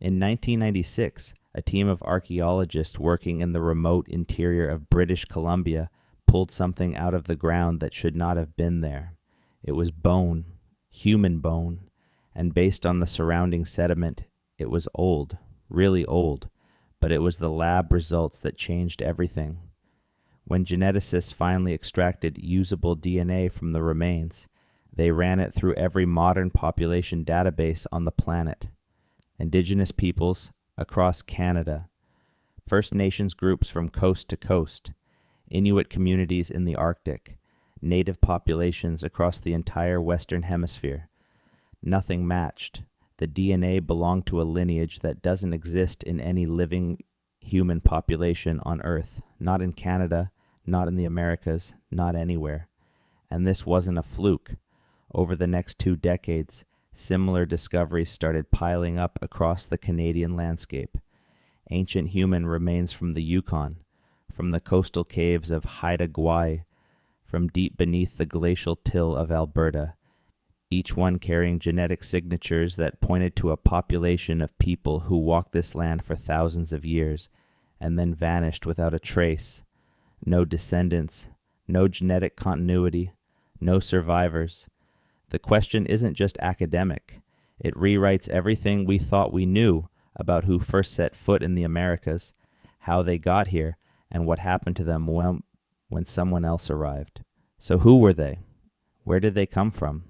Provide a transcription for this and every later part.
In 1996, a team of archaeologists working in the remote interior of British Columbia pulled something out of the ground that should not have been there. It was bone, human bone, and based on the surrounding sediment, it was old, really old, but it was the lab results that changed everything. When geneticists finally extracted usable DNA from the remains, they ran it through every modern population database on the planet. Indigenous peoples across Canada, First Nations groups from coast to coast, Inuit communities in the Arctic, native populations across the entire Western Hemisphere. Nothing matched. The DNA belonged to a lineage that doesn't exist in any living human population on Earth, not in Canada, not in the Americas, not anywhere. And this wasn't a fluke. Over the next 2 decades, similar discoveries started piling up across the Canadian landscape. Ancient human remains from the Yukon, from the coastal caves of Haida Gwaii, from deep beneath the glacial till of Alberta, each one carrying genetic signatures that pointed to a population of people who walked this land for thousands of years and then vanished without a trace. No descendants, no genetic continuity, no survivors. The question isn't just academic. It rewrites everything we thought we knew about who first set foot in the Americas, how they got here, and what happened to them when someone else arrived. So who were they? Where did they come from?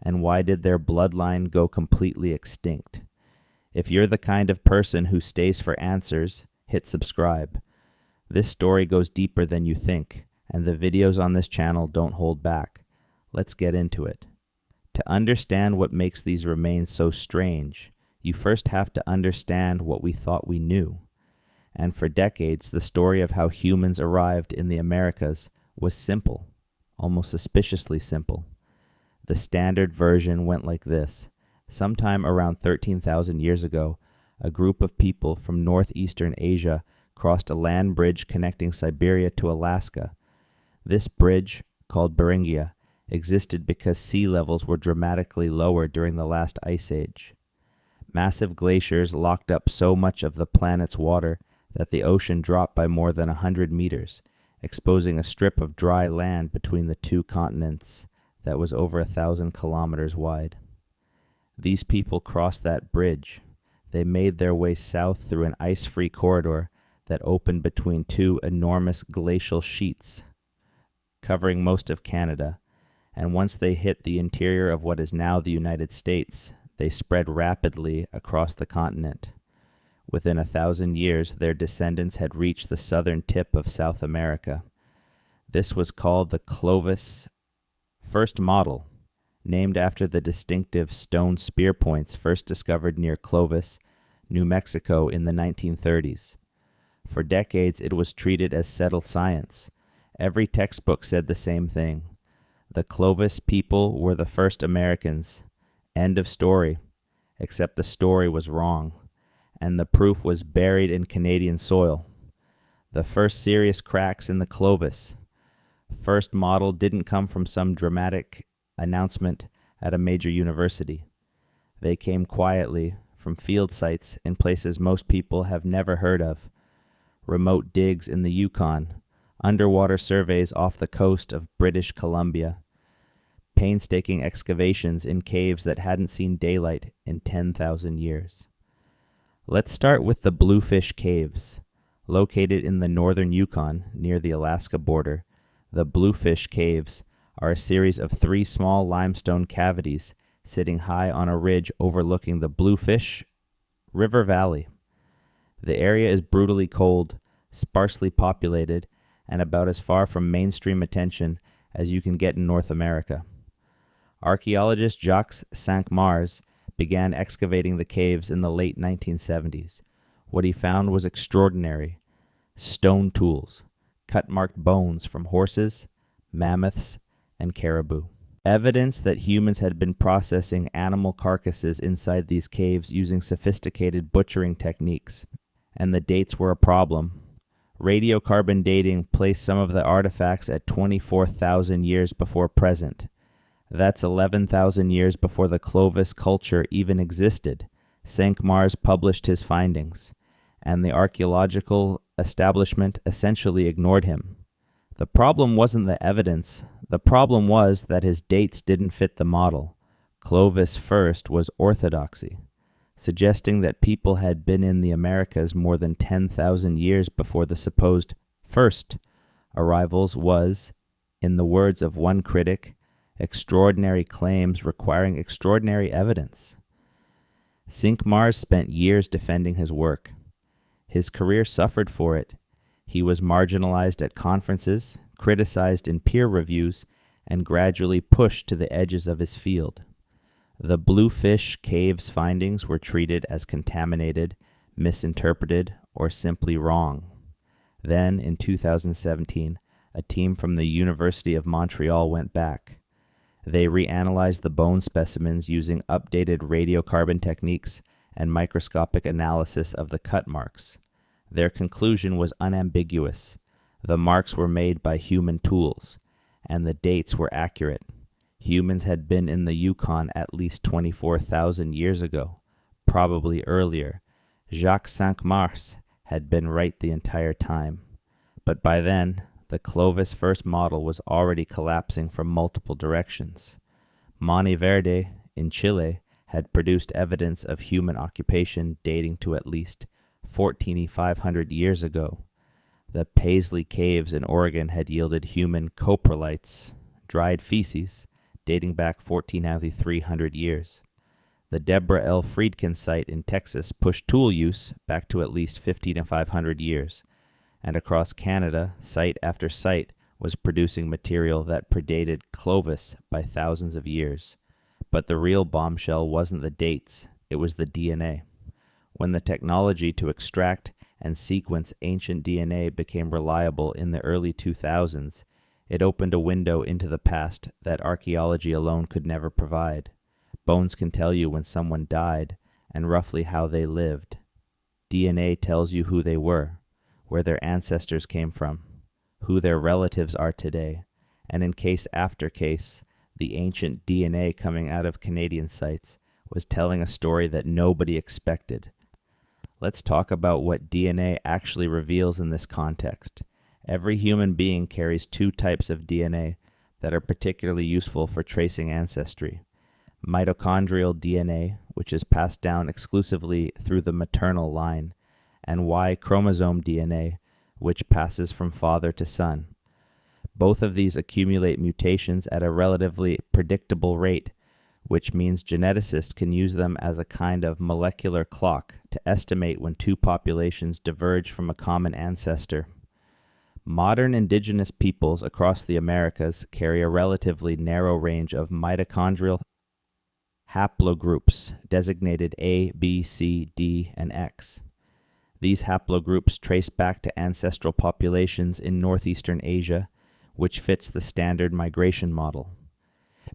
And why did their bloodline go completely extinct? If you're the kind of person who stays for answers, hit subscribe. This story goes deeper than you think, and the videos on this channel don't hold back. Let's get into it. To understand what makes these remains so strange, you first have to understand what we thought we knew. And for decades, the story of how humans arrived in the Americas was simple, almost suspiciously simple. The standard version went like this. Sometime around 13,000 years ago, a group of people from northeastern Asia crossed a land bridge connecting Siberia to Alaska. This bridge, called Beringia, existed because sea levels were dramatically lower during the last ice age. Massive glaciers locked up so much of the planet's water that the ocean dropped by more than 100 meters, exposing a strip of dry land between the 2 continents that was over 1,000 kilometers wide. These people crossed that bridge. They made their way south through an ice-free corridor that opened between 2 enormous glacial sheets, covering most of Canada. And once they hit the interior of what is now the United States, they spread rapidly across the continent. Within 1,000 years, their descendants had reached the southern tip of South America. This was called the Clovis first model, named after the distinctive stone spear points first discovered near Clovis, New Mexico in the 1930s. For decades, it was treated as settled science. Every textbook said the same thing. The Clovis people were the first Americans. End of story. Except the story was wrong, and the proof was buried in Canadian soil. The first serious cracks in the Clovis first model didn't come from some dramatic announcement at a major university. They came quietly from field sites in places most people have never heard of. Remote digs in the Yukon, underwater surveys off the coast of British Columbia, painstaking excavations in caves that hadn't seen daylight in 10,000 years. Let's start with the Bluefish Caves. Located in the northern Yukon near the Alaska border, the Bluefish Caves are a series of 3 small limestone cavities sitting high on a ridge overlooking the Bluefish River Valley. The area is brutally cold, sparsely populated, and about as far from mainstream attention as you can get in North America. Archaeologist Jacques Cinq-Mars began excavating the caves in the late 1970s. What he found was extraordinary. Stone tools, cut-marked bones from horses, mammoths, and caribou. Evidence that humans had been processing animal carcasses inside these caves using sophisticated butchering techniques. And the dates were a problem. Radiocarbon dating placed some of the artifacts at 24,000 years before present. That's 11,000 years before the Clovis culture even existed. Cinq-Mars published his findings, and the archaeological establishment essentially ignored him. The problem wasn't the evidence. The problem was that his dates didn't fit the model. Clovis first was orthodoxy, suggesting that people had been in the Americas more than 10,000 years before the supposed first arrivals was, in the words of one critic, extraordinary claims requiring extraordinary evidence. Cinq-Mars spent years defending his work. His career suffered for it. He was marginalized at conferences, criticized in peer reviews, and gradually pushed to the edges of his field. The Bluefish Caves findings were treated as contaminated, misinterpreted, or simply wrong. Then, in 2017, a team from the University of Montreal went back. They reanalyzed the bone specimens using updated radiocarbon techniques and microscopic analysis of the cut marks. Their conclusion was unambiguous. The marks were made by human tools, and the dates were accurate. Humans had been in the Yukon at least 24,000 years ago, probably earlier. Jacques Cinq-Mars had been right the entire time. But by then, the Clovis first model was already collapsing from multiple directions. Monteverde, in Chile, had produced evidence of human occupation dating to at least 14,500 years ago. The Paisley Caves in Oregon had yielded human coprolites, dried feces, dating back 14,300 years. The Deborah L. Friedkin site in Texas pushed tool use back to at least 15,500 years, and across Canada, site after site was producing material that predated Clovis by thousands of years. But the real bombshell wasn't the dates, it was the DNA. When the technology to extract and sequence ancient DNA became reliable in the early 2000s, it opened a window into the past that archaeology alone could never provide. Bones can tell you when someone died and roughly how they lived. DNA tells you who they were, where their ancestors came from, who their relatives are today, and in case after case, the ancient DNA coming out of Canadian sites was telling a story that nobody expected. Let's talk about what DNA actually reveals in this context. Every human being carries two types of DNA that are particularly useful for tracing ancestry. Mitochondrial DNA, which is passed down exclusively through the maternal line, and Y chromosome DNA, which passes from father to son. Both of these accumulate mutations at a relatively predictable rate, which means geneticists can use them as a kind of molecular clock to estimate when two populations diverge from a common ancestor. Modern indigenous peoples across the Americas carry a relatively narrow range of mitochondrial haplogroups designated A, B, C, D, and X. These haplogroups trace back to ancestral populations in northeastern Asia, which fits the standard migration model.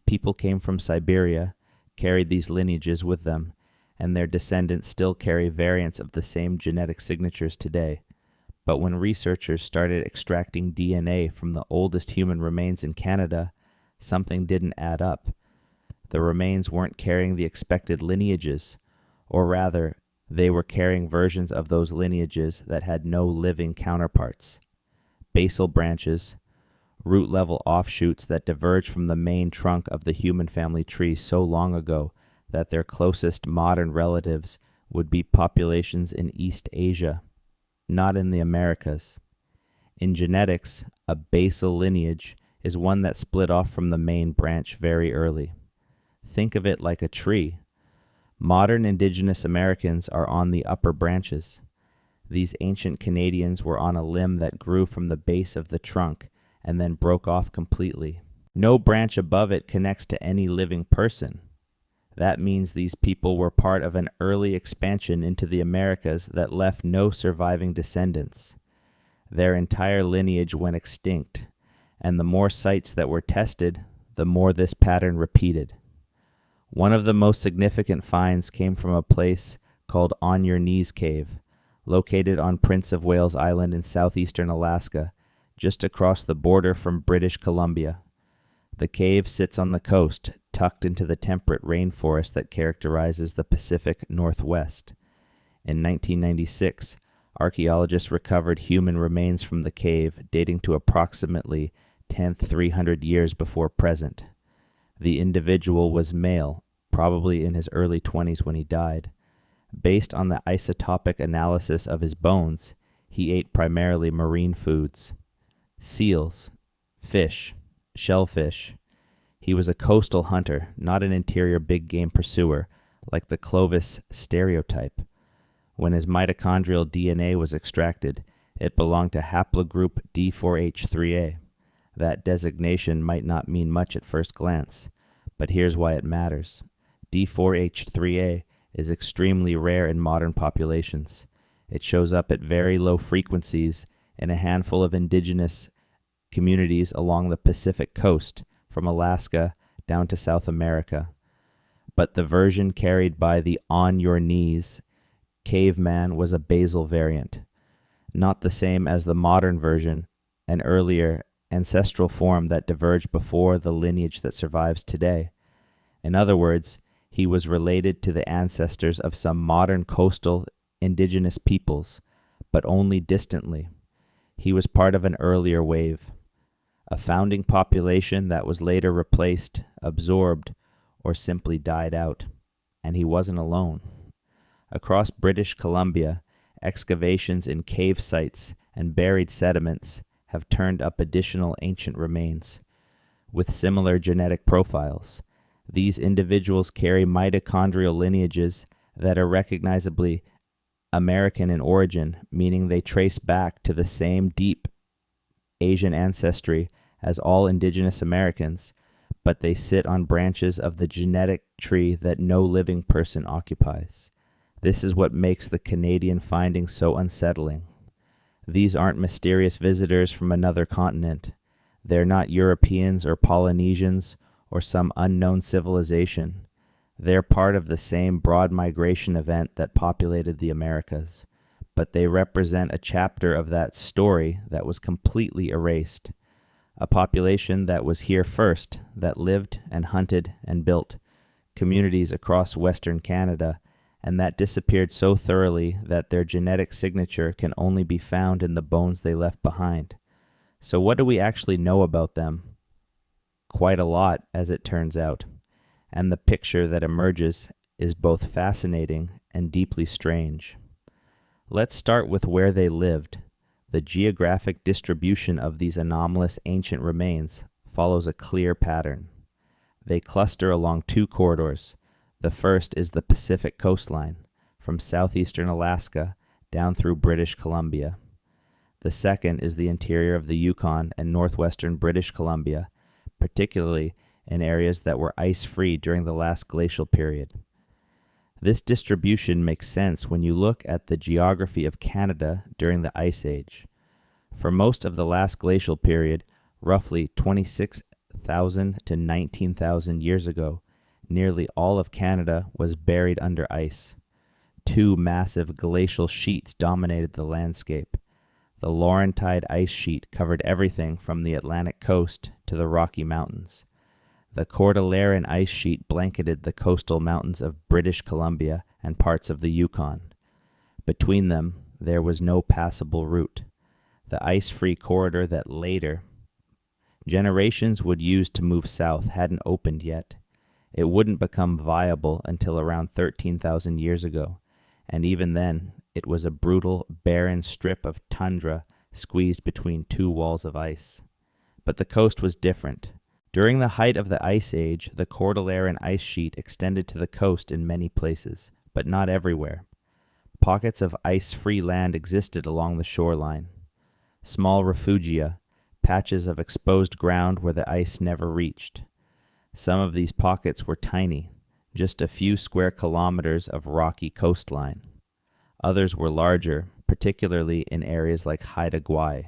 People came from Siberia, carried these lineages with them, and their descendants still carry variants of the same genetic signatures today. But when researchers started extracting DNA from the oldest human remains in Canada, something didn't add up. The remains weren't carrying the expected lineages, or rather, they were carrying versions of those lineages that had no living counterparts. Basal branches, root-level offshoots that diverged from the main trunk of the human family tree so long ago that their closest modern relatives would be populations in East Asia, not in the Americas. In genetics, a basal lineage is one that split off from the main branch very early. Think of it like a tree. Modern indigenous Americans are on the upper branches. These ancient Canadians were on a limb that grew from the base of the trunk and then broke off completely. No branch above it connects to any living person. That means these people were part of an early expansion into the Americas that left no surviving descendants. Their entire lineage went extinct, and the more sites that were tested, the more this pattern repeated. One of the most significant finds came from a place called On Your Knees Cave, located on Prince of Wales Island in southeastern Alaska, just across the border from British Columbia. The cave sits on the coast, tucked into the temperate rainforest that characterizes the Pacific Northwest. In 1996, archaeologists recovered human remains from the cave dating to approximately 10,300 years before present. The individual was male, probably in his early 20s when he died. Based on the isotopic analysis of his bones, he ate primarily marine foods: seals, fish, shellfish. He was a coastal hunter, not an interior big game pursuer, like the Clovis stereotype. When his mitochondrial DNA was extracted, it belonged to haplogroup D4H3A. That designation might not mean much at first glance, but here's why it matters. D4H3A is extremely rare in modern populations. It shows up at very low frequencies in a handful of indigenous communities along the Pacific coast, from Alaska down to South America. But the version carried by the on-your-knees caveman was a basal variant, not the same as the modern version, an earlier ancestral form that diverged before the lineage that survives today. In other words, he was related to the ancestors of some modern coastal indigenous peoples, but only distantly. He was part of an earlier wave, a founding population that was later replaced, absorbed, or simply died out. And he wasn't alone. Across British Columbia, excavations in cave sites and buried sediments have turned up additional ancient remains with similar genetic profiles. These individuals carry mitochondrial lineages that are recognizably American in origin, meaning they trace back to the same deep Asian ancestry as all indigenous Americans, but they sit on branches of the genetic tree that no living person occupies. This is what makes the Canadian findings so unsettling. These aren't mysterious visitors from another continent. They're not Europeans or Polynesians or some unknown civilization. They're part of the same broad migration event that populated the Americas, but they represent a chapter of that story that was completely erased. A population that was here first, that lived and hunted and built communities across Western Canada, and that disappeared so thoroughly that their genetic signature can only be found in the bones they left behind. So what do we actually know about them? Quite a lot, as it turns out, and the picture that emerges is both fascinating and deeply strange. Let's start with where they lived. The geographic distribution of these anomalous ancient remains follows a clear pattern. They cluster along two corridors. The first is the Pacific coastline, from southeastern Alaska down through British Columbia. The second is the interior of the Yukon and northwestern British Columbia, particularly in areas that were ice-free during the last glacial period. This distribution makes sense when you look at the geography of Canada during the Ice Age. For most of the last glacial period, roughly 26,000 to 19,000 years ago, nearly all of Canada was buried under ice. Two massive glacial sheets dominated the landscape. The Laurentide ice sheet covered everything from the Atlantic coast to the Rocky Mountains. The Cordilleran ice sheet blanketed the coastal mountains of British Columbia and parts of the Yukon. Between them, there was no passable route. The ice-free corridor that later generations would use to move south hadn't opened yet. It wouldn't become viable until around 13,000 years ago, and even then, it was a brutal, barren strip of tundra squeezed between two walls of ice. But the coast was different. During the height of the Ice Age, the Cordilleran ice sheet extended to the coast in many places, but not everywhere. Pockets of ice-free land existed along the shoreline. Small refugia, patches of exposed ground where the ice never reached. Some of these pockets were tiny, just a few square kilometers of rocky coastline. Others were larger, particularly in areas like Haida Gwaii,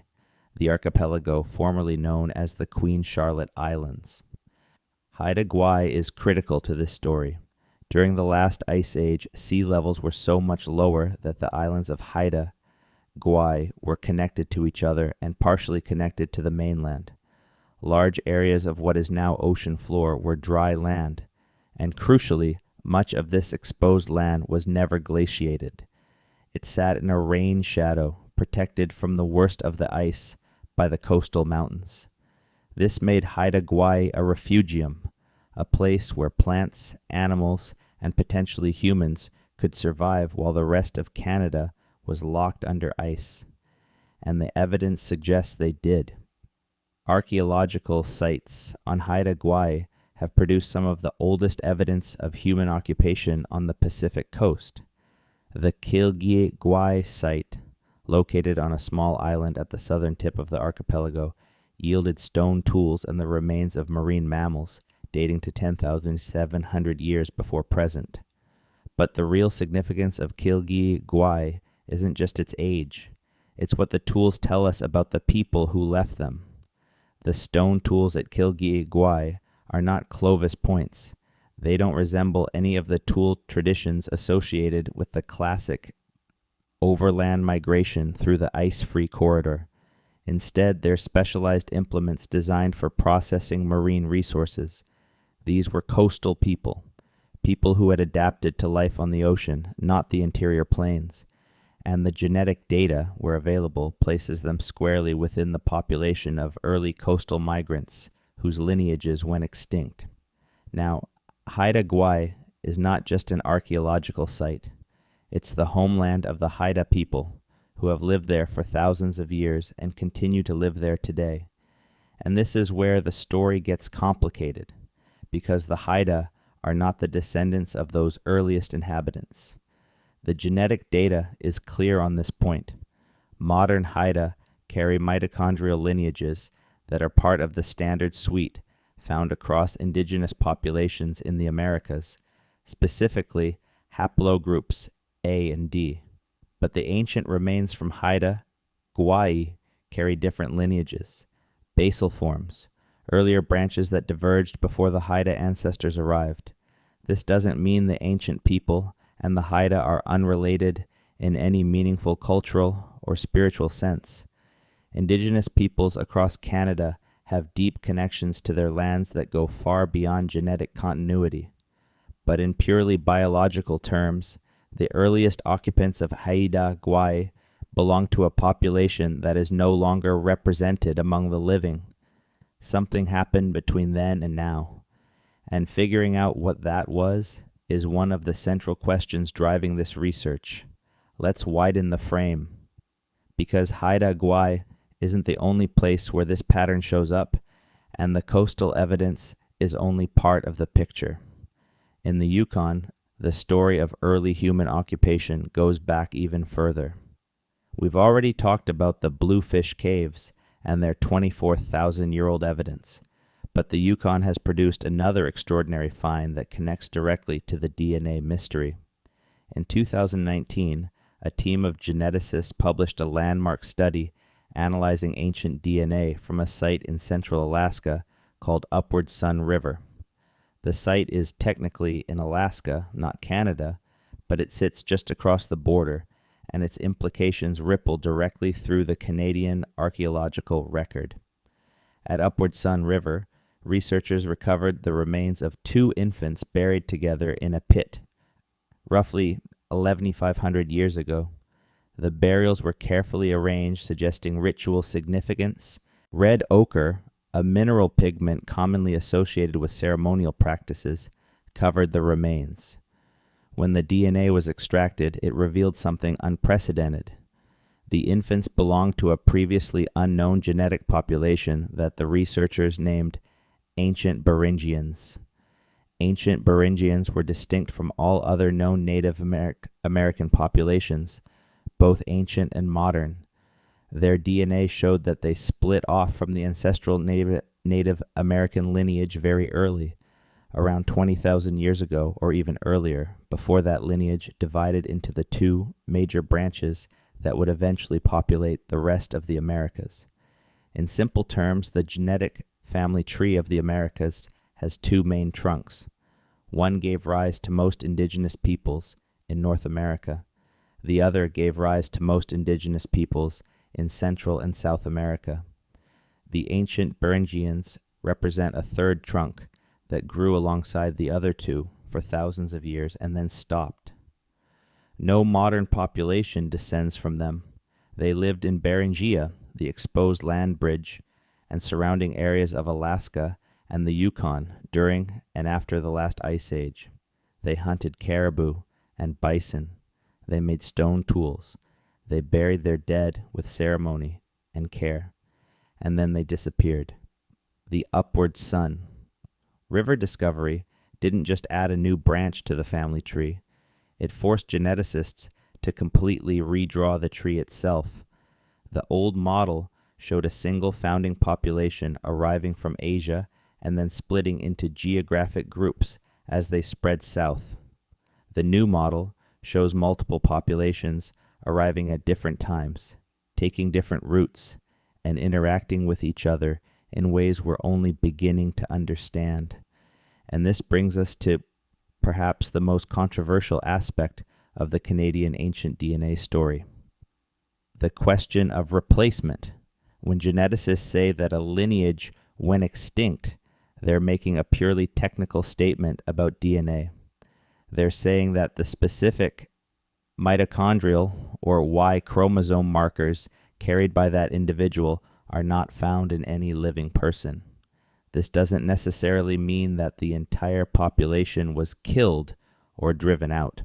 the archipelago formerly known as the Queen Charlotte Islands. Haida Gwaii is critical to this story. During the last ice age, sea levels were so much lower that the islands of Haida Gwaii were connected to each other and partially connected to the mainland. large areas of what is now ocean floor were dry land, and crucially, much of this exposed land was never glaciated. It sat in a rain shadow, protected from the worst of the ice by the coastal mountains. This made Haida Gwaii a refugium, a place where plants, animals, and potentially humans could survive while the rest of Canada was locked under ice. And the evidence suggests they did. Archaeological sites on Haida Gwaii have produced some of the oldest evidence of human occupation on the Pacific coast. The Kilgi Gwaii site, located on a small island at the southern tip of the archipelago, yielded stone tools and the remains of marine mammals dating to 10,700 years before present. But the real significance of Kilgi Gwaii isn't just its age. It's what the tools tell us about the people who left them. The stone tools at Kilgi Gwaii are not Clovis points. They don't resemble any of the tool traditions associated with the classic overland migration through the ice-free corridor. Instead, they're specialized implements designed for processing marine resources. These were coastal people who had adapted to life on the ocean, not the interior plains. And the genetic data, where available, places them squarely within the population of early coastal migrants whose lineages went extinct. Now, Haida Gwaii is not just an archaeological site. It's the homeland of the Haida people, who have lived there for thousands of years and continue to live there today. And this is where the story gets complicated, because the Haida are not the descendants of those earliest inhabitants. The genetic data is clear on this point. Modern Haida carry mitochondrial lineages that are part of the standard suite found across indigenous populations in the Americas, specifically haplogroups A and D. But the ancient remains from Haida Gwaii carry different lineages, basal forms, earlier branches that diverged before the Haida ancestors arrived. This doesn't mean the ancient people and the Haida are unrelated in any meaningful cultural or spiritual sense. Indigenous peoples across Canada have deep connections to their lands that go far beyond genetic continuity. But in purely biological terms, the earliest occupants of Haida Gwaii belong to a population that is no longer represented among the living. Something happened between then and now, and figuring out what that was is one of the central questions driving this research. Let's widen the frame. Because Haida Gwaii isn't the only place where this pattern shows up, and the coastal evidence is only part of the picture. In the Yukon, the story of early human occupation goes back even further. We've already talked about the Bluefish Caves and their 24,000-year-old evidence. But the Yukon has produced another extraordinary find that connects directly to the DNA mystery. In 2019, a team of geneticists published a landmark study analyzing ancient DNA from a site in central Alaska called Upward Sun River. The site is technically in Alaska, not Canada, but it sits just across the border, and its implications ripple directly through the Canadian archaeological record. At Upward Sun River, researchers recovered the remains of 2 infants buried together in a pit, roughly 11,500 years ago. The burials were carefully arranged, suggesting ritual significance. Red ochre, a mineral pigment commonly associated with ceremonial practices, covered the remains. When the DNA was extracted, it revealed something unprecedented. The infants belonged to a previously unknown genetic population that the researchers named ancient Beringians. Ancient Beringians were distinct from all other known Native American populations, both ancient and modern. Their DNA showed that they split off from the ancestral Native American lineage very early, around 20,000 years ago or even earlier, before that lineage divided into the 2 major branches that would eventually populate the rest of the Americas. In simple terms, the genetic family tree of the Americas has 2 main trunks. One gave rise to most indigenous peoples in North America. The other gave rise to most indigenous peoples in Central and South America. The ancient Beringians represent a third trunk that grew alongside the other two for thousands of years and then stopped. No modern population descends from them. They lived in Beringia, the exposed land bridge, and surrounding areas of Alaska and the Yukon during and after the last ice age. They hunted caribou and bison. They made stone tools. They buried their dead with ceremony and care, and then they disappeared. The upward sun. River discovery didn't just add a new branch to the family tree. It forced geneticists to completely redraw the tree itself. The old model showed a single founding population arriving from Asia and then splitting into geographic groups as they spread south. The new model shows multiple populations arriving at different times, taking different routes, and interacting with each other in ways we're only beginning to understand. And this brings us to perhaps the most controversial aspect of the Canadian ancient DNA story: the question of replacement. When geneticists say that a lineage went extinct, they're making a purely technical statement about DNA. They're saying that the specific mitochondrial or Y chromosome markers carried by that individual are not found in any living person. This doesn't necessarily mean that the entire population was killed or driven out.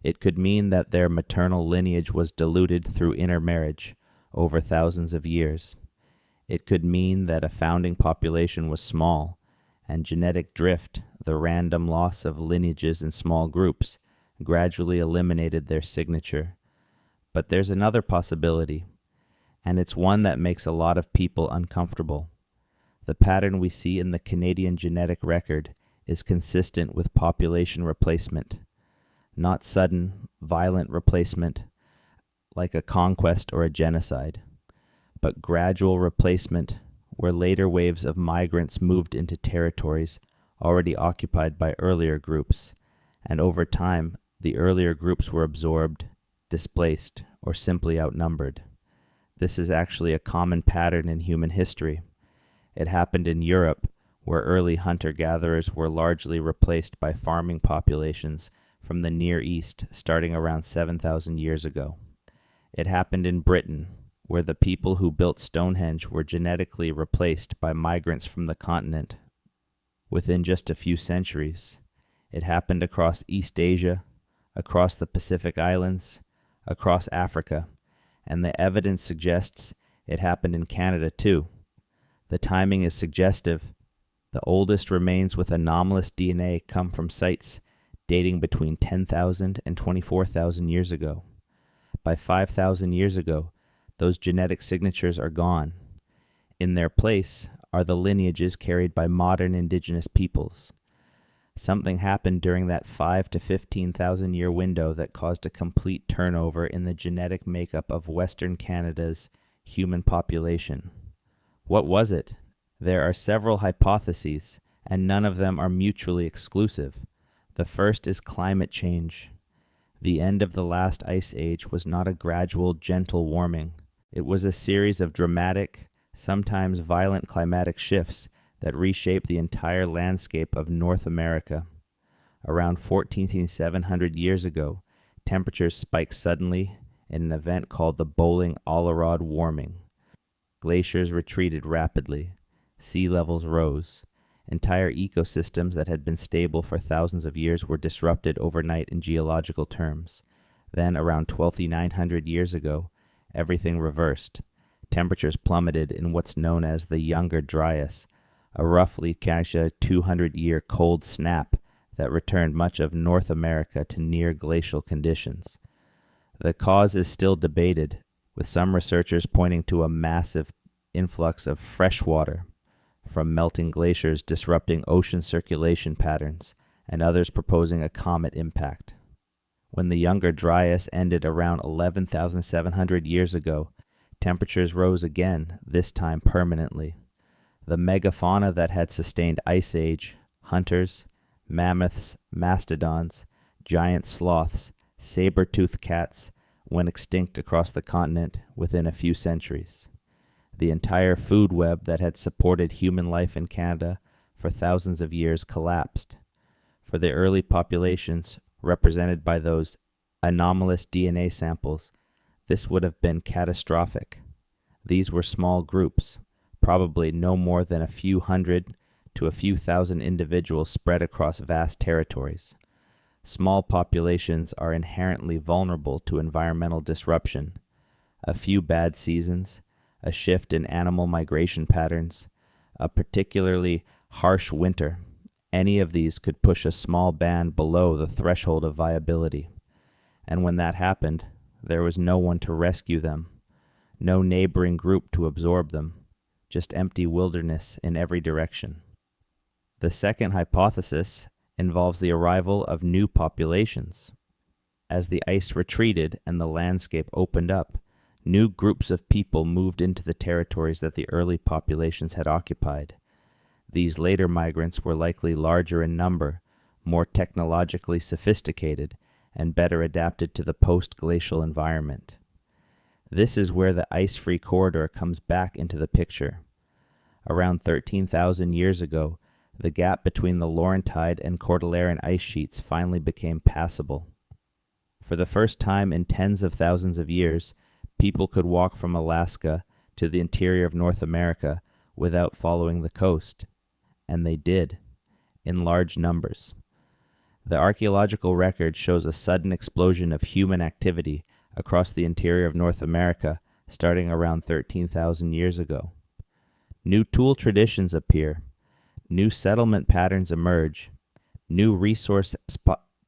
It could mean that their maternal lineage was diluted through intermarriage over thousands of years. It could mean that a founding population was small, and genetic drift, the random loss of lineages in small groups, gradually eliminated their signature. But there's another possibility, and it's one that makes a lot of people uncomfortable. The pattern we see in the Canadian genetic record is consistent with population replacement, not sudden, violent replacement like a conquest or a genocide, but gradual replacement where later waves of migrants moved into territories already occupied by earlier groups, and over time the earlier groups were absorbed, displaced, or simply outnumbered. This is actually a common pattern in human history. It happened in Europe, where early hunter-gatherers were largely replaced by farming populations from the Near East starting around 7,000 years ago. It happened in Britain, where the people who built Stonehenge were genetically replaced by migrants from the continent within just a few centuries. It happened across East Asia, across the Pacific Islands, across Africa, and the evidence suggests it happened in Canada too. The timing is suggestive. The oldest remains with anomalous DNA come from sites dating between 10,000 and 24,000 years ago. By 5,000 years ago, those genetic signatures are gone. In their place are the lineages carried by modern indigenous peoples. Something happened during that 5 to 15,000 year window that caused a complete turnover in the genetic makeup of Western Canada's human population. What was it? There are several hypotheses, and none of them are mutually exclusive. The first is climate change. The end of the last ice age was not a gradual, gentle warming. It was a series of dramatic, sometimes violent climatic shifts that reshaped the entire landscape of North America. Around 14,700 years ago, temperatures spiked suddenly in an event called the Bowling-Olerod warming. Glaciers retreated rapidly. Sea levels rose. Entire ecosystems that had been stable for thousands of years were disrupted overnight in geological terms. Then, around 12,900 years ago, everything reversed. Temperatures plummeted in what's known as the Younger Dryas, a roughly 200-year cold snap that returned much of North America to near glacial conditions. The cause is still debated, with some researchers pointing to a massive influx of fresh water from melting glaciers disrupting ocean circulation patterns, and others proposing a comet impact. When the Younger Dryas ended around 11,700 years ago, temperatures rose again, this time permanently. The megafauna that had sustained Ice Age, hunters, mammoths, mastodons, giant sloths, saber-toothed cats, went extinct across the continent within a few centuries. The entire food web that had supported human life in Canada for thousands of years collapsed. For the early populations, represented by those anomalous DNA samples, this would have been catastrophic. These were small groups, probably no more than a few hundred to a few thousand individuals spread across vast territories. Small populations are inherently vulnerable to environmental disruption. A few bad seasons, a shift in animal migration patterns, a particularly harsh winter, any of these could push a small band below the threshold of viability. And when that happened, there was no one to rescue them, no neighboring group to absorb them, just empty wilderness in every direction. The second hypothesis involves the arrival of new populations. As the ice retreated and the landscape opened up, new groups of people moved into the territories that the early populations had occupied. These later migrants were likely larger in number, more technologically sophisticated, and better adapted to the post-glacial environment. This is where the ice-free corridor comes back into the picture. Around 13,000 years ago, the gap between the Laurentide and Cordilleran ice sheets finally became passable. For the first time in tens of thousands of years, people could walk from Alaska to the interior of North America without following the coast. And they did, in large numbers. The archaeological record shows a sudden explosion of human activity across the interior of North America starting around 13,000 years ago. New tool traditions appear, new settlement patterns emerge, new resource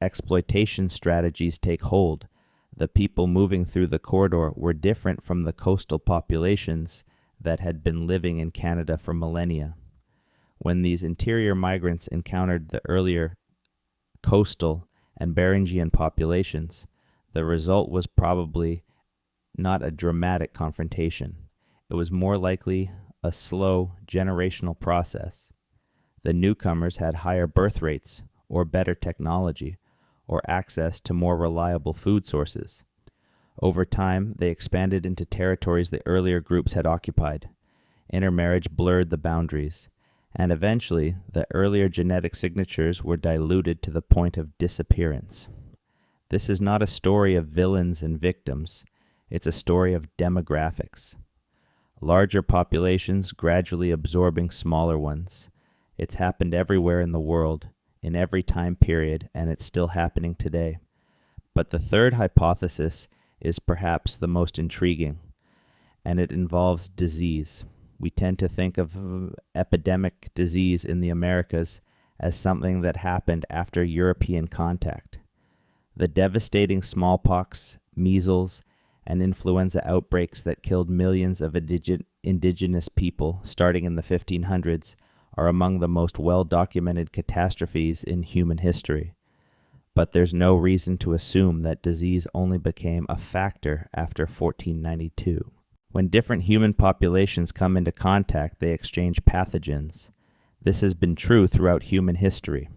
exploitation strategies take hold. The people moving through the corridor were different from the coastal populations that had been living in Canada for millennia. When these interior migrants encountered the earlier coastal and Beringian populations, the result was probably not a dramatic confrontation. It was more likely a slow generational process. The newcomers had higher birth rates, or better technology, or access to more reliable food sources. Over time, they expanded into territories the earlier groups had occupied. Intermarriage blurred the boundaries, and eventually the earlier genetic signatures were diluted to the point of disappearance. This is not a story of villains and victims. It's a story of demographics. Larger populations gradually absorbing smaller ones. It's happened everywhere in the world, in every time period, and it's still happening today. But the third hypothesis is perhaps the most intriguing, and it involves disease. We tend to think of epidemic disease in the Americas as something that happened after European contact. The devastating smallpox, measles, and influenza outbreaks that killed millions of indigenous people starting in the 1500s are among the most well-documented catastrophes in human history. But there's no reason to assume that disease only became a factor after 1492. When different human populations come into contact, they exchange pathogens. This has been true throughout human history.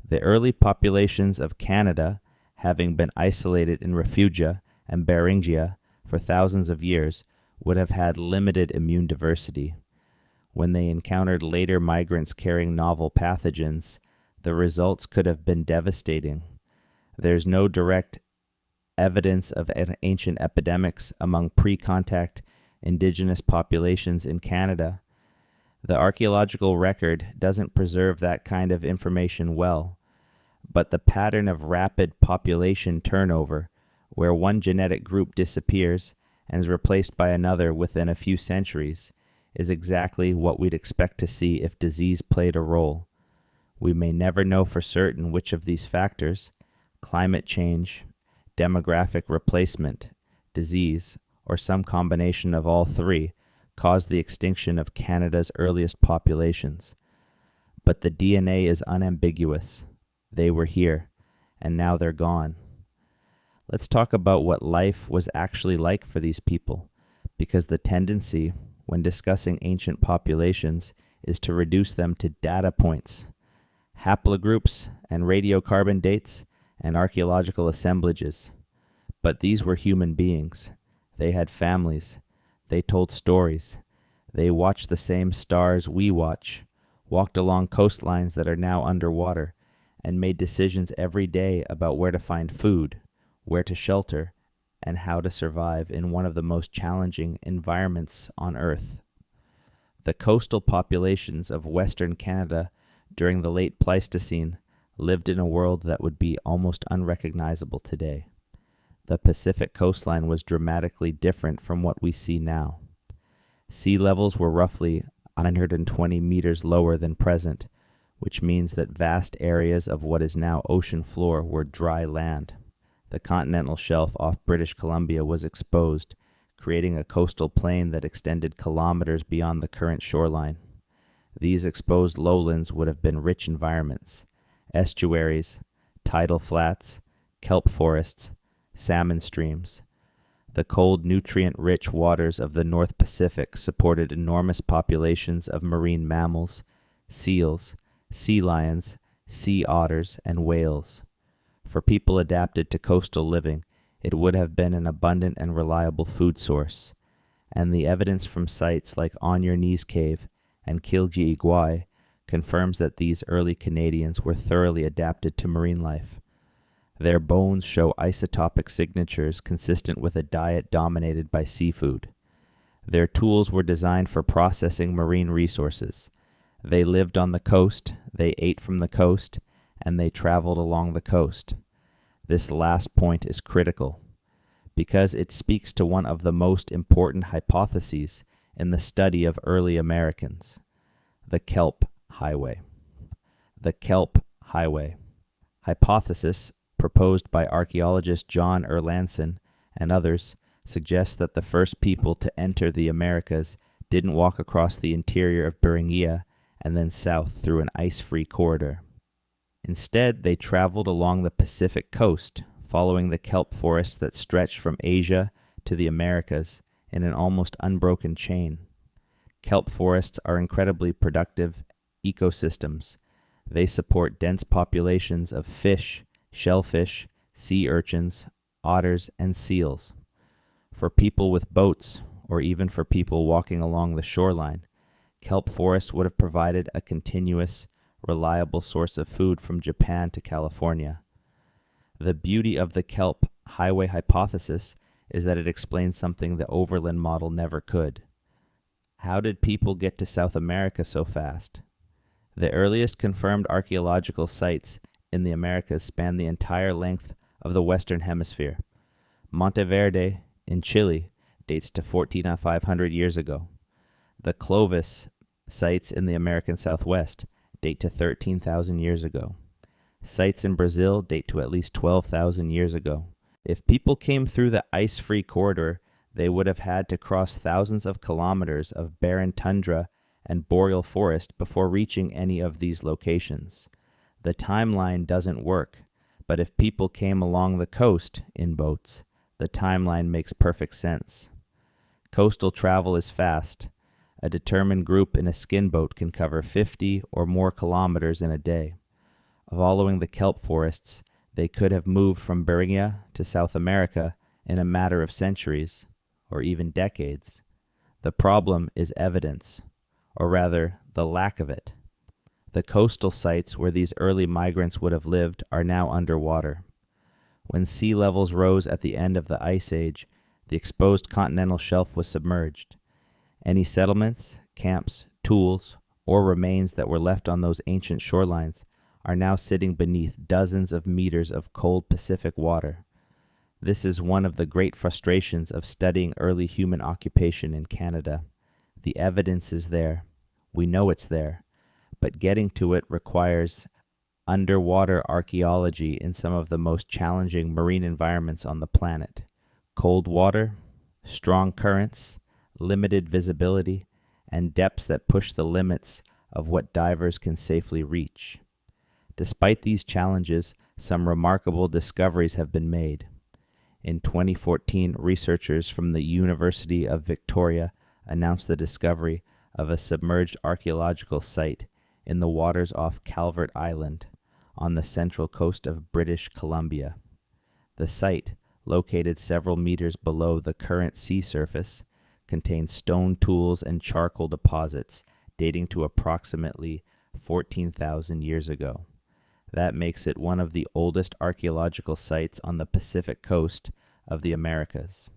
The early populations of Canada, having been isolated in refugia and Beringia for thousands of years, would have had limited immune diversity. When they encountered later migrants carrying novel pathogens, the results could have been devastating. There's no direct evidence of ancient epidemics among pre-contact indigenous populations in Canada. The archaeological record doesn't preserve that kind of information well, but the pattern of rapid population turnover, where one genetic group disappears and is replaced by another within a few centuries, is exactly what we'd expect to see if disease played a role. We may never know for certain which of these factors, climate change, demographic replacement, disease, or some combination of all three, caused the extinction of Canada's earliest populations. But the DNA is unambiguous. They were here, and now they're gone. Let's talk about what life was actually like for these people, because the tendency, when discussing ancient populations, is to reduce them to data points, haplogroups and radiocarbon dates, and archaeological assemblages. But these were human beings. They had families. They told stories. They watched the same stars we watch, walked along coastlines that are now underwater, and made decisions every day about where to find food, where to shelter, and how to survive in one of the most challenging environments on Earth. The coastal populations of Western Canada during the late Pleistocene lived in a world that would be almost unrecognizable today. The Pacific coastline was dramatically different from what we see now. Sea levels were roughly 120 meters lower than present, which means that vast areas of what is now ocean floor were dry land. The continental shelf off British Columbia was exposed, creating a coastal plain that extended kilometers beyond the current shoreline. These exposed lowlands would have been rich environments: estuaries, tidal flats, kelp forests, salmon streams. The cold, nutrient-rich waters of the North Pacific supported enormous populations of marine mammals, seals, sea lions, sea otters, and whales. For people adapted to coastal living, it would have been an abundant and reliable food source, and the evidence from sites like On Your Knees Cave and Kilgi confirms that these early Canadians were thoroughly adapted to marine life. Their bones show isotopic signatures consistent with a diet dominated by seafood. Their tools were designed for processing marine resources. They lived on the coast, they ate from the coast, and they traveled along the coast. This last point is critical, because it speaks to one of the most important hypotheses in the study of early Americans: the Kelp Highway. The Kelp Highway hypothesis, proposed by archaeologist John Erlandson and others, suggests that the first people to enter the Americas didn't walk across the interior of Beringia and then south through an ice-free corridor. Instead, they traveled along the Pacific coast, following the kelp forests that stretched from Asia to the Americas in an almost unbroken chain. Kelp forests are incredibly productive ecosystems. They support dense populations of fish, shellfish, sea urchins, otters, and seals. For people with boats, or even for people walking along the shoreline, kelp forest would have provided a continuous, reliable source of food from Japan to California. The beauty of the Kelp Highway hypothesis is that it explains something the overland model never could. How did people get to South America so fast? The earliest confirmed archaeological sites in the Americas span the entire length of the Western Hemisphere. Monteverde in Chile dates to 14,500 years ago. The Clovis sites in the American Southwest date to 13,000 years ago. Sites in Brazil date to at least 12,000 years ago. If people came through the ice-free corridor, they would have had to cross thousands of kilometers of barren tundra and boreal forest before reaching any of these locations. The timeline doesn't work, but if people came along the coast in boats, the timeline makes perfect sense. Coastal travel is fast. A determined group in a skin boat can cover 50 or more kilometers in a day. Following the kelp forests, they could have moved from Beringia to South America in a matter of centuries, or even decades. The problem is evidence, or rather, the lack of it. The coastal sites where these early migrants would have lived are now underwater. When sea levels rose at the end of the Ice Age, the exposed continental shelf was submerged. Any settlements, camps, tools, or remains that were left on those ancient shorelines are now sitting beneath dozens of meters of cold Pacific water. This is one of the great frustrations of studying early human occupation in Canada. The evidence is there. We know it's there. But getting to it requires underwater archaeology in some of the most challenging marine environments on the planet. Cold water, strong currents, limited visibility, and depths that push the limits of what divers can safely reach. Despite these challenges, some remarkable discoveries have been made. In 2014, researchers from the University of Victoria announced the discovery of a submerged archaeological site in the waters off Calvert Island on the central coast of British Columbia. The site, located several meters below the current sea surface, contains stone tools and charcoal deposits dating to approximately 14,000 years ago. That makes it one of the oldest archaeological sites on the Pacific coast of the Americas.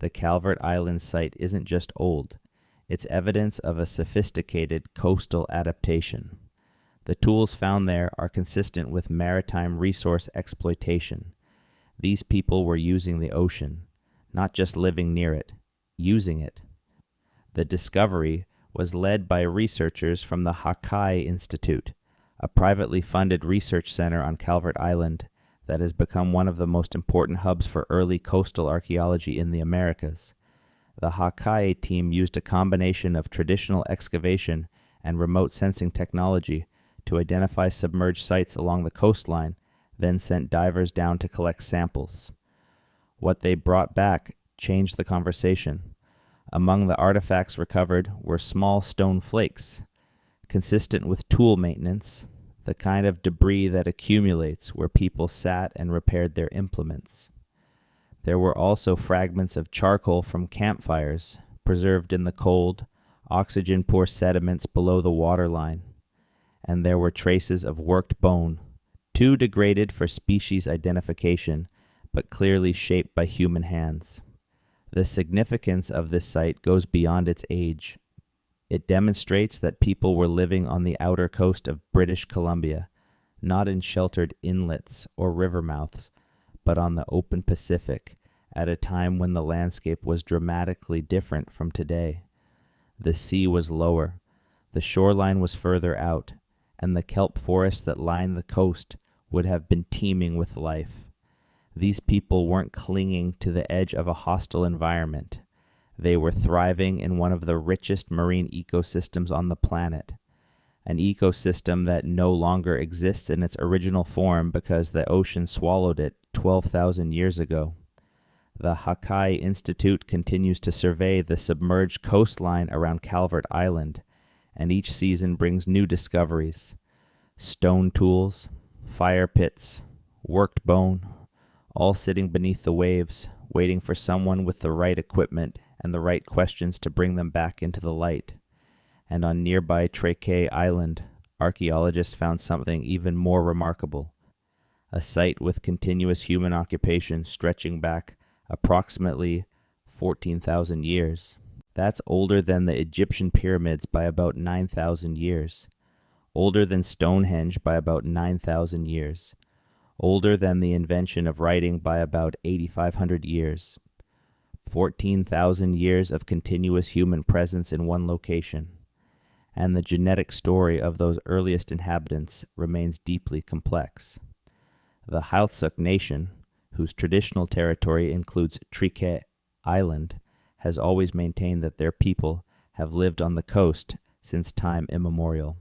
The Calvert Island site isn't just old, it's evidence of a sophisticated coastal adaptation. The tools found there are consistent with maritime resource exploitation. These people were using the ocean, not just living near it, using it. The discovery was led by researchers from the Hakai Institute, a privately funded research center on Calvert Island that has become one of the most important hubs for early coastal archaeology in the Americas. The Hakai team used a combination of traditional excavation and remote sensing technology to identify submerged sites along the coastline, then sent divers down to collect samples. What they brought back changed the conversation. Among the artifacts recovered were small stone flakes, consistent with tool maintenance, the kind of debris that accumulates where people sat and repaired their implements. There were also fragments of charcoal from campfires, preserved in the cold, oxygen-poor sediments below the waterline. And there were traces of worked bone, too degraded for species identification, but clearly shaped by human hands. The significance of this site goes beyond its age. It demonstrates that people were living on the outer coast of British Columbia, not in sheltered inlets or river mouths, but on the open Pacific, at a time when the landscape was dramatically different from today. The sea was lower, the shoreline was further out, and the kelp forests that lined the coast would have been teeming with life. These people weren't clinging to the edge of a hostile environment. They were thriving in one of the richest marine ecosystems on the planet, an ecosystem that no longer exists in its original form because the ocean swallowed it 12,000 years ago. The Hakai Institute continues to survey the submerged coastline around Calvert Island, and each season brings new discoveries. Stone tools, fire pits, worked bone, all sitting beneath the waves, waiting for someone with the right equipment and the right questions to bring them back into the light. And on nearby Treke Island, archaeologists found something even more remarkable, a site with continuous human occupation stretching back approximately 14,000 years. That's older than the Egyptian pyramids by about 9,000 years, older than Stonehenge by about 9,000 years, older than the invention of writing by about 8,500 years. 14,000 years of continuous human presence in one location, and the genetic story of those earliest inhabitants remains deeply complex. The Heiltsuk Nation, whose traditional territory includes Treke Island, has always maintained that their people have lived on the coast since time immemorial.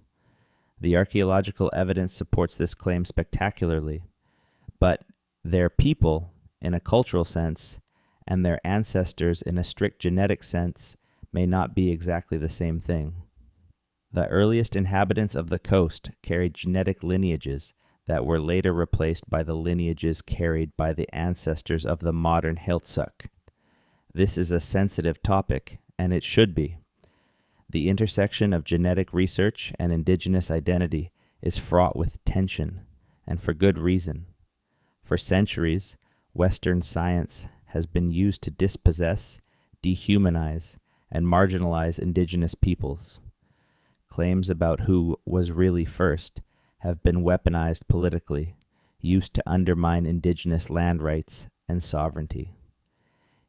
The archaeological evidence supports this claim spectacularly, but their people, in a cultural sense, and their ancestors in a strict genetic sense, may not be exactly the same thing. The earliest inhabitants of the coast carried genetic lineages that were later replaced by the lineages carried by the ancestors of the modern Heiltsuk. This is a sensitive topic, and it should be. The intersection of genetic research and indigenous identity is fraught with tension, and for good reason. For centuries, Western science has been used to dispossess, dehumanize, and marginalize indigenous peoples. Claims about who was really first have been weaponized politically, used to undermine indigenous land rights and sovereignty.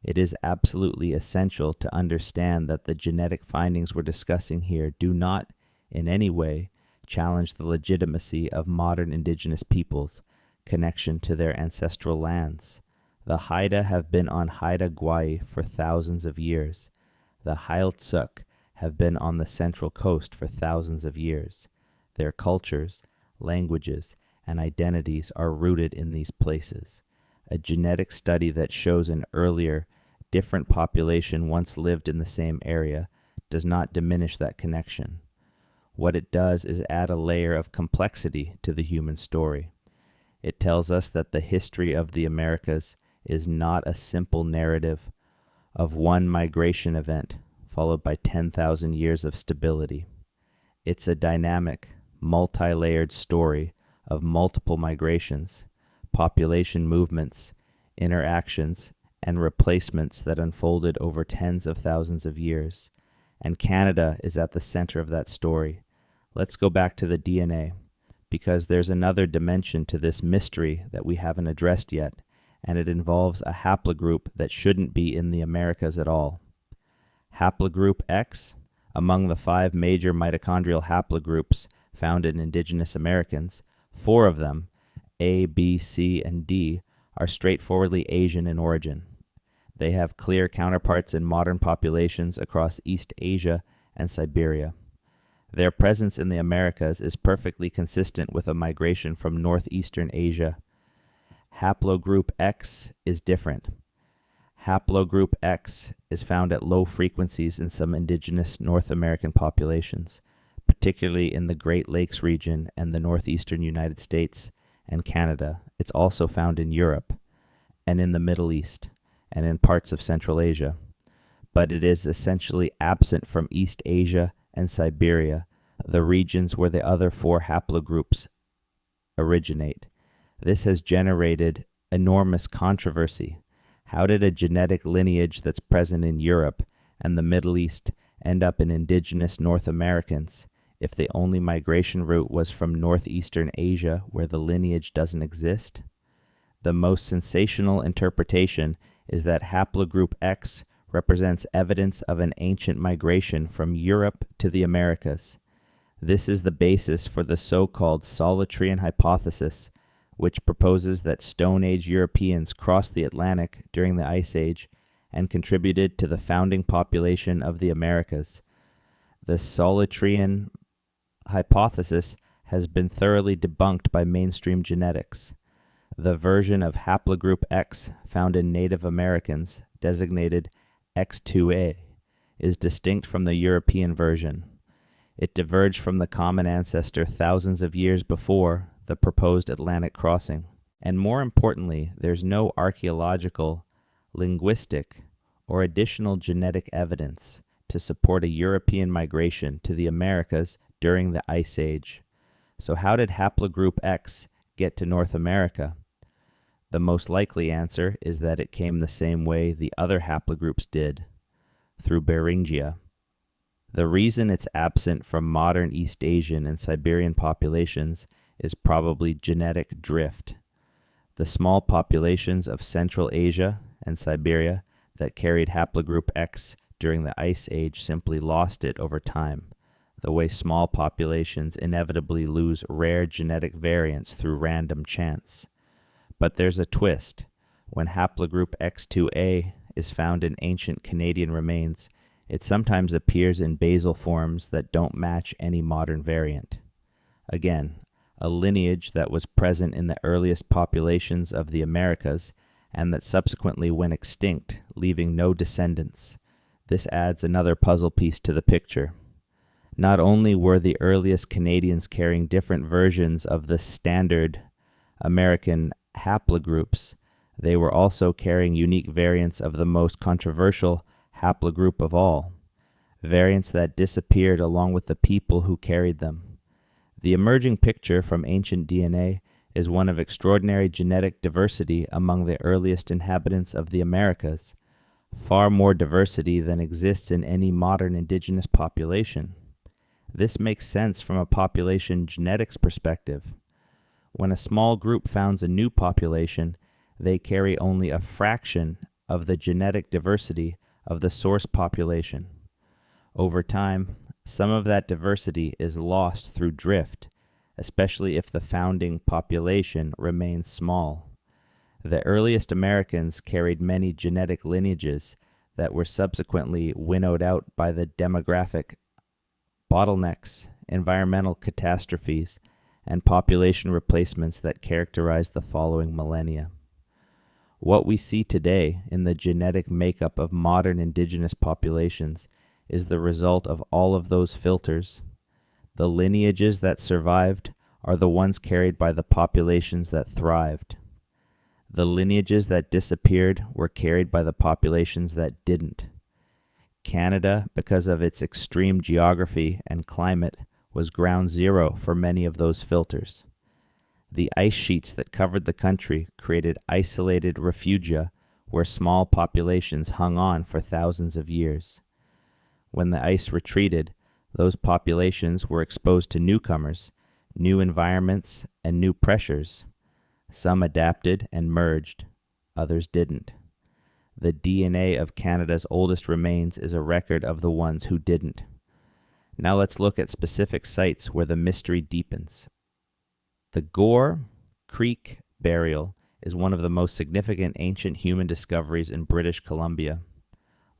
It is absolutely essential to understand that the genetic findings we're discussing here do not, in any way, challenge the legitimacy of modern indigenous peoples' connection to their ancestral lands. The Haida have been on Haida Gwaii for thousands of years. The Heiltsuk have been on the central coast for thousands of years. Their cultures, languages, and identities are rooted in these places. A genetic study that shows an earlier, different population once lived in the same area does not diminish that connection. What it does is add a layer of complexity to the human story. It tells us that the history of the Americas is not a simple narrative of one migration event, followed by 10,000 years of stability. It's a dynamic, multi-layered story of multiple migrations, population movements, interactions, and replacements that unfolded over tens of thousands of years. And Canada is at the center of that story. Let's go back to the DNA, because there's another dimension to this mystery that we haven't addressed yet, and it involves a haplogroup that shouldn't be in the Americas at all. Haplogroup X, among the 5 major mitochondrial haplogroups found in indigenous Americans, 4 of them, A, B, C, and D, are straightforwardly Asian in origin. They have clear counterparts in modern populations across East Asia and Siberia. Their presence in the Americas is perfectly consistent with a migration from northeastern Asia. Haplogroup X is different. Haplogroup X is found at low frequencies in some indigenous North American populations, particularly in the Great Lakes region and the northeastern United States and Canada. It's also found in Europe and in the Middle East and in parts of Central Asia, but it is essentially absent from East Asia and Siberia, the regions where the other 4 haplogroups originate. This has generated enormous controversy. How did a genetic lineage that's present in Europe and the Middle East end up in indigenous North Americans if the only migration route was from northeastern Asia where the lineage doesn't exist? The most sensational interpretation is that haplogroup X represents evidence of an ancient migration from Europe to the Americas. This is the basis for the so-called Solitrian hypothesis, which proposes that Stone Age Europeans crossed the Atlantic during the Ice Age and contributed to the founding population of the Americas. The Solitrian hypothesis has been thoroughly debunked by mainstream genetics. The version of haplogroup X found in Native Americans, designated X2A, is distinct from the European version. It diverged from the common ancestor thousands of years before the proposed Atlantic crossing. And more importantly, there's no archaeological, linguistic, or additional genetic evidence to support a European migration to the Americas during the Ice Age. So how did haplogroup X get to North America? The most likely answer is that it came the same way the other haplogroups did, through Beringia. The reason it's absent from modern East Asian and Siberian populations is probably genetic drift. The small populations of Central Asia and Siberia that carried haplogroup X during the Ice Age simply lost it over time, the way small populations inevitably lose rare genetic variants through random chance. But there's a twist. When haplogroup X2A is found in ancient Canadian remains, it sometimes appears in basal forms that don't match any modern variant. Again, a lineage that was present in the earliest populations of the Americas and that subsequently went extinct, leaving no descendants. This adds another puzzle piece to the picture. Not only were the earliest Canadians carrying different versions of the standard American haplogroups, they were also carrying unique variants of the most controversial haplogroup of all, variants that disappeared along with the people who carried them. The emerging picture from ancient DNA is one of extraordinary genetic diversity among the earliest inhabitants of the Americas, far more diversity than exists in any modern indigenous population. This makes sense from a population genetics perspective. When a small group founds a new population, they carry only a fraction of the genetic diversity of the source population. Over time, some of that diversity is lost through drift, especially if the founding population remains small. The earliest Americans carried many genetic lineages that were subsequently winnowed out by the demographic bottlenecks, environmental catastrophes, and population replacements that characterized the following millennia. What we see today in the genetic makeup of modern indigenous populations is the result of all of those filters. The lineages that survived are the ones carried by the populations that thrived. The lineages that disappeared were carried by the populations that didn't. Canada, because of its extreme geography and climate, was ground zero for many of those filters. The ice sheets that covered the country created isolated refugia where small populations hung on for thousands of years. When the ice retreated, those populations were exposed to newcomers, new environments, and new pressures. Some adapted and merged, others didn't. The DNA of Canada's oldest remains is a record of the ones who didn't. Now let's look at specific sites where the mystery deepens. The Gore Creek burial is one of the most significant ancient human discoveries in British Columbia.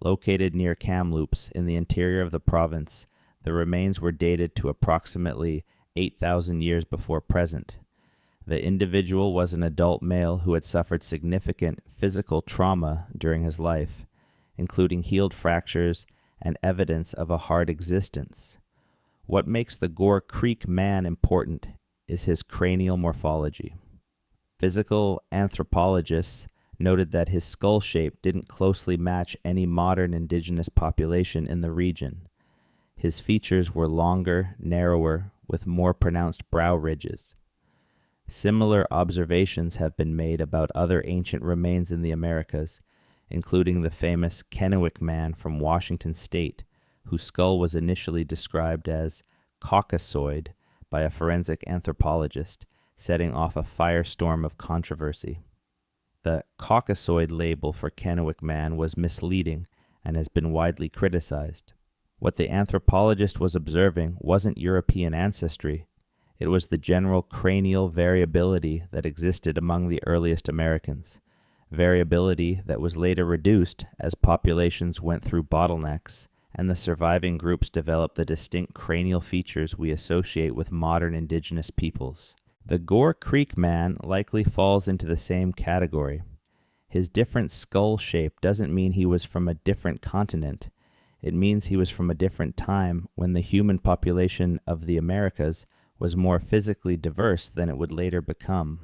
Located near Kamloops in the interior of the province, the remains were dated to approximately 8,000 years before present. The individual was an adult male who had suffered significant physical trauma during his life, including healed fractures and evidence of a hard existence. What makes the Gore Creek man important is his cranial morphology. Physical anthropologists noted that his skull shape didn't closely match any modern indigenous population in the region. His features were longer, narrower, with more pronounced brow ridges. Similar observations have been made about other ancient remains in the Americas, including the famous Kennewick man from Washington State, whose skull was initially described as Caucasoid by a forensic anthropologist, setting off a firestorm of controversy. The Caucasoid label for Kennewick man was misleading and has been widely criticized. What the anthropologist was observing wasn't European ancestry. It was the general cranial variability that existed among the earliest Americans, variability that was later reduced as populations went through bottlenecks and the surviving groups developed the distinct cranial features we associate with modern indigenous peoples. The Gore Creek man likely falls into the same category. His different skull shape doesn't mean he was from a different continent. It means he was from a different time when the human population of the Americas was more physically diverse than it would later become.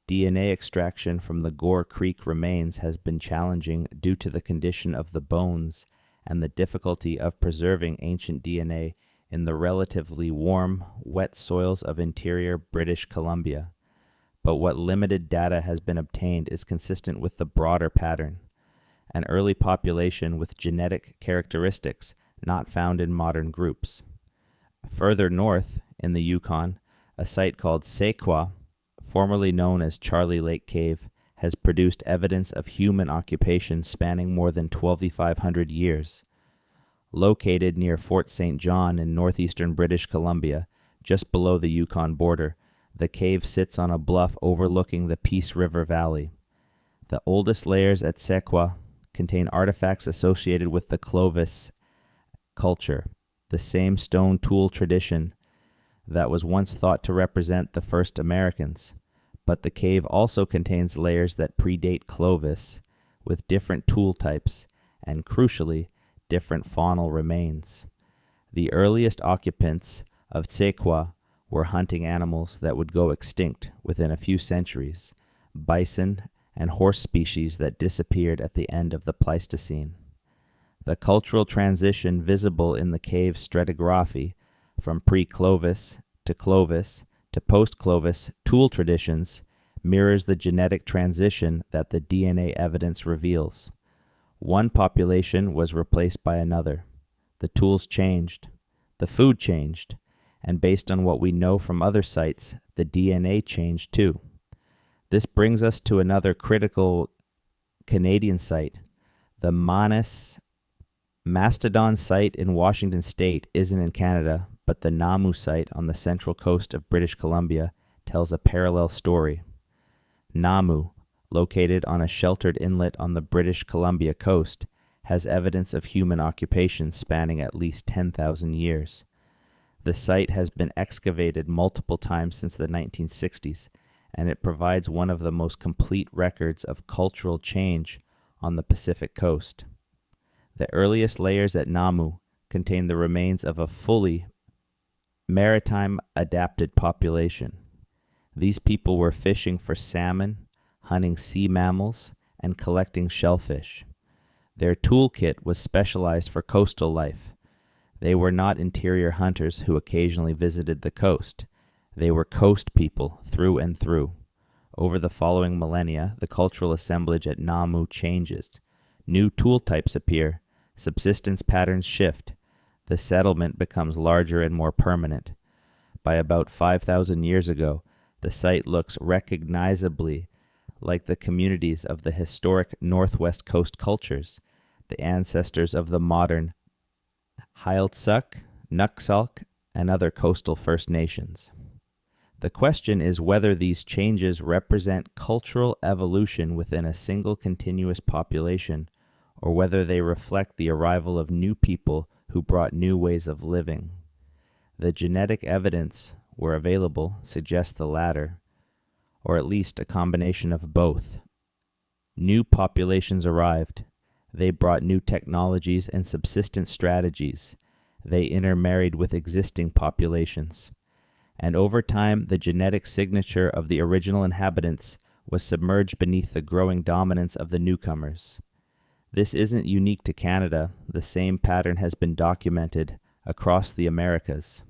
DNA extraction from the Gore Creek remains has been challenging due to the condition of the bones and the difficulty of preserving ancient DNA in the relatively warm, wet soils of interior British Columbia. But what limited data has been obtained is consistent with the broader pattern: an early population with genetic characteristics not found in modern groups. Further north, in the Yukon, a site called Sequoia, formerly known as Charlie Lake Cave, has produced evidence of human occupation spanning more than 2,500 years. Located near Fort St. John in northeastern British Columbia, just below the Yukon border, the cave sits on a bluff overlooking the Peace River Valley. The oldest layers at Sequoia contain artifacts associated with the Clovis culture, the same stone tool tradition that was once thought to represent the first Americans. But the cave also contains layers that predate Clovis, with different tool types, and crucially, different faunal remains. The earliest occupants of Sequoia were hunting animals that would go extinct within a few centuries, bison and horse species that disappeared at the end of the Pleistocene. The cultural transition visible in the cave stratigraphy from pre-Clovis to post-Clovis tool traditions mirrors the genetic transition that the DNA evidence reveals. One population was replaced by another. The tools changed. The food changed. And based on what we know from other sites, the DNA changed too. This brings us to another critical Canadian site. The Mastodon site in Washington State isn't in Canada, but the Namu site on the central coast of British Columbia tells a parallel story. Namu, located on a sheltered inlet on the British Columbia coast, has evidence of human occupation spanning at least 10,000 years. The site has been excavated multiple times since the 1960s, and it provides one of the most complete records of cultural change on the Pacific coast. The earliest layers at Namu contain the remains of a fully maritime adapted population. These people were fishing for salmon, hunting sea mammals, and collecting shellfish. Their toolkit was specialized for coastal life. They were not interior hunters who occasionally visited the coast. They were coast people through and through. Over the following millennia, the cultural assemblage at Namu changes. New tool types appear, subsistence patterns shift, the settlement becomes larger and more permanent. By about 5,000 years ago, the site looks recognizably like the communities of the historic Northwest Coast cultures, the ancestors of the modern Heiltsuk, Nuksalk, and other coastal First Nations. The question is whether these changes represent cultural evolution within a single continuous population, or whether they reflect the arrival of new people who brought new ways of living. The genetic evidence, where available, suggests the latter, or at least a combination of both. New populations arrived. They brought new technologies and subsistence strategies. They intermarried with existing populations. And over time, the genetic signature of the original inhabitants was submerged beneath the growing dominance of the newcomers. This isn't unique to Canada. The same pattern has been documented across the Americas.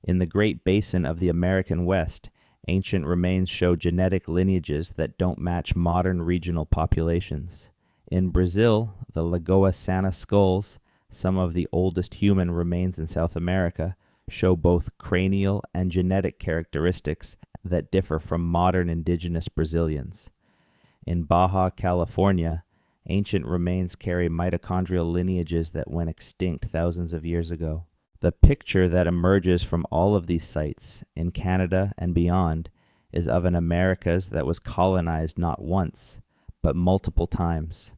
In the Great Basin of the American West, ancient remains show genetic lineages that don't match modern regional populations. In Brazil, the Lagoa Santa skulls, some of the oldest human remains in South America, show both cranial and genetic characteristics that differ from modern indigenous Brazilians. In Baja California, ancient remains carry mitochondrial lineages that went extinct thousands of years ago. The picture that emerges from all of these sites, in Canada and beyond, is of an Americas that was colonized not once, but multiple times.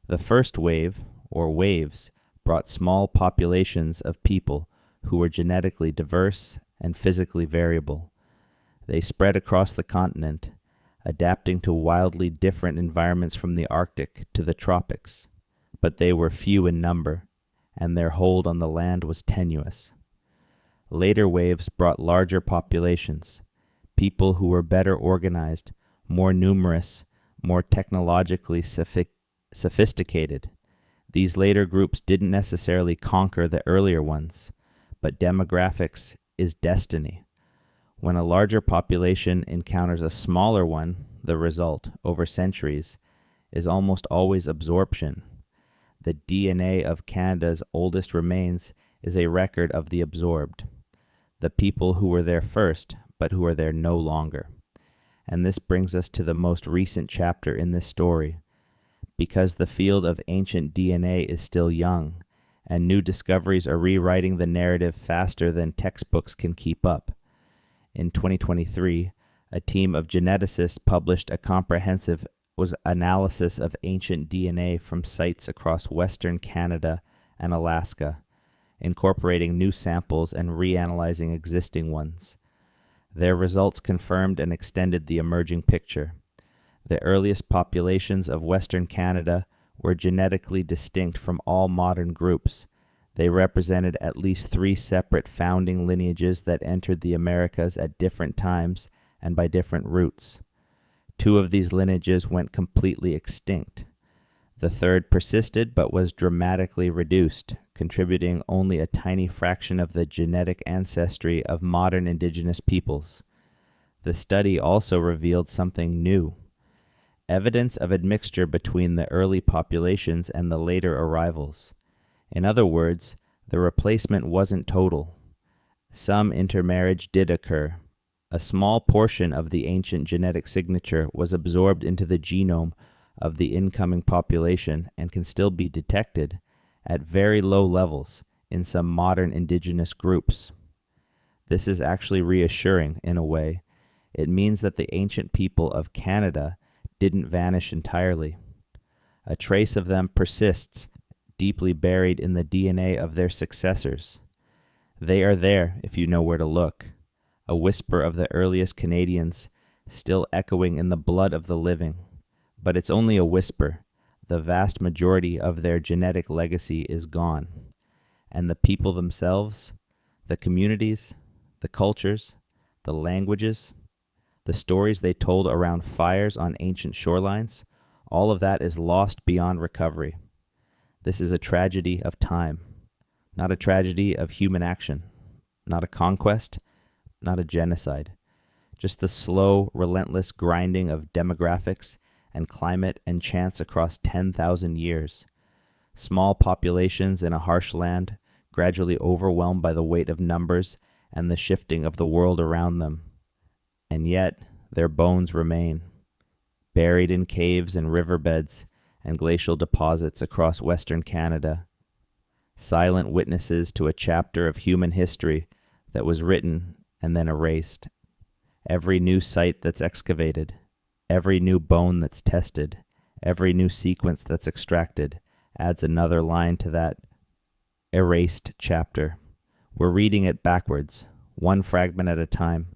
The first wave, or waves, brought small populations of people who were genetically diverse and physically variable. They spread across the continent, adapting to wildly different environments from the Arctic to the tropics, but they were few in number, and their hold on the land was tenuous. Later waves brought larger populations, people who were better organized, more numerous, more technologically sophisticated. These later groups didn't necessarily conquer the earlier ones, but demographics is destiny. When a larger population encounters a smaller one, the result, over centuries, is almost always absorption. The DNA of Canada's oldest remains is a record of the absorbed, the people who were there first, but who are there no longer. And this brings us to the most recent chapter in this story. Because the field of ancient DNA is still young, and new discoveries are rewriting the narrative faster than textbooks can keep up. In 2023, a team of geneticists published a comprehensive analysis of ancient DNA from sites across Western Canada and Alaska, incorporating new samples and reanalyzing existing ones. Their results confirmed and extended the emerging picture. The earliest populations of Western Canada were genetically distinct from all modern groups. They represented at least 3 separate founding lineages that entered the Americas at different times and by different routes. 2 of these lineages went completely extinct. The third persisted but was dramatically reduced, contributing only a tiny fraction of the genetic ancestry of modern indigenous peoples. The study also revealed something new: evidence of admixture between the early populations and the later arrivals. In other words, the replacement wasn't total. Some intermarriage did occur. A small portion of the ancient genetic signature was absorbed into the genome of the incoming population and can still be detected at very low levels in some modern indigenous groups. This is actually reassuring in a way. It means that the ancient people of Canada didn't vanish entirely. A trace of them persists, deeply buried in the DNA of their successors. They are there if you know where to look. A whisper of the earliest Canadians, still echoing in the blood of the living. But it's only a whisper. The vast majority of their genetic legacy is gone. And the people themselves, the communities, the cultures, the languages, the stories they told around fires on ancient shorelines, all of that is lost beyond recovery. This is a tragedy of time, not a tragedy of human action, not a conquest, not a genocide, just the slow, relentless grinding of demographics and climate and chance across 10,000 years. Small populations in a harsh land, gradually overwhelmed by the weight of numbers and the shifting of the world around them. And yet, their bones remain, buried in caves and riverbeds and glacial deposits across Western Canada, silent witnesses to a chapter of human history that was written and then erased. Every new site that's excavated, every new bone that's tested, every new sequence that's extracted adds another line to that erased chapter. We're reading it backwards, one fragment at a time,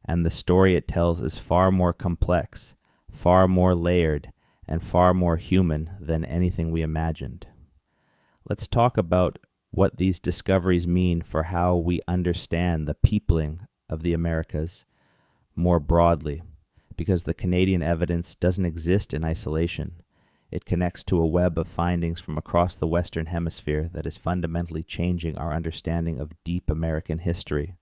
and the story it tells is far more complex, far more layered, and far more human than anything we imagined. Let's talk about what these discoveries mean for how we understand the peopling of the Americas more broadly, because the Canadian evidence doesn't exist in isolation. It connects to a web of findings from across the Western Hemisphere that is fundamentally changing our understanding of deep American history.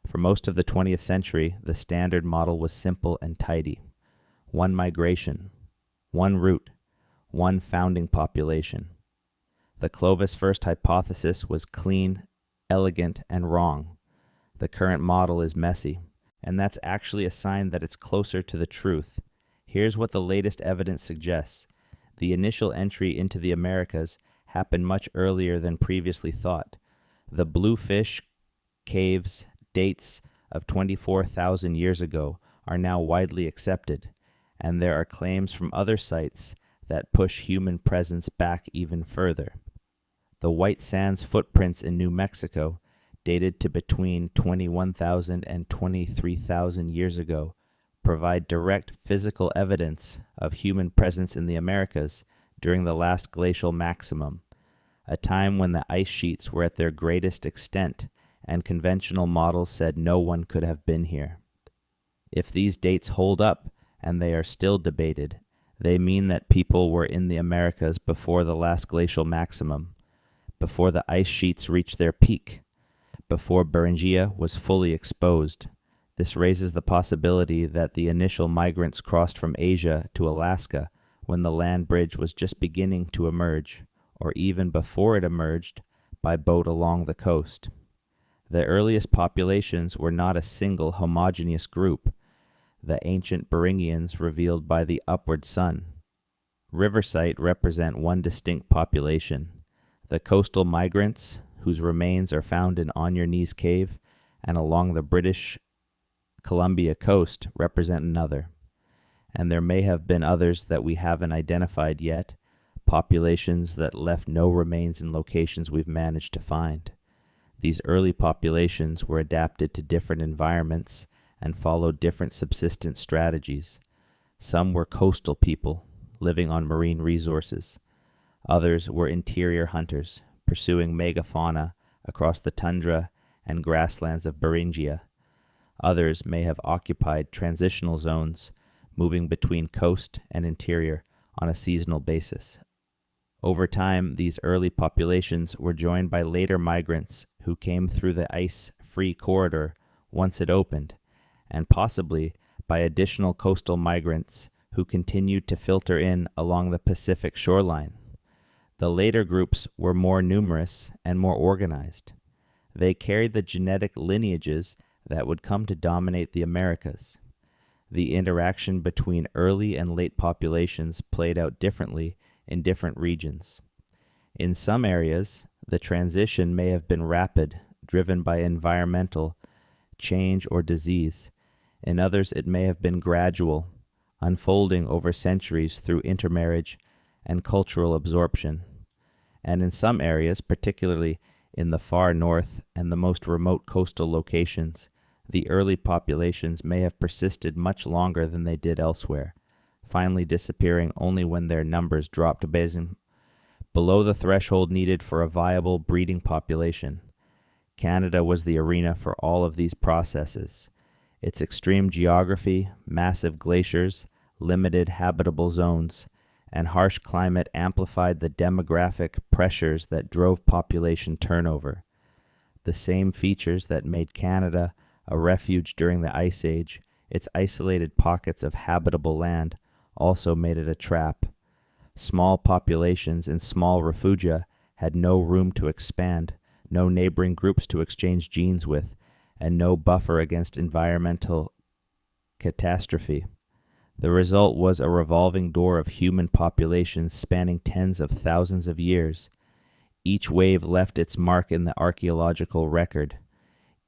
For most of the 20th century, the standard model was simple and tidy. One migration, one route, one founding population. The Clovis first hypothesis was clean, elegant, and wrong. The current model is messy, and that's actually a sign that it's closer to the truth. Here's what the latest evidence suggests. The initial entry into the Americas happened much earlier than previously thought. The Bluefish caves dates of 24,000 years ago are now widely accepted, and there are claims from other sites that push human presence back even further. The White Sands footprints in New Mexico, dated to between 21,000 and 23,000 years ago, provide direct physical evidence of human presence in the Americas during the last glacial maximum, a time when the ice sheets were at their greatest extent and conventional models said no one could have been here. If these dates hold up, and they are still debated, they mean that people were in the Americas before the last glacial maximum, before the ice sheets reached their peak, before Beringia was fully exposed. This raises the possibility that the initial migrants crossed from Asia to Alaska when the land bridge was just beginning to emerge, or even before it emerged, by boat along the coast. The earliest populations were not a single homogeneous group, the ancient Beringians revealed by the upward sun. Riversite represent one distinct population. The coastal migrants, whose remains are found in On Your Knees Cave and along the British Columbia coast, represent another. And there may have been others that we haven't identified yet, populations that left no remains in locations we've managed to find. These early populations were adapted to different environments and followed different subsistence strategies. Some were coastal people, living on marine resources. Others were interior hunters, pursuing megafauna across the tundra and grasslands of Beringia. Others may have occupied transitional zones, moving between coast and interior on a seasonal basis. Over time, these early populations were joined by later migrants who came through the ice-free corridor once it opened, and possibly by additional coastal migrants who continued to filter in along the Pacific shoreline. The later groups were more numerous and more organized. They carried the genetic lineages that would come to dominate the Americas. The interaction between early and late populations played out differently in different regions. In some areas, the transition may have been rapid, driven by environmental change or disease. In others, it may have been gradual, unfolding over centuries through intermarriage and cultural absorption. And in some areas, particularly in the far north and the most remote coastal locations, the early populations may have persisted much longer than they did elsewhere, finally disappearing only when their numbers dropped below the threshold needed for a viable breeding population. Canada was the arena for all of these processes. Its extreme geography, massive glaciers, limited habitable zones, and harsh climate amplified the demographic pressures that drove population turnover. The same features that made Canada a refuge during the Ice Age, its isolated pockets of habitable land, also made it a trap. Small populations in small refugia had no room to expand, no neighboring groups to exchange genes with, and no buffer against environmental catastrophe. The result was a revolving door of human populations spanning tens of thousands of years. Each wave left its mark in the archaeological record.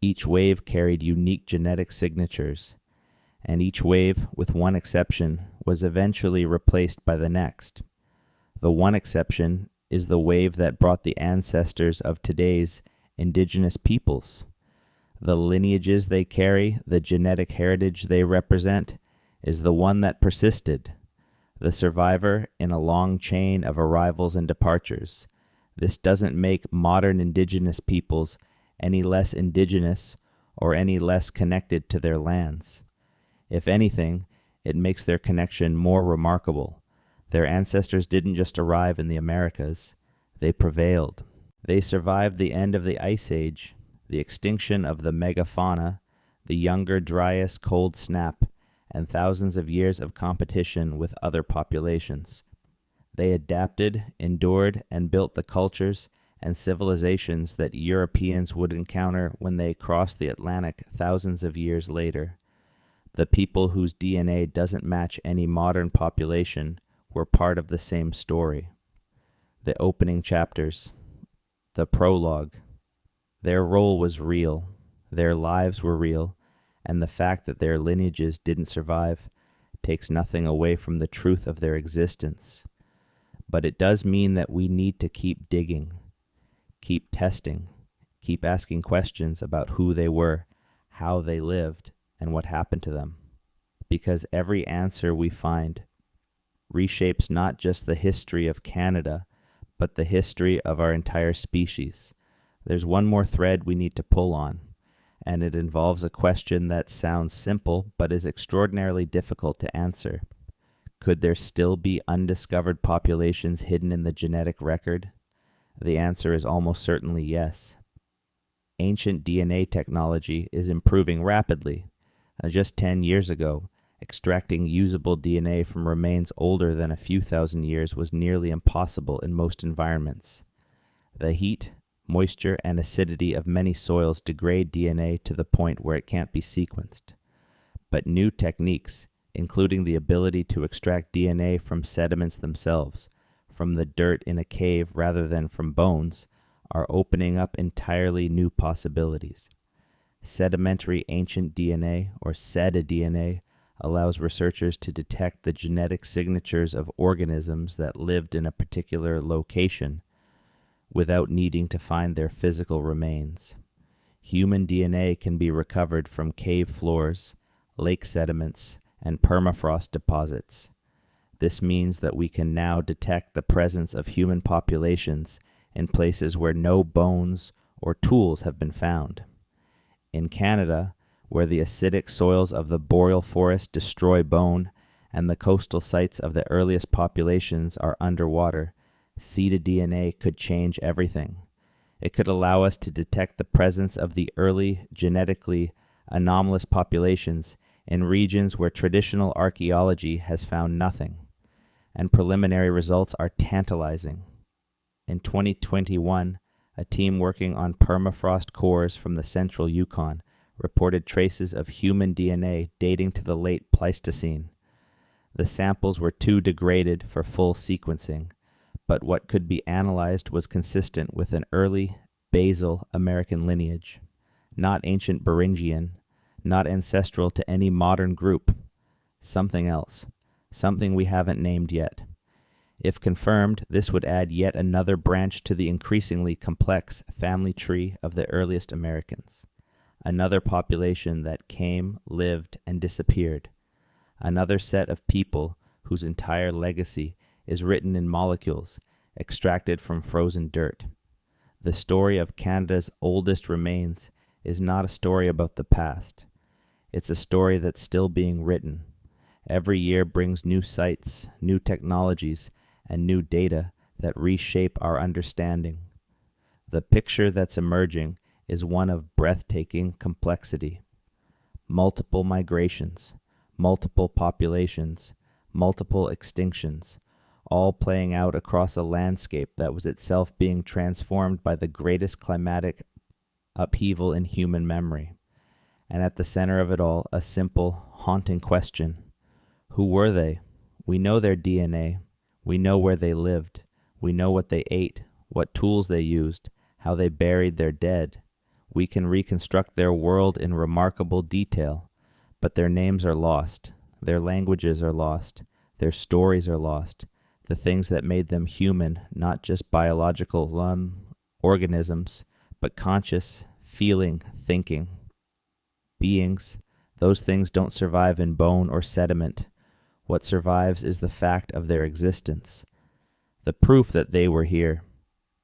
Each wave carried unique genetic signatures, and each wave, with one exception, was eventually replaced by the next. The one exception is the wave that brought the ancestors of today's indigenous peoples. The lineages they carry, the genetic heritage they represent, is the one that persisted, the survivor in a long chain of arrivals and departures. This doesn't make modern indigenous peoples any less indigenous or any less connected to their lands. If anything, it makes their connection more remarkable. Their ancestors didn't just arrive in the Americas, they prevailed. They survived the end of the Ice Age, the extinction of the megafauna, the Younger Dryas cold snap, and thousands of years of competition with other populations. They adapted, endured, and built the cultures and civilizations that Europeans would encounter when they crossed the Atlantic thousands of years later. The people whose DNA doesn't match any modern population were part of the same story. The opening chapters, the prologue. Their role was real, their lives were real, and the fact that their lineages didn't survive takes nothing away from the truth of their existence. But it does mean that we need to keep digging, keep testing, keep asking questions about who they were, how they lived, and what happened to them. Because every answer we find reshapes not just the history of Canada, but the history of our entire species. There's one more thread we need to pull on, and it involves a question that sounds simple but is extraordinarily difficult to answer. Could there still be undiscovered populations hidden in the genetic record? The answer is almost certainly yes. Ancient DNA technology is improving rapidly. Just 10 years ago, extracting usable DNA from remains older than a few thousand years was nearly impossible in most environments. The heat, moisture, and acidity of many soils degrade DNA to the point where it can't be sequenced. But new techniques, including the ability to extract DNA from sediments themselves, from the dirt in a cave rather than from bones, are opening up entirely new possibilities. Sedimentary ancient DNA, or cetDNA, allows researchers to detect the genetic signatures of organisms that lived in a particular location without needing to find their physical remains. Human DNA can be recovered from cave floors, lake sediments, and permafrost deposits. This means that we can now detect the presence of human populations in places where no bones or tools have been found. In Canada, where the acidic soils of the boreal forest destroy bone and the coastal sites of the earliest populations are underwater, cetDNA could change everything. It could allow us to detect the presence of the early genetically anomalous populations in regions where traditional archaeology has found nothing, and preliminary results are tantalizing. In 2021, a team working on permafrost cores from the central Yukon reported traces of human DNA dating to the late Pleistocene. The samples were too degraded for full sequencing, but what could be analyzed was consistent with an early basal American lineage, not ancient Beringian, not ancestral to any modern group, something else, something we haven't named yet. If confirmed, this would add yet another branch to the increasingly complex family tree of the earliest Americans. Another population that came, lived, and disappeared. Another set of people whose entire legacy is written in molecules extracted from frozen dirt. The story of Canada's oldest remains is not a story about the past. It's a story that's still being written. Every year brings new sites, new technologies, and new data that reshape our understanding. The picture that's emerging is one of breathtaking complexity. Multiple migrations, multiple populations, multiple extinctions, all playing out across a landscape that was itself being transformed by the greatest climatic upheaval in human memory. And at the center of it all, a simple, haunting question. Who were they? We know their DNA. We know where they lived. We know what they ate, what tools they used, how they buried their dead. We can reconstruct their world in remarkable detail, but their names are lost. Their languages are lost. Their stories are lost. The things that made them human, not just biological organisms, but conscious, feeling, thinking beings. Those things don't survive in bone or sediment. What survives is the fact of their existence, the proof that they were here,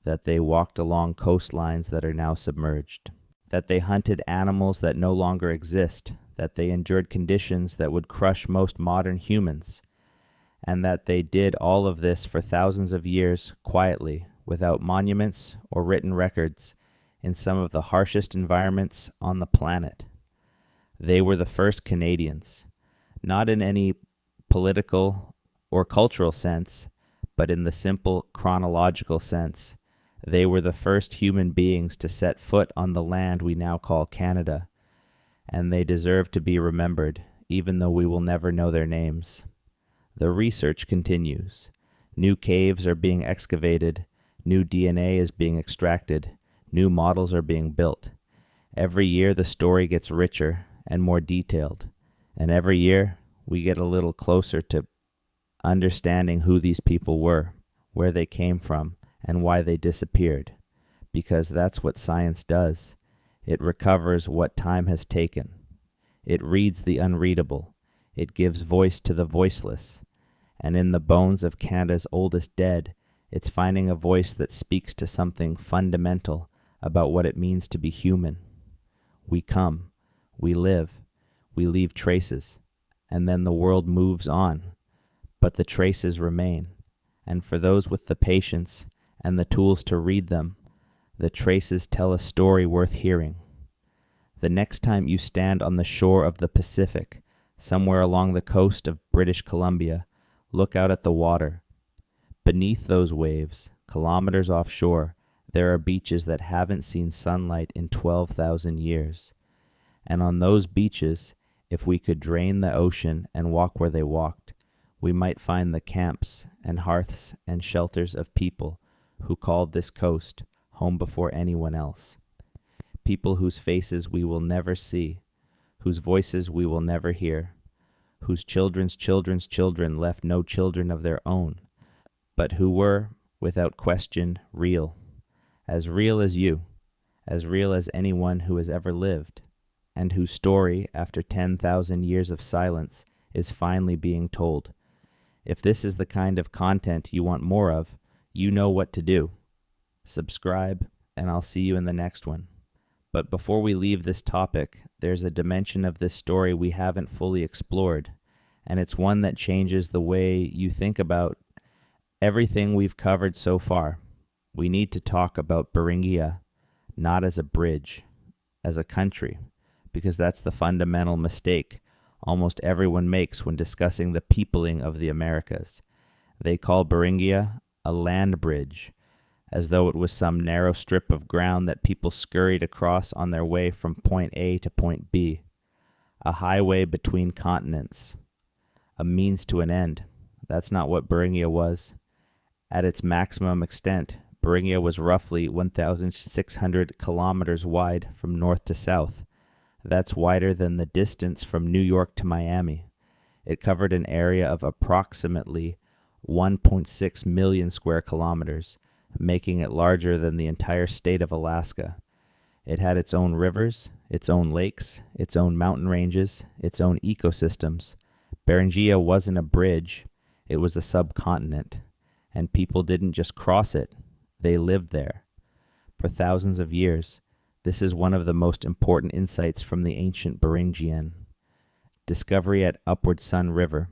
that they walked along coastlines that are now submerged, that they hunted animals that no longer exist, that they endured conditions that would crush most modern humans, and that they did all of this for thousands of years quietly, without monuments or written records, in some of the harshest environments on the planet. They were the first Canadians, not in any political or cultural sense, but in the simple chronological sense. They were the first human beings to set foot on the land we now call Canada, and they deserve to be remembered, even though we will never know their names. The research continues. New caves are being excavated, new DNA is being extracted, new models are being built. Every year the story gets richer and more detailed, and every year we get a little closer to understanding who these people were, where they came from, and why they disappeared, because that's what science does. It recovers what time has taken. It reads the unreadable. It gives voice to the voiceless. And in the bones of Canada's oldest dead, it's finding a voice that speaks to something fundamental about what it means to be human. We come, we live, we leave traces, and then the world moves on. But the traces remain, and for those with the patience and the tools to read them, the traces tell a story worth hearing. The next time you stand on the shore of the Pacific, somewhere along the coast of British Columbia, look out at the water. Beneath those waves, kilometers offshore, there are beaches that haven't seen sunlight in 12,000 years. And on those beaches, if we could drain the ocean and walk where they walked, we might find the camps and hearths and shelters of people who called this coast home before anyone else. People whose faces we will never see, whose voices we will never hear, whose children's children's children left no children of their own, but who were, without question, real as you, as real as anyone who has ever lived, and whose story, after 10,000 years of silence, is finally being told. If this is the kind of content you want more of, you know what to do. Subscribe, and I'll see you in the next one. But before we leave this topic, there's a dimension of this story we haven't fully explored, and it's one that changes the way you think about everything we've covered so far. We need to talk about Beringia, not as a bridge, as a country, because that's the fundamental mistake almost everyone makes when discussing the peopling of the Americas. They call Beringia a land bridge, as though it was some narrow strip of ground that people scurried across on their way from point A to point B, a highway between continents, a means to an end. That's not what Beringia was. At its maximum extent, Beringia was roughly 1,600 kilometers wide from north to south. That's wider than the distance from New York to Miami. It covered an area of approximately 1.6 million square kilometers, making it larger than the entire state of Alaska. It had its own rivers, its own lakes, its own mountain ranges, its own ecosystems. Beringia wasn't a bridge, it was a subcontinent, and people didn't just cross it, they lived there. For thousands of years, this is one of the most important insights from the ancient Beringian. Discovery at Upward Sun River.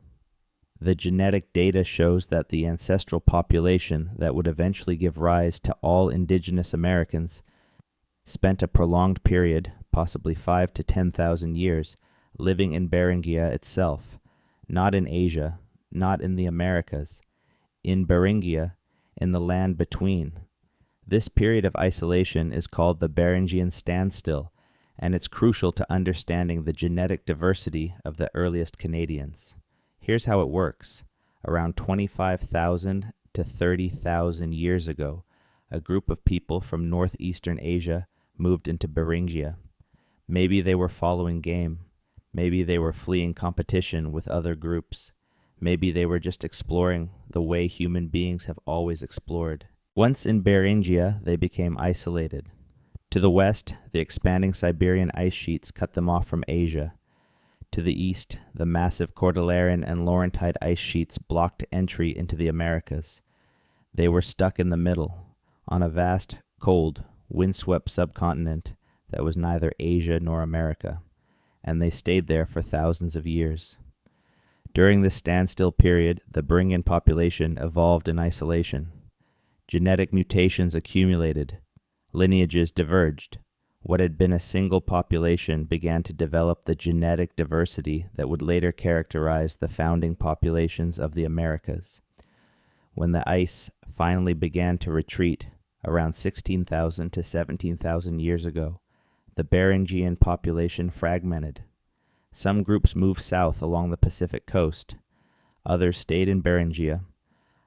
The genetic data shows that the ancestral population that would eventually give rise to all indigenous Americans spent a prolonged period, possibly 5 to 10,000 years, living in Beringia itself, not in Asia, not in the Americas, in Beringia, in the land between. This period of isolation is called the Beringian standstill, and it's crucial to understanding the genetic diversity of the earliest Canadians. Here's how it works. Around 25,000 to 30,000 years ago, a group of people from northeastern Asia moved into Beringia. Maybe they were following game. Maybe they were fleeing competition with other groups. Maybe they were just exploring the way human beings have always explored. Once in Beringia, they became isolated. To the west, the expanding Siberian ice sheets cut them off from Asia. To the east, the massive Cordilleran and Laurentide ice sheets blocked entry into the Americas. They were stuck in the middle, on a vast, cold, windswept subcontinent that was neither Asia nor America, and they stayed there for thousands of years. During this standstill period, the Beringian population evolved in isolation. Genetic mutations accumulated. Lineages diverged. What had been a single population began to develop the genetic diversity that would later characterize the founding populations of the Americas. When the ice finally began to retreat, around 16,000 to 17,000 years ago, the Beringian population fragmented. Some groups moved south along the Pacific coast. Others stayed in Beringia.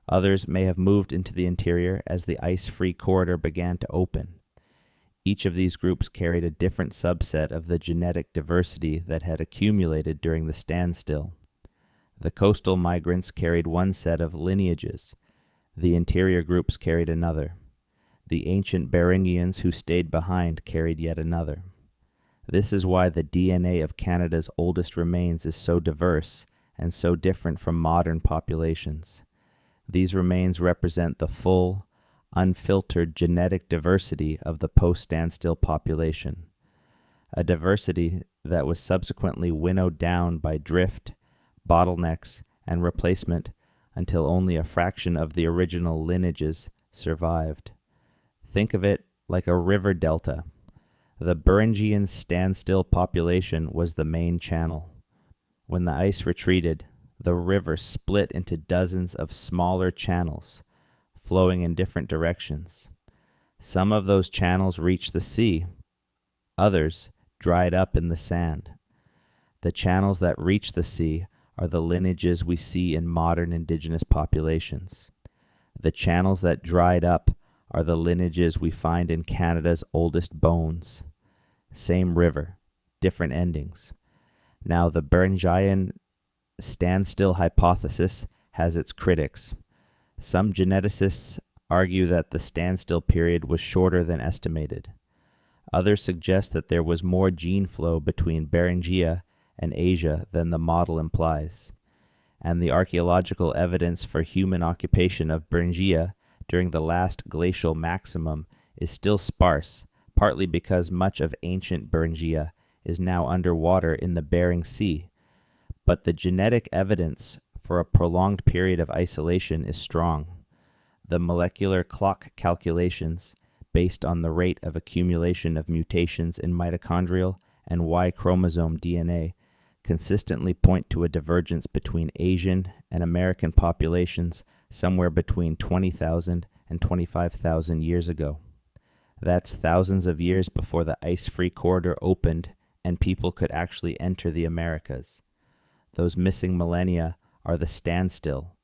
Others may have moved into the interior as the ice-free corridor began to open. Each of these groups carried a different subset of the genetic diversity that had accumulated during the standstill. The coastal migrants carried one set of lineages. The interior groups carried another. The ancient Beringians who stayed behind carried yet another. This is why the DNA of Canada's oldest remains is so diverse and so different from modern populations. These remains represent the full, unfiltered genetic diversity of the post-standstill population, a diversity that was subsequently winnowed down by drift, bottlenecks, and replacement until only a fraction of the original lineages survived. Think of it like a river delta. The Beringian standstill population was the main channel. When the ice retreated, the river split into dozens of smaller channels, flowing in different directions. Some of those channels reached the sea. Others dried up in the sand. The channels that reach the sea are the lineages we see in modern indigenous populations. The channels that dried up are the lineages we find in Canada's oldest bones. Same river, different endings. Now, the Beringian standstill hypothesis has its critics. Some geneticists argue that the standstill period was shorter than estimated. Others suggest that there was more gene flow between Beringia and Asia than the model implies, and the archaeological evidence for human occupation of Beringia during the last glacial maximum is still sparse, partly because much of ancient Beringia is now underwater in the Bering Sea. But the genetic evidence for a prolonged period of isolation is strong. The molecular clock calculations, based on the rate of accumulation of mutations in mitochondrial and Y chromosome DNA, consistently point to a divergence between Asian and American populations somewhere between 20,000 and 25,000 years ago. That's thousands of years before the ice-free corridor opened and people could actually enter the Americas. Those missing millennia are the standstill,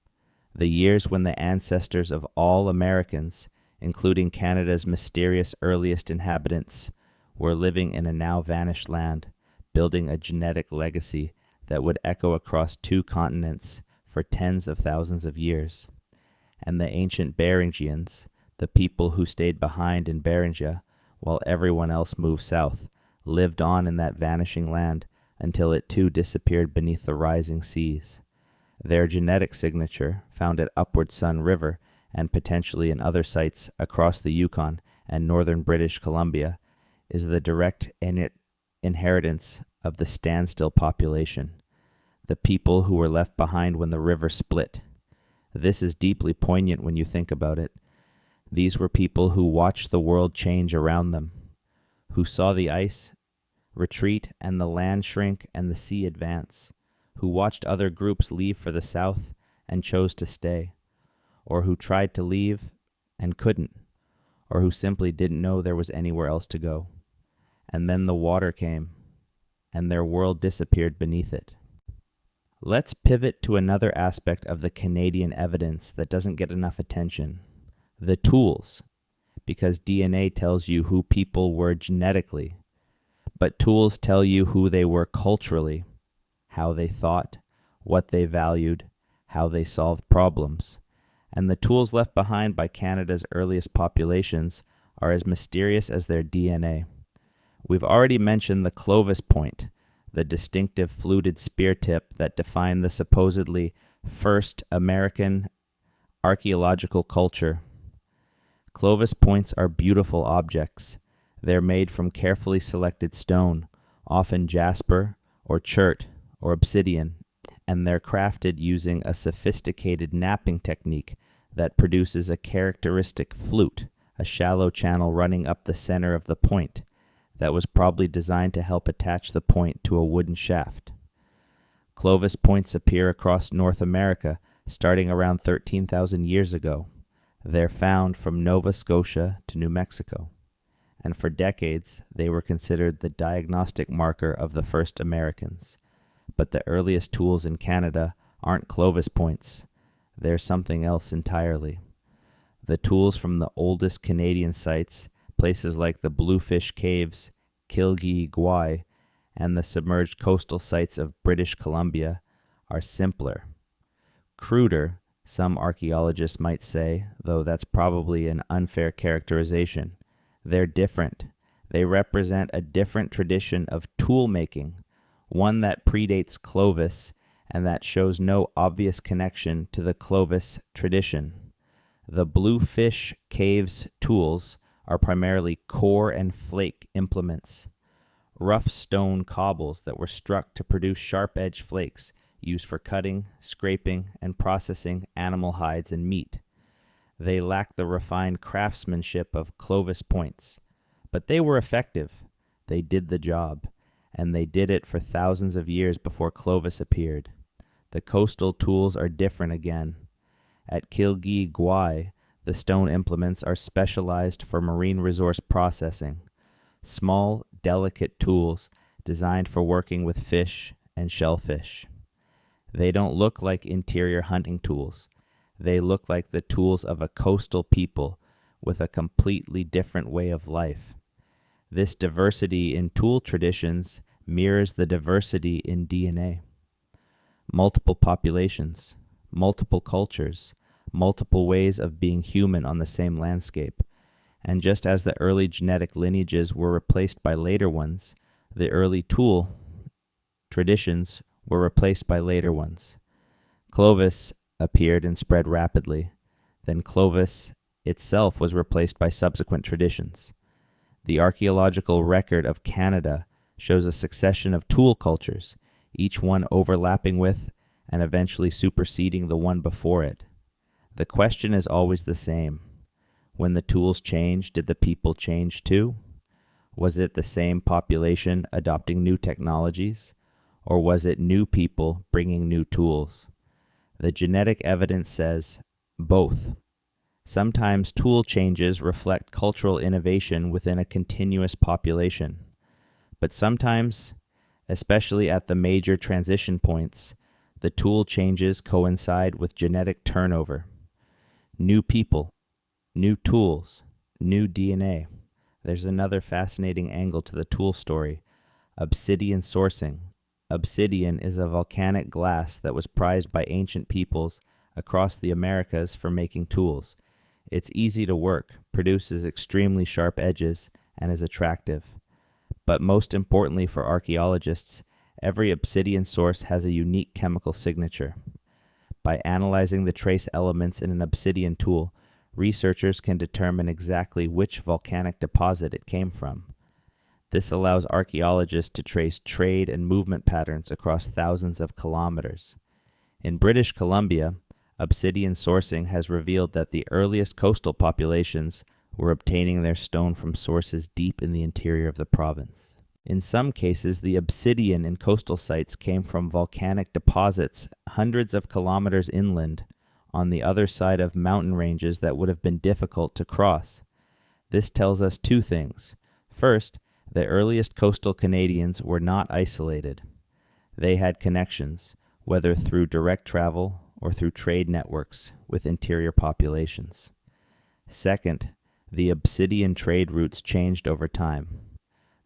the years when the ancestors of all Americans, including Canada's mysterious earliest inhabitants, were living in a now vanished land, building a genetic legacy that would echo across 2 continents for tens of thousands of years. And the ancient Beringians, the people who stayed behind in Beringia while everyone else moved south, lived on in that vanishing land until it too disappeared beneath the rising seas. Their genetic signature, found at Upward Sun River and potentially in other sites across the Yukon and northern British Columbia, is the direct inheritance of the standstill population. the people who were left behind when the river split. This is deeply poignant when you think about it. These were people who watched the world change around them, who saw the ice retreat and the land shrink and the sea advance, who watched other groups leave for the south and chose to stay, or who tried to leave and couldn't, or who simply didn't know there was anywhere else to go. And then the water came, and their world disappeared beneath it. Let's pivot to another aspect of the Canadian evidence that doesn't get enough attention: the tools, because DNA tells you who people were genetically, but tools tell you who they were culturally, how they thought, what they valued, how they solved problems. And the tools left behind by Canada's earliest populations are as mysterious as their DNA. We've already mentioned the Clovis point, the distinctive fluted spear tip that defined the supposedly first American archaeological culture. Clovis points are beautiful objects. They're made from carefully selected stone, often jasper or chert or obsidian, and they're crafted using a sophisticated knapping technique that produces a characteristic flute, a shallow channel running up the center of the point that was probably designed to help attach the point to a wooden shaft. Clovis points appear across North America starting around 13,000 years ago. They're found from Nova Scotia to New Mexico, and for decades they were considered the diagnostic marker of the first Americans. But the earliest tools in Canada aren't Clovis points. They're something else entirely. The tools from the oldest Canadian sites, places like the Bluefish Caves, Kilgee-Gouai, and the submerged coastal sites of British Columbia, are simpler. Cruder, some archaeologists might say, though that's probably an unfair characterization. They're different. They represent a different tradition of tool making, one that predates Clovis and that shows no obvious connection to the Clovis tradition. The Bluefish Caves tools are primarily core and flake implements, rough stone cobbles that were struck to produce sharp-edged flakes used for cutting, scraping, and processing animal hides and meat. They lack the refined craftsmanship of Clovis points, but they were effective. They did the job, and they did it for thousands of years before Clovis appeared. The coastal tools are different again. At Kilgee-Gouai, the stone implements are specialized for marine resource processing, small, delicate tools designed for working with fish and shellfish. They don't look like interior hunting tools. They look like the tools of a coastal people with a completely different way of life. This diversity in tool traditions mirrors the diversity in DNA. Multiple populations, multiple cultures, multiple ways of being human on the same landscape. And just as the early genetic lineages were replaced by later ones, the early tool traditions were replaced by later ones. Clovis appeared and spread rapidly. Then Clovis itself was replaced by subsequent traditions. The archaeological record of Canada shows a succession of tool cultures, each one overlapping with and eventually superseding the one before it. The question is always the same. When the tools changed, did the people change too? Was it the same population adopting new technologies? Or was it new people bringing new tools? The genetic evidence says both. Sometimes tool changes reflect cultural innovation within a continuous population. But sometimes, especially at the major transition points, the tool changes coincide with genetic turnover. New people, new tools, new DNA. There's another fascinating angle to the tool story: obsidian sourcing. Obsidian is a volcanic glass that was prized by ancient peoples across the Americas for making tools. It's easy to work, produces extremely sharp edges, and is attractive. But most importantly for archaeologists, every obsidian source has a unique chemical signature. By analyzing the trace elements in an obsidian tool, researchers can determine exactly which volcanic deposit it came from. This allows archaeologists to trace trade and movement patterns across thousands of kilometers. In British Columbia, obsidian sourcing has revealed that the earliest coastal populations were obtaining their stone from sources deep in the interior of the province. In some cases, the obsidian in coastal sites came from volcanic deposits hundreds of kilometers inland on the other side of mountain ranges that would have been difficult to cross. This tells us two things. First, the earliest coastal Canadians were not isolated. They had connections, whether through direct travel or through trade networks with interior populations. Second, the obsidian trade routes changed over time.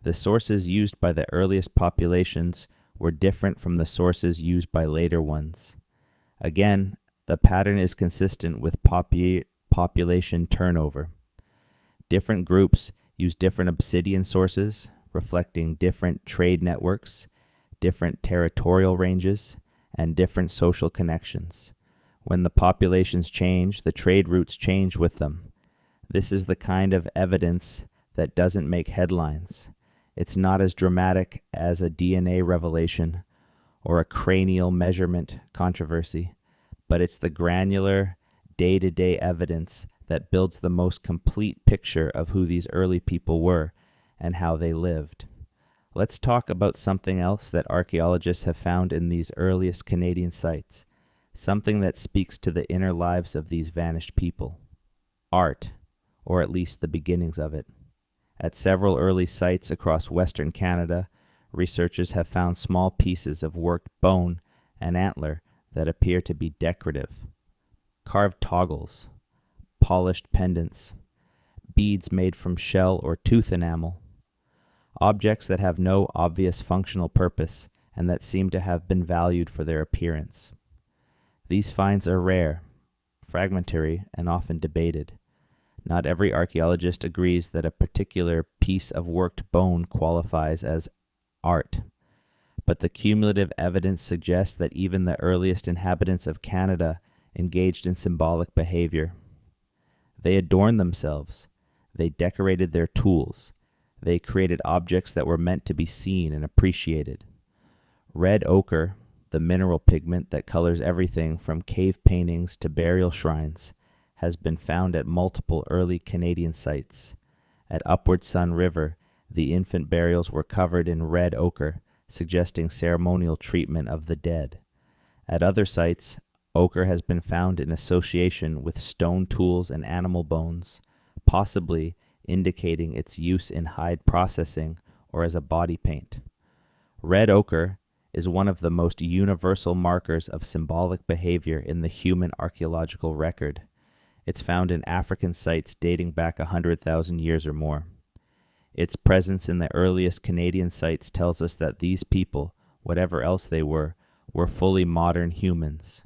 The sources used by the earliest populations were different from the sources used by later ones. Again, the pattern is consistent with population turnover. Different groups use different obsidian sources, reflecting different trade networks, different territorial ranges, and different social connections. When the populations change, the trade routes change with them. This is the kind of evidence that doesn't make headlines. It's not as dramatic as a DNA revelation or a cranial measurement controversy, but it's the granular, day-to-day evidence that builds the most complete picture of who these early people were and how they lived. Let's talk about something else that archaeologists have found in these earliest Canadian sites, something that speaks to the inner lives of these vanished people. Art, or at least the beginnings of it. At several early sites across Western Canada, researchers have found small pieces of worked bone and antler that appear to be decorative. Carved toggles, polished pendants, beads made from shell or tooth enamel, objects that have no obvious functional purpose and that seem to have been valued for their appearance. These finds are rare, fragmentary, and often debated. Not every archaeologist agrees that a particular piece of worked bone qualifies as art, but the cumulative evidence suggests that even the earliest inhabitants of Canada engaged in symbolic behavior. They adorned themselves. They decorated their tools. They created objects that were meant to be seen and appreciated. Red ochre, the mineral pigment that colors everything from cave paintings to burial shrines, has been found at multiple early Canadian sites. At Upward Sun River, the infant burials were covered in red ochre, suggesting ceremonial treatment of the dead. At other sites, ochre has been found in association with stone tools and animal bones, possibly indicating its use in hide processing or as a body paint. Red ochre is one of the most universal markers of symbolic behavior in the human archaeological record. It's found in African sites dating back 100,000 years or more. Its presence in the earliest Canadian sites tells us that these people, whatever else they were fully modern humans,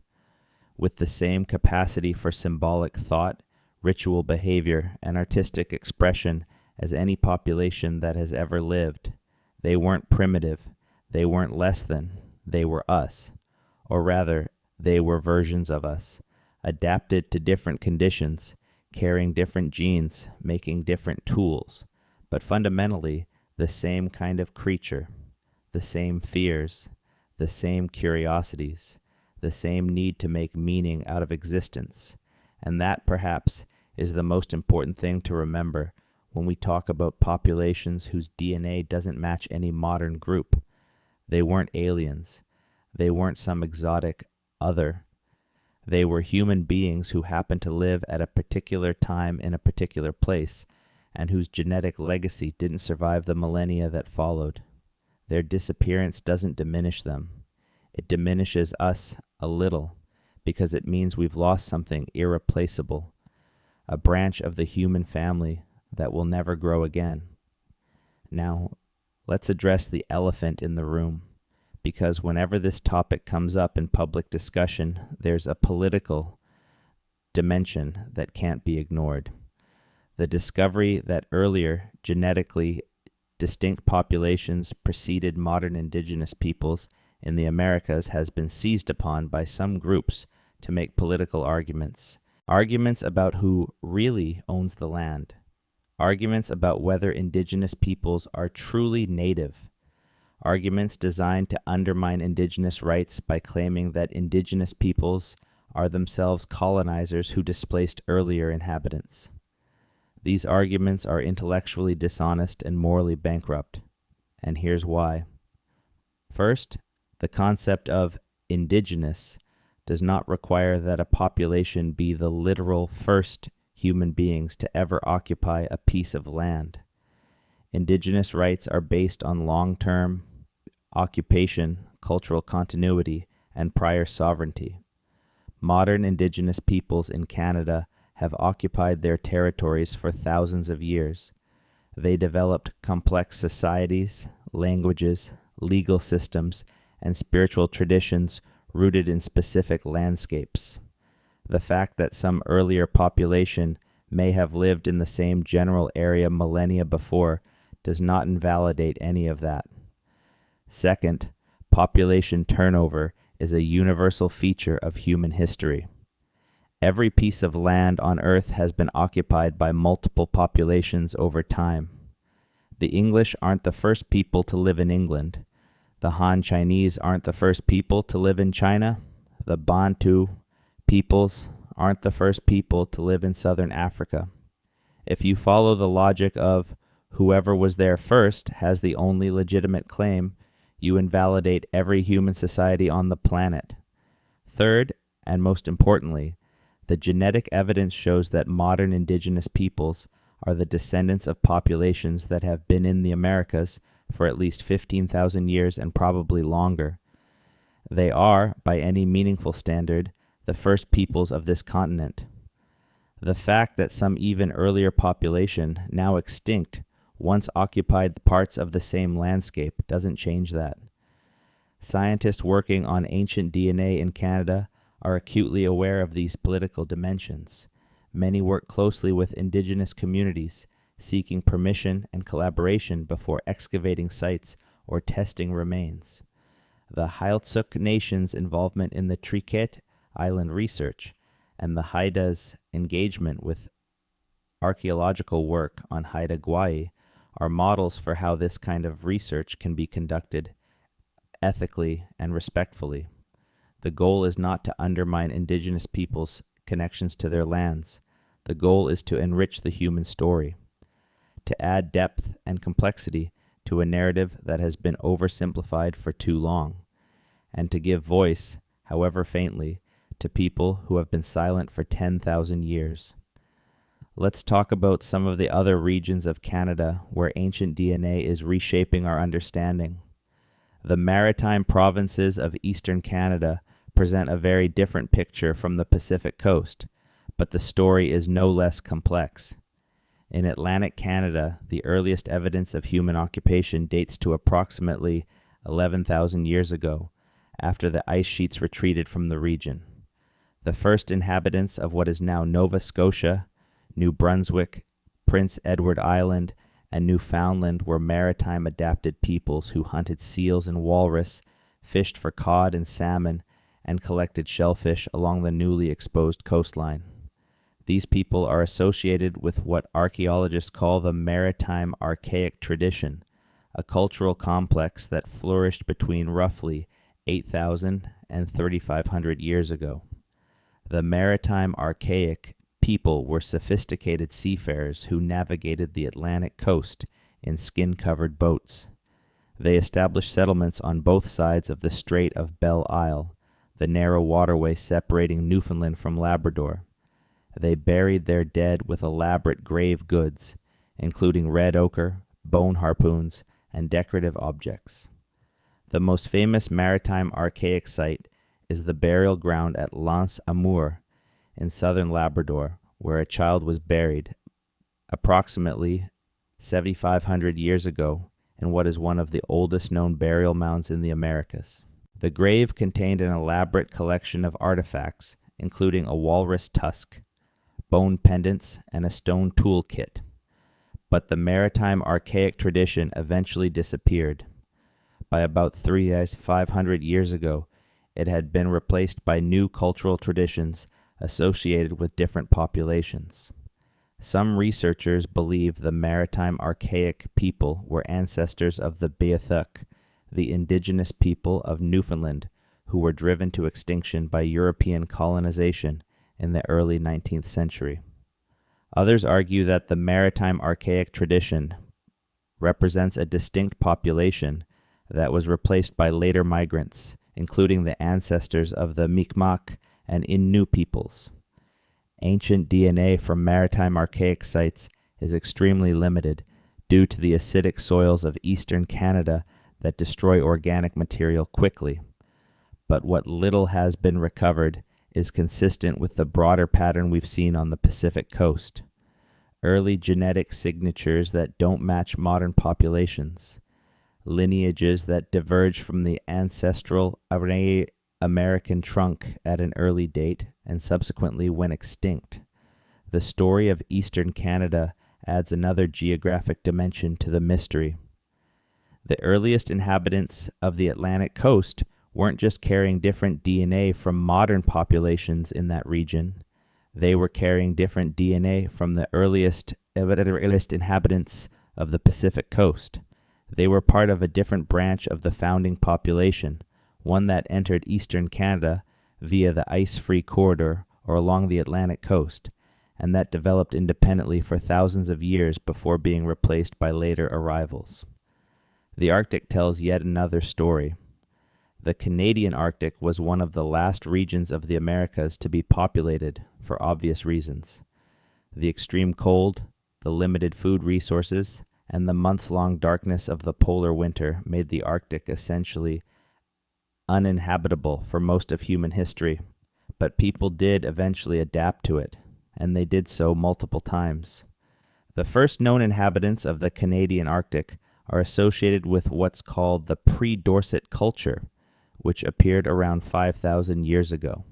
with the same capacity for symbolic thought, ritual behavior, and artistic expression as any population that has ever lived. They weren't primitive. They weren't less than. They were us. Or rather, they were versions of us, adapted to different conditions, carrying different genes, making different tools, but fundamentally the same kind of creature, the same fears, the same curiosities, the same need to make meaning out of existence. And that, perhaps, is the most important thing to remember when we talk about populations whose DNA doesn't match any modern group. They weren't aliens. They weren't some exotic other. They were human beings who happened to live at a particular time in a particular place, and whose genetic legacy didn't survive the millennia that followed. Their disappearance doesn't diminish them. It diminishes us a little, because it means we've lost something irreplaceable, a branch of the human family that will never grow again. Now, let's address the elephant in the room, because whenever this topic comes up in public discussion, there's a political dimension that can't be ignored. The discovery that earlier genetically distinct populations preceded modern indigenous peoples in the Americas has been seized upon by some groups to make political arguments about who really owns the land. Arguments about whether indigenous peoples are truly native. Arguments designed to undermine indigenous rights by claiming that indigenous peoples are themselves colonizers who displaced earlier inhabitants. These arguments are intellectually dishonest and morally bankrupt, and here's why. First, the concept of indigenous does not require that a population be the literal first human beings to ever occupy a piece of land. Indigenous rights are based on long-term occupation, cultural continuity, and prior sovereignty. Modern indigenous peoples in Canada have occupied their territories for thousands of years. They developed complex societies, languages, legal systems, and spiritual traditions rooted in specific landscapes. The fact that some earlier population may have lived in the same general area millennia before does not invalidate any of that. Second, population turnover is a universal feature of human history. Every piece of land on Earth has been occupied by multiple populations over time. The English aren't the first people to live in England. The Han Chinese aren't the first people to live in China. The Bantu peoples aren't the first people to live in southern Africa. If you follow the logic of whoever was there first has the only legitimate claim, you invalidate every human society on the planet. Third, and most importantly, the genetic evidence shows that modern indigenous peoples are the descendants of populations that have been in the Americas for at least 15,000 years and probably longer. They are, by any meaningful standard, the first peoples of this continent. The fact that some even earlier population, now extinct, once occupied parts of the same landscape doesn't change that. Scientists working on ancient DNA in Canada are acutely aware of these political dimensions. Many work closely with indigenous communities, seeking permission and collaboration before excavating sites or testing remains. The Heiltsuk Nation's involvement in the Triquet Island research and the Haida's engagement with archaeological work on Haida Gwaii are models for how this kind of research can be conducted ethically and respectfully. The goal is not to undermine indigenous peoples' connections to their lands. The goal is to enrich the human story, to add depth and complexity to a narrative that has been oversimplified for too long, and to give voice, however faintly, to people who have been silent for 10,000 years. Let's talk about some of the other regions of Canada where ancient DNA is reshaping our understanding. The maritime provinces of eastern Canada present a very different picture from the Pacific coast, but the story is no less complex. In Atlantic Canada, the earliest evidence of human occupation dates to approximately 11,000 years ago, after the ice sheets retreated from the region. The first inhabitants of what is now Nova Scotia, New Brunswick, Prince Edward Island, and Newfoundland were maritime adapted peoples who hunted seals and walrus, fished for cod and salmon, and collected shellfish along the newly exposed coastline. These people are associated with what archaeologists call the maritime archaic tradition, a cultural complex that flourished between roughly 8,000 and 3,500 years ago. The maritime archaic people were sophisticated seafarers who navigated the Atlantic coast in skin-covered boats. They established settlements on both sides of the Strait of Belle Isle, the narrow waterway separating Newfoundland from Labrador. They buried their dead with elaborate grave goods, including red ochre, bone harpoons, and decorative objects. The most famous maritime archaic site is the burial ground at L'Anse Amour in southern Labrador, where a child was buried approximately 7,500 years ago in what is one of the oldest known burial mounds in the Americas. The grave contained an elaborate collection of artifacts, including a walrus tusk, bone pendants, and a stone tool kit. But the maritime archaic tradition eventually disappeared. By about 3,500 years ago, it had been replaced by new cultural traditions associated with different populations. Some researchers believe the maritime archaic people were ancestors of the Beothuk, the indigenous people of Newfoundland, who were driven to extinction by European colonization in the early 19th century. Others argue that the maritime archaic tradition represents a distinct population that was replaced by later migrants, including the ancestors of the Mi'kmaq and Innu peoples. Ancient DNA from maritime archaic sites is extremely limited due to the acidic soils of eastern Canada that destroy organic material quickly. But what little has been recovered is consistent with the broader pattern we've seen on the Pacific coast. Early genetic signatures that don't match modern populations, lineages that diverge from the ancestral American trunk at an early date and subsequently went extinct. The story of eastern Canada adds another geographic dimension to the mystery. The earliest inhabitants of the Atlantic coast weren't just carrying different DNA from modern populations in that region. They were carrying different DNA from the earliest inhabitants of the Pacific coast. They were part of a different branch of the founding population, one that entered eastern Canada via the ice-free corridor or along the Atlantic coast, and that developed independently for thousands of years before being replaced by later arrivals. The Arctic tells yet another story. The Canadian Arctic was one of the last regions of the Americas to be populated for obvious reasons. The extreme cold, the limited food resources, and the months-long darkness of the polar winter made the Arctic essentially uninhabitable for most of human history. But people did eventually adapt to it, and they did so multiple times. The first known inhabitants of the Canadian Arctic are associated with what's called the pre-Dorset culture, which appeared around 5,000 years ago.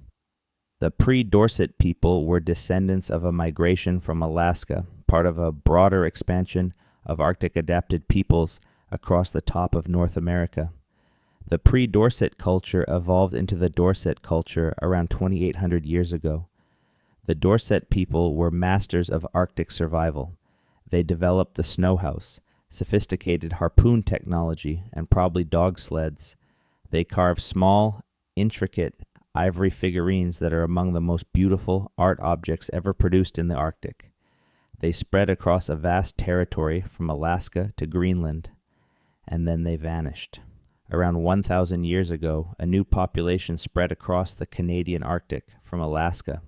The pre-Dorset people were descendants of a migration from Alaska, part of a broader expansion of Arctic-adapted peoples across the top of North America. The pre-Dorset culture evolved into the Dorset culture around 2,800 years ago. The Dorset people were masters of Arctic survival. They developed the snow house, sophisticated harpoon technology, and probably dog sleds. They carved small, intricate ivory figurines that are among the most beautiful art objects ever produced in the Arctic. They spread across a vast territory from Alaska to Greenland, and then they vanished. Around 1,000 years ago, a new population spread across the Canadian Arctic from Alaska.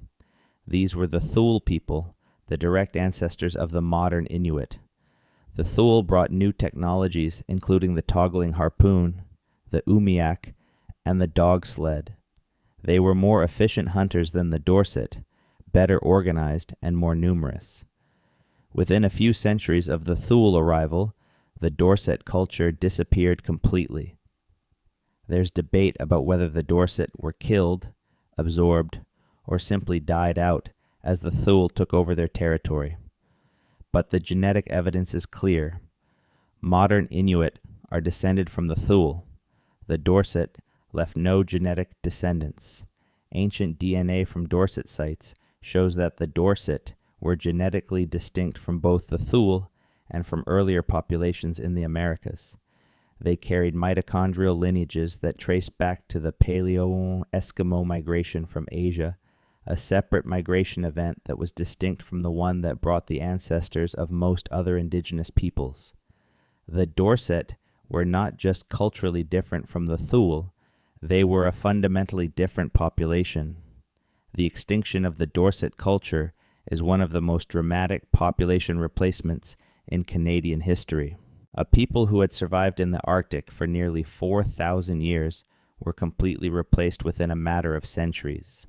These were the Thule people, the direct ancestors of the modern Inuit. The Thule brought new technologies, including the toggling harpoon, the umiak, and the dog sled. They were more efficient hunters than the Dorset, better organized and more numerous. Within a few centuries of the Thule arrival, the Dorset culture disappeared completely. There's debate about whether the Dorset were killed, absorbed, or simply died out as the Thule took over their territory. But the genetic evidence is clear. Modern Inuit are descended from the Thule. The Dorset left no genetic descendants. Ancient DNA from Dorset sites shows that the Dorset were genetically distinct from both the Thule and from earlier populations in the Americas. They carried mitochondrial lineages that trace back to the Paleo-Eskimo migration from Asia, a separate migration event that was distinct from the one that brought the ancestors of most other indigenous peoples. The Dorset were not just culturally different from the Thule, they were a fundamentally different population. The extinction of the Dorset culture is one of the most dramatic population replacements in Canadian history. A people who had survived in the Arctic for nearly 4,000 years were completely replaced within a matter of centuries.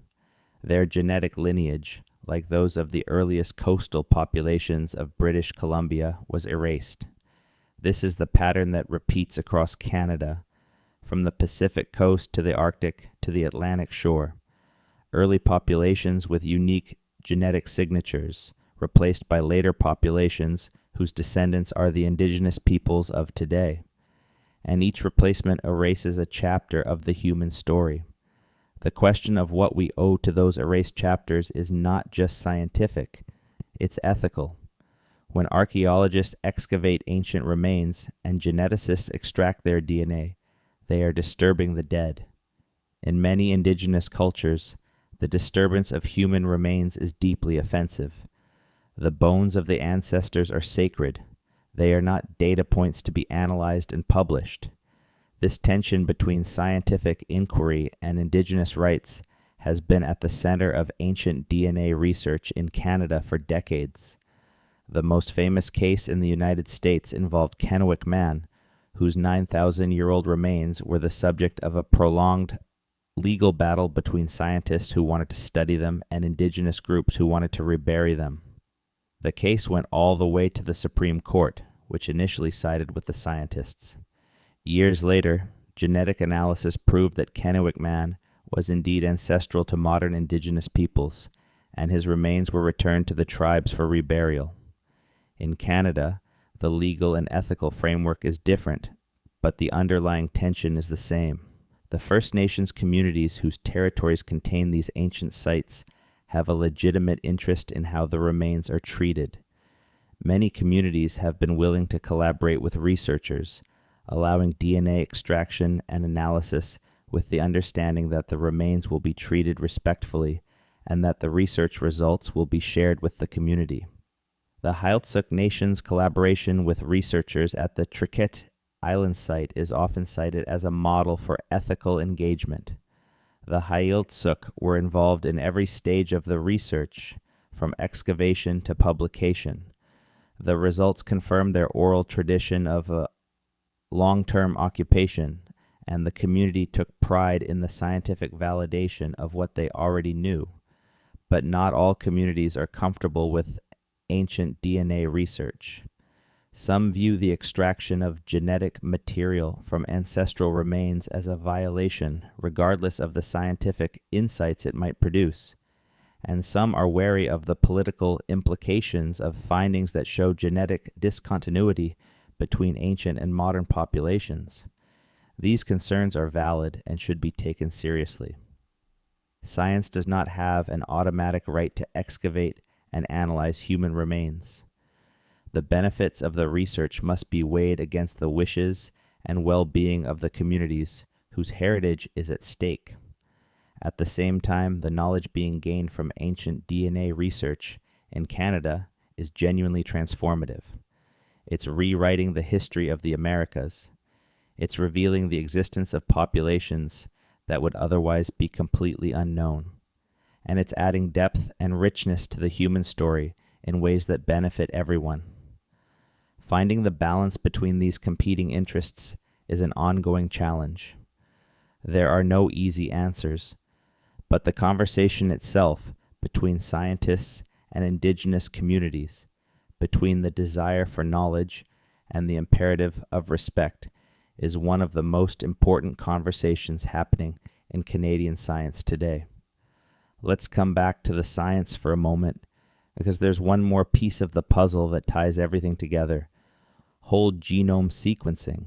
Their genetic lineage, like those of the earliest coastal populations of British Columbia, was erased. This is the pattern that repeats across Canada, from the Pacific coast to the Arctic to the Atlantic shore. Early populations with unique genetic signatures, replaced by later populations whose descendants are the indigenous peoples of today. And each replacement erases a chapter of the human story. The question of what we owe to those erased chapters is not just scientific, It's ethical. When archaeologists excavate ancient remains and geneticists extract their DNA, they are disturbing the dead. In many indigenous cultures, the disturbance of human remains is deeply offensive. The bones of the ancestors are sacred. They are not data points to be analyzed and published. This tension between scientific inquiry and indigenous rights has been at the center of ancient DNA research in Canada for decades. The most famous case in the United States involved Kennewick Man, whose 9,000-year-old remains were the subject of a prolonged legal battle between scientists who wanted to study them and indigenous groups who wanted to rebury them. The case went all the way to the Supreme Court, which initially sided with the scientists. Years later, genetic analysis proved that Kennewick Man was indeed ancestral to modern indigenous peoples, and his remains were returned to the tribes for reburial. In Canada, the legal and ethical framework is different, but the underlying tension is the same. The First Nations communities whose territories contain these ancient sites have a legitimate interest in how the remains are treated. Many communities have been willing to collaborate with researchers, allowing DNA extraction and analysis with the understanding that the remains will be treated respectfully and that the research results will be shared with the community. The Heiltsuk Nation's collaboration with researchers at the Triquet Island site is often cited as a model for ethical engagement. The Heiltsuk were involved in every stage of the research, from excavation to publication. The results confirm their oral tradition of a long-term occupation, and the community took pride in the scientific validation of what they already knew. But not all communities are comfortable with ancient DNA research. Some view the extraction of genetic material from ancestral remains as a violation, regardless of the scientific insights it might produce. And some are wary of the political implications of findings that show genetic discontinuity between ancient and modern populations. These concerns are valid and should be taken seriously. Science does not have an automatic right to excavate and analyze human remains. The benefits of the research must be weighed against the wishes and well-being of the communities whose heritage is at stake. At the same time, the knowledge being gained from ancient DNA research in Canada is genuinely transformative. It's rewriting the history of the Americas. It's revealing the existence of populations that would otherwise be completely unknown. And it's adding depth and richness to the human story in ways that benefit everyone. Finding the balance between these competing interests is an ongoing challenge. There are no easy answers, but the conversation itself between scientists and indigenous communities, between the desire for knowledge and the imperative of respect, is one of the most important conversations happening in Canadian science today. Let's come back to the science for a moment, because there's one more piece of the puzzle that ties everything together: whole genome sequencing.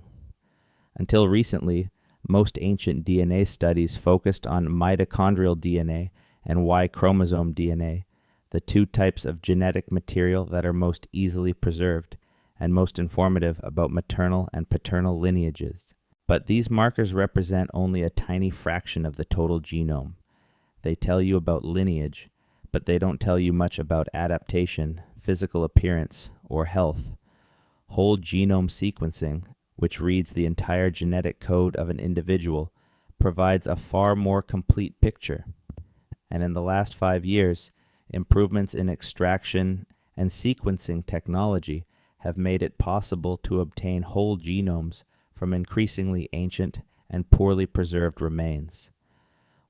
Until recently, most ancient DNA studies focused on mitochondrial DNA and Y chromosome DNA, the two types of genetic material that are most easily preserved and most informative about maternal and paternal lineages. But these markers represent only a tiny fraction of the total genome. They tell you about lineage, but they don't tell you much about adaptation, physical appearance, or health. Whole genome sequencing, which reads the entire genetic code of an individual, provides a far more complete picture. And in the last 5 years, improvements in extraction and sequencing technology have made it possible to obtain whole genomes from increasingly ancient and poorly preserved remains.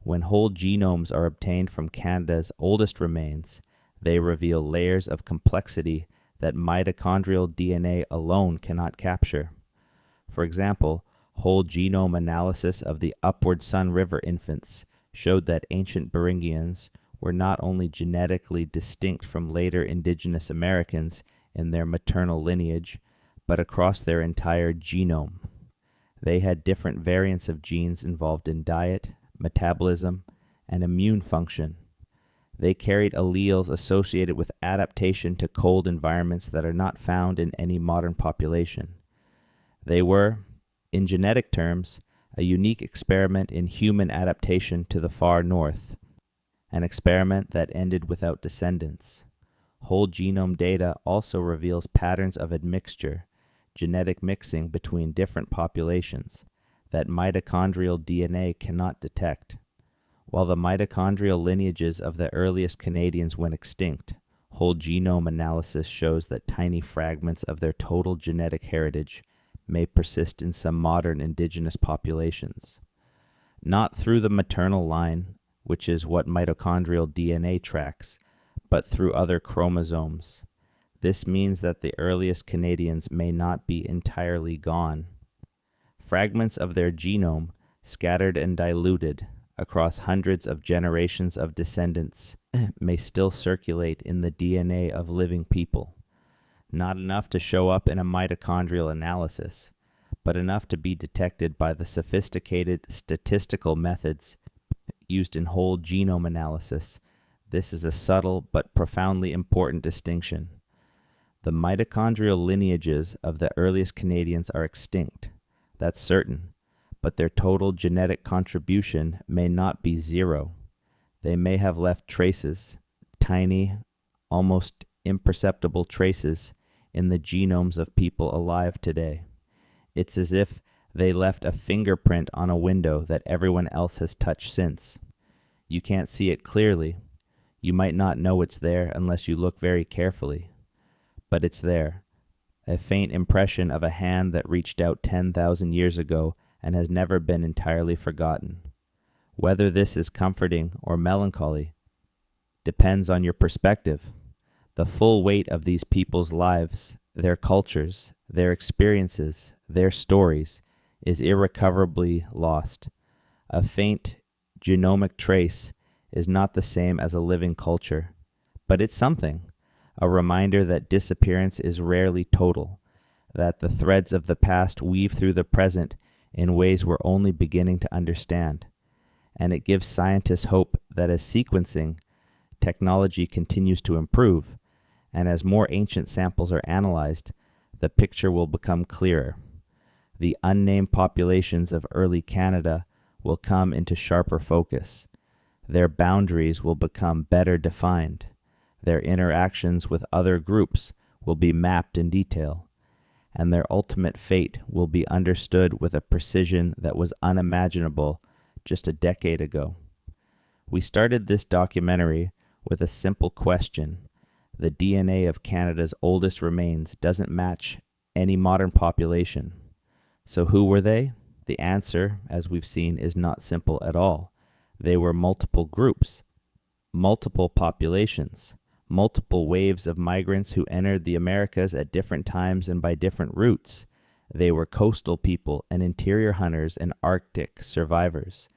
When whole genomes are obtained from Canada's oldest remains, they reveal layers of complexity that mitochondrial DNA alone cannot capture. For example, whole genome analysis of the Upward Sun River infants showed that ancient Beringians were not only genetically distinct from later indigenous Americans in their maternal lineage, but across their entire genome. They had different variants of genes involved in diet, metabolism, and immune function. They carried alleles associated with adaptation to cold environments that are not found in any modern population. They were, in genetic terms, a unique experiment in human adaptation to the far north, an experiment that ended without descendants. Whole genome data also reveals patterns of admixture, genetic mixing between different populations, that mitochondrial DNA cannot detect. While the mitochondrial lineages of the earliest Canadians went extinct, whole genome analysis shows that tiny fragments of their total genetic heritage may persist in some modern indigenous populations. Not through the maternal line, which is what mitochondrial DNA tracks, but through other chromosomes. This means that the earliest Canadians may not be entirely gone. Fragments of their genome, scattered and diluted across hundreds of generations of descendants, may still circulate in the DNA of living people. Not enough to show up in a mitochondrial analysis, but enough to be detected by the sophisticated statistical methods used in whole genome analysis. This is a subtle but profoundly important distinction. The mitochondrial lineages of the earliest Canadians are extinct, that's certain, but their total genetic contribution may not be zero. They may have left traces, tiny, almost imperceptible traces, in the genomes of people alive today. It's as if they left a fingerprint on a window that everyone else has touched since. You can't see it clearly. You might not know it's there unless you look very carefully. But it's there, a faint impression of a hand that reached out 10,000 years ago and has never been entirely forgotten. Whether this is comforting or melancholy depends on your perspective. The full weight of these people's lives, their cultures, their experiences, their stories, is irrecoverably lost. A faint genomic trace is not the same as a living culture, but it's something, a reminder that disappearance is rarely total, that the threads of the past weave through the present in ways we're only beginning to understand, and it gives scientists hope that as sequencing technology continues to improve, and as more ancient samples are analyzed, the picture will become clearer. The unnamed populations of early Canada will come into sharper focus. Their boundaries will become better defined. Their interactions with other groups will be mapped in detail, and their ultimate fate will be understood with a precision that was unimaginable just a decade ago. We started this documentary with a simple question. The DNA of Canada's oldest remains doesn't match any modern population. So who were they? The answer, as we've seen, is not simple at all. They were multiple groups, multiple populations, multiple waves of migrants who entered the Americas at different times and by different routes. They were coastal people and interior hunters and Arctic survivors.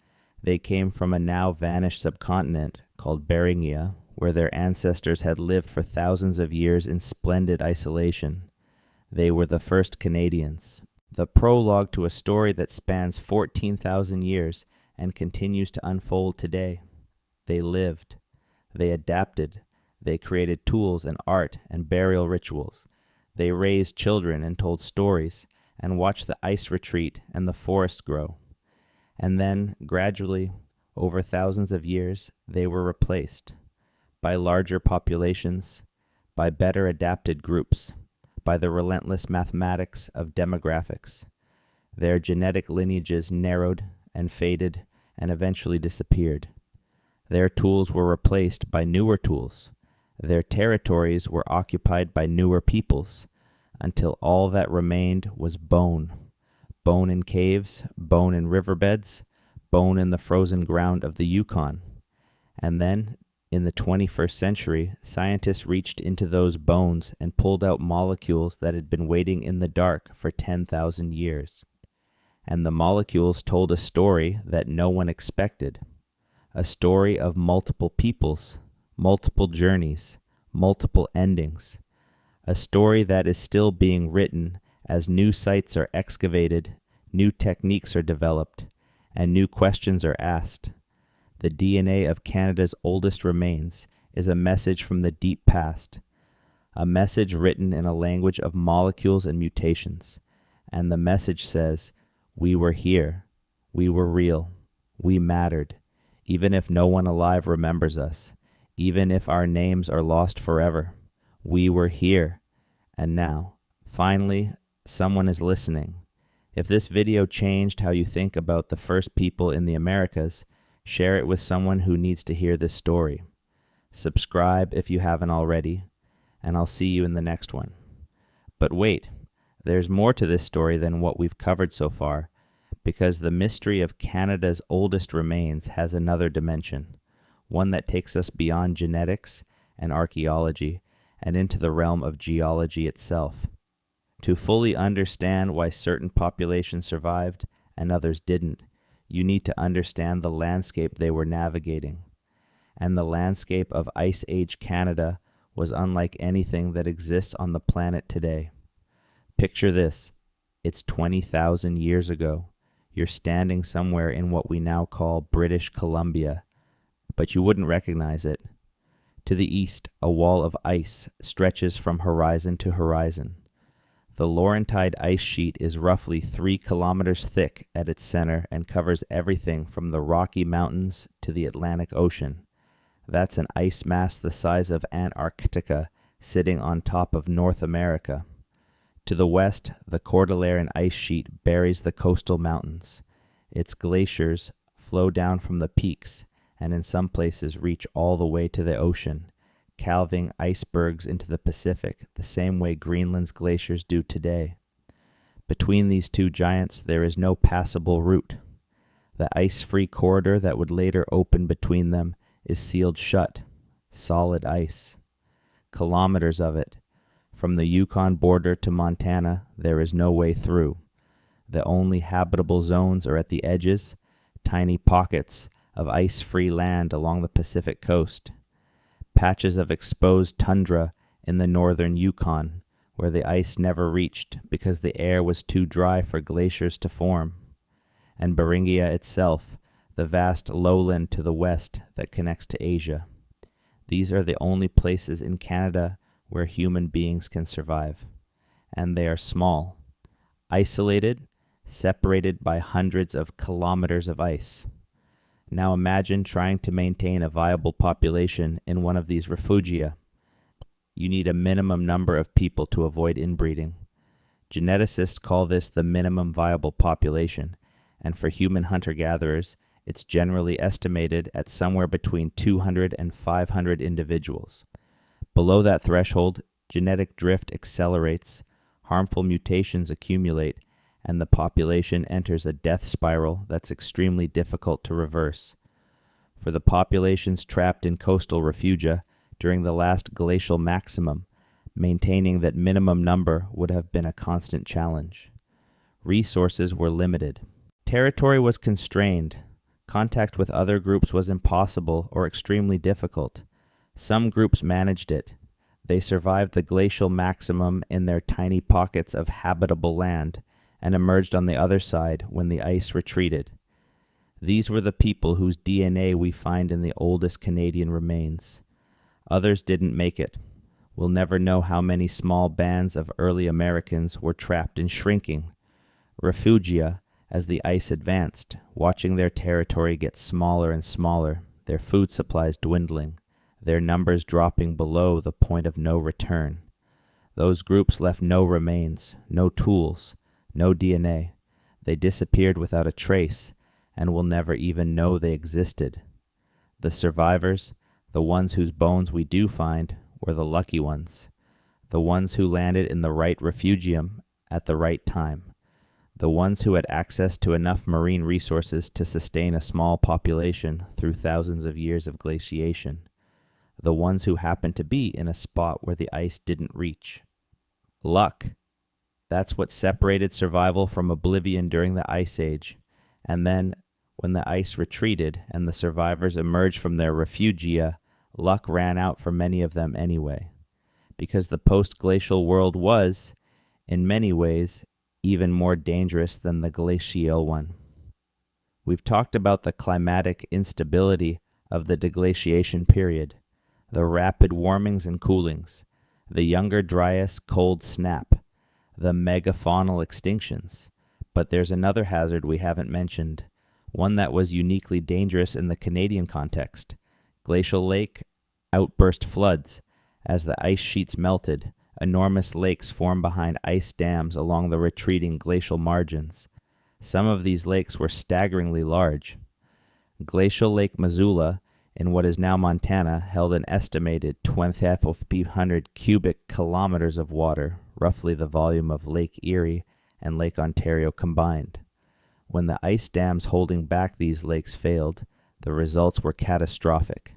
They came from a now vanished subcontinent called Beringia, where their ancestors had lived for thousands of years in splendid isolation. They were the first Canadians, the prologue to a story that spans 14,000 years and continues to unfold today. They lived, they adapted, they created tools and art and burial rituals. They raised children and told stories and watched the ice retreat and the forest grow. And then, gradually, over thousands of years, they were replaced by larger populations, by better adapted groups, by the relentless mathematics of demographics. Their genetic lineages narrowed and faded and eventually disappeared. Their tools were replaced by newer tools. Their territories were occupied by newer peoples, until all that remained was bone. Bone in caves, bone in riverbeds, bone in the frozen ground of the Yukon. And then, in the 21st century, scientists reached into those bones and pulled out molecules that had been waiting in the dark for 10,000 years. And the molecules told a story that no one expected, a story of multiple peoples, multiple journeys, multiple endings, a story that is still being written as new sites are excavated, new techniques are developed, and new questions are asked. The DNA of Canada's oldest remains is a message from the deep past, a message written in a language of molecules and mutations. And the message says, we were here, we were real, we mattered, even if no one alive remembers us, even if our names are lost forever. We were here, and now, finally, someone is listening. If this video changed how you think about the first people in the Americas, share it with someone who needs to hear this story. Subscribe if you haven't already, and I'll see you in the next one. But wait, there's more to this story than what we've covered so far, because the mystery of Canada's oldest remains has another dimension, one that takes us beyond genetics and archaeology and into the realm of geology itself. To fully understand why certain populations survived and others didn't, you need to understand the landscape they were navigating. And the landscape of Ice Age Canada was unlike anything that exists on the planet today. Picture this. It's 20,000 years ago. You're standing somewhere in what we now call British Columbia, but you wouldn't recognize it. To the east, a wall of ice stretches from horizon to horizon. The Laurentide ice sheet is roughly 3 kilometers thick at its center and covers everything from the Rocky Mountains to the Atlantic Ocean. That's an ice mass the size of Antarctica sitting on top of North America. To the west, the Cordilleran ice sheet buries the coastal mountains. Its glaciers flow down from the peaks and in some places reach all the way to the ocean, calving icebergs into the Pacific the same way Greenland's glaciers do today. Between these two giants, there is no passable route. The ice-free corridor that would later open between them is sealed shut, solid ice. Kilometers of it. From the Yukon border to Montana, there is no way through. The only habitable zones are at the edges, tiny pockets of ice-free land along the Pacific coast, patches of exposed tundra in the northern Yukon, where the ice never reached because the air was too dry for glaciers to form, and Beringia itself, the vast lowland to the west that connects to Asia. These are the only places in Canada where human beings can survive, and they are small, isolated, separated by hundreds of kilometers of ice. Now imagine trying to maintain a viable population in one of these refugia. You need a minimum number of people to avoid inbreeding. Geneticists call this the minimum viable population, and for human hunter-gatherers, it's generally estimated at somewhere between 200 and 500 individuals. Below that threshold, genetic drift accelerates, harmful mutations accumulate, and the population enters a death spiral that's extremely difficult to reverse. For the populations trapped in coastal refugia during the last glacial maximum, maintaining that minimum number would have been a constant challenge. Resources were limited. Territory was constrained. Contact with other groups was impossible or extremely difficult. Some groups managed it. They survived the glacial maximum in their tiny pockets of habitable land and emerged on the other side when the ice retreated. These were the people whose DNA we find in the oldest Canadian remains. Others didn't make it. We'll never know how many small bands of early Americans were trapped in shrinking refugia as the ice advanced, watching their territory get smaller and smaller, their food supplies dwindling, their numbers dropping below the point of no return. Those groups left no remains, no tools, no DNA. They disappeared without a trace, and will never even know they existed. The survivors, the ones whose bones we do find, were the lucky ones, the ones who landed in the right refugium at the right time, the ones who had access to enough marine resources to sustain a small population through thousands of years of glaciation, the ones who happened to be in a spot where the ice didn't reach. Luck. That's what separated survival from oblivion during the Ice Age, and then, when the ice retreated and the survivors emerged from their refugia, luck ran out for many of them anyway, because the post-glacial world was, in many ways, even more dangerous than the glacial one. We've talked about the climatic instability of the deglaciation period, the rapid warmings and coolings, the Younger Dryas cold snap, the megafaunal extinctions. But there's another hazard we haven't mentioned, one that was uniquely dangerous in the Canadian context: glacial lake outburst floods. As the ice sheets melted, enormous lakes formed behind ice dams along the retreating glacial margins. Some of these lakes were staggeringly large. Glacial Lake Missoula, in what is now Montana, held an estimated 2,500 cubic kilometers of water, roughly the volume of Lake Erie and Lake Ontario combined. When the ice dams holding back these lakes failed, the results were catastrophic.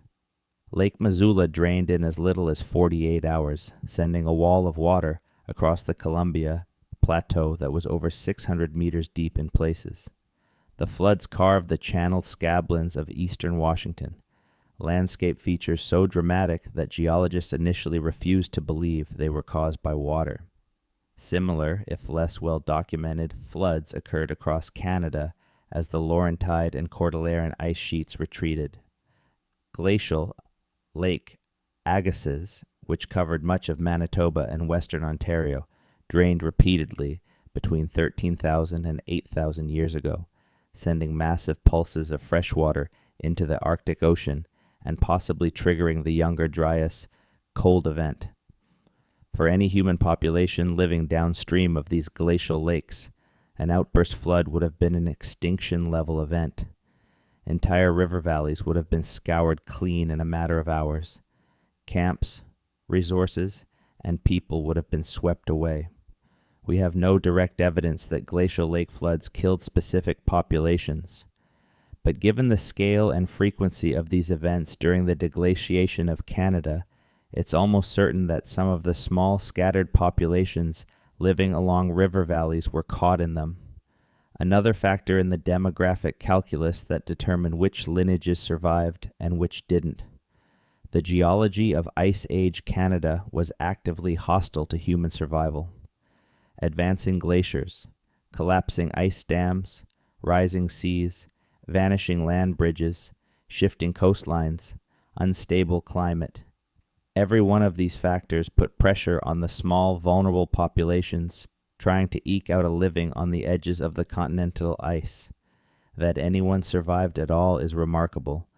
Lake Missoula drained in as little as 48 hours, sending a wall of water across the Columbia Plateau that was over 600 meters deep in places. The floods carved the channeled scablands of eastern Washington, landscape features so dramatic that geologists initially refused to believe they were caused by water. Similar, if less well documented, floods occurred across Canada as the Laurentide and Cordilleran ice sheets retreated. Glacial Lake Agassiz, which covered much of Manitoba and western Ontario, drained repeatedly between 13,000 and 8,000 years ago, sending massive pulses of fresh water into the Arctic Ocean and possibly triggering the Younger Dryas cold event. For any human population living downstream of these glacial lakes, an outburst flood would have been an extinction-level event. Entire river valleys would have been scoured clean in a matter of hours. Camps, resources, and people would have been swept away. We have no direct evidence that glacial lake floods killed specific populations. But given the scale and frequency of these events during the deglaciation of Canada, it's almost certain that some of the small scattered populations living along river valleys were caught in them. Another factor in the demographic calculus that determined which lineages survived and which didn't. The geology of Ice Age Canada was actively hostile to human survival. Advancing glaciers, collapsing ice dams, rising seas, vanishing land bridges, shifting coastlines, unstable climate. Every one of these factors put pressure on the small, vulnerable populations trying to eke out a living on the edges of the continental ice. That anyone survived at all is remarkable.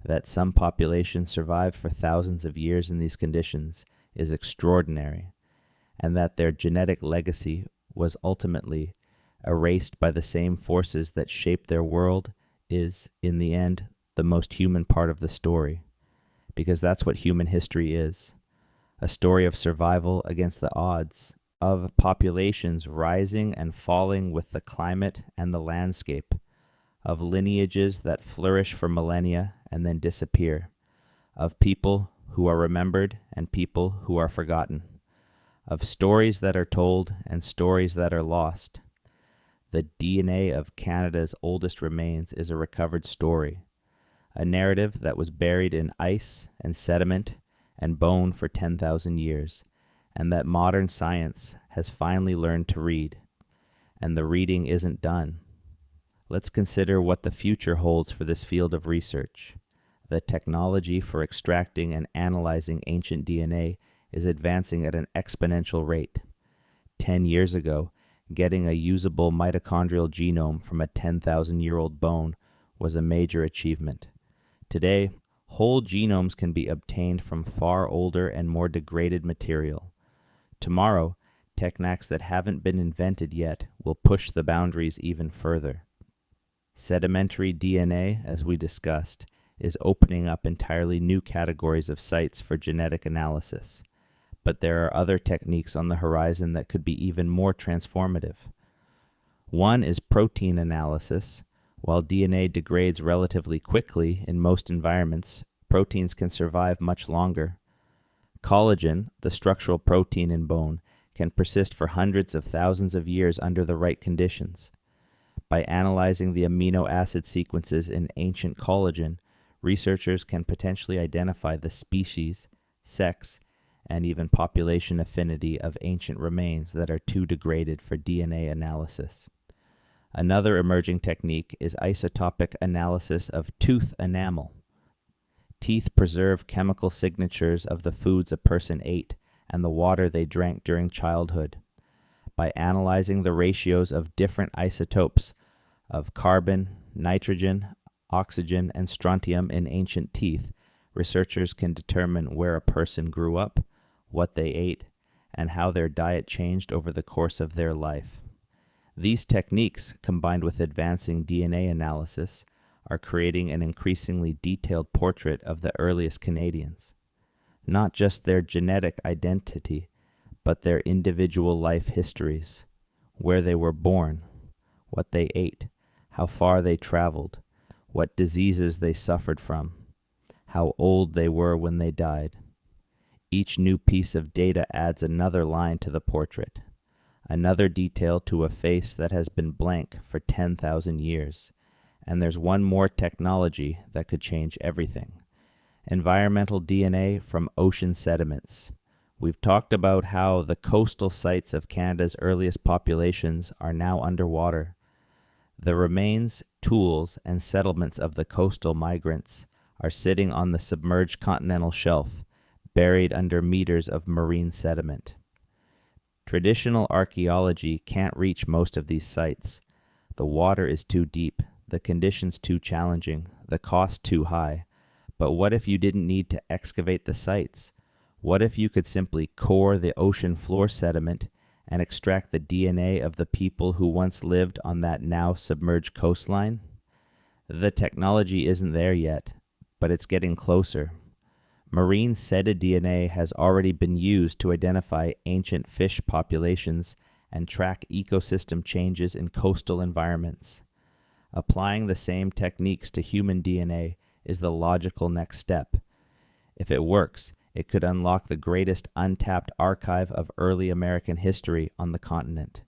That some populations survived for thousands of years in these conditions is extraordinary, and that their genetic legacy was ultimately erased by the same forces that shaped their world is, in the end, the most human part of the story, because that's what human history is, a story of survival against the odds, of populations rising and falling with the climate and the landscape, of lineages that flourish for millennia and then disappear, of people who are remembered and people who are forgotten, of stories that are told and stories that are lost. The DNA of Canada's oldest remains is a recovered story, a narrative that was buried in ice and sediment and bone for 10,000 years, and that modern science has finally learned to read. And the reading isn't done. Let's consider what the future holds for this field of research. The technology for extracting and analyzing ancient DNA is advancing at an exponential rate. 10 years ago, getting a usable mitochondrial genome from a 10,000-year-old bone was a major achievement. Today, whole genomes can be obtained from far older and more degraded material. Tomorrow, techniques that haven't been invented yet will push the boundaries even further. Sedimentary DNA, as we discussed, is opening up entirely new categories of sites for genetic analysis. But there are other techniques on the horizon that could be even more transformative. One is protein analysis. While DNA degrades relatively quickly in most environments, proteins can survive much longer. Collagen, the structural protein in bone, can persist for hundreds of thousands of years under the right conditions. By analyzing the amino acid sequences in ancient collagen, researchers can potentially identify the species, sex, and even population affinity of ancient remains that are too degraded for DNA analysis. Another emerging technique is isotopic analysis of tooth enamel. Teeth preserve chemical signatures of the foods a person ate and the water they drank during childhood. By analyzing the ratios of different isotopes of carbon, nitrogen, oxygen, and strontium in ancient teeth, researchers can determine where a person grew up, what they ate, and how their diet changed over the course of their life. These techniques, combined with advancing DNA analysis, are creating an increasingly detailed portrait of the earliest Canadians. Not just their genetic identity, but their individual life histories, where they were born, what they ate, how far they traveled, what diseases they suffered from, how old they were when they died. Each new piece of data adds another line to the portrait, another detail to a face that has been blank for 10,000 years. And there's one more technology that could change everything. Environmental DNA from ocean sediments. We've talked about how the coastal sites of Canada's earliest populations are now underwater. The remains, tools, and settlements of the coastal migrants are sitting on the submerged continental shelf, buried under meters of marine sediment. Traditional archaeology can't reach most of these sites. The water is too deep, the conditions too challenging, the cost too high. But what if you didn't need to excavate the sites? What if you could simply core the ocean floor sediment and extract the DNA of the people who once lived on that now submerged coastline? The technology isn't there yet, but it's getting closer. Marine cetidNA has already been used to identify ancient fish populations and track ecosystem changes in coastal environments. Applying the same techniques to human DNA is the logical next step. If it works, it could unlock the greatest untapped archive of early American history on the continent.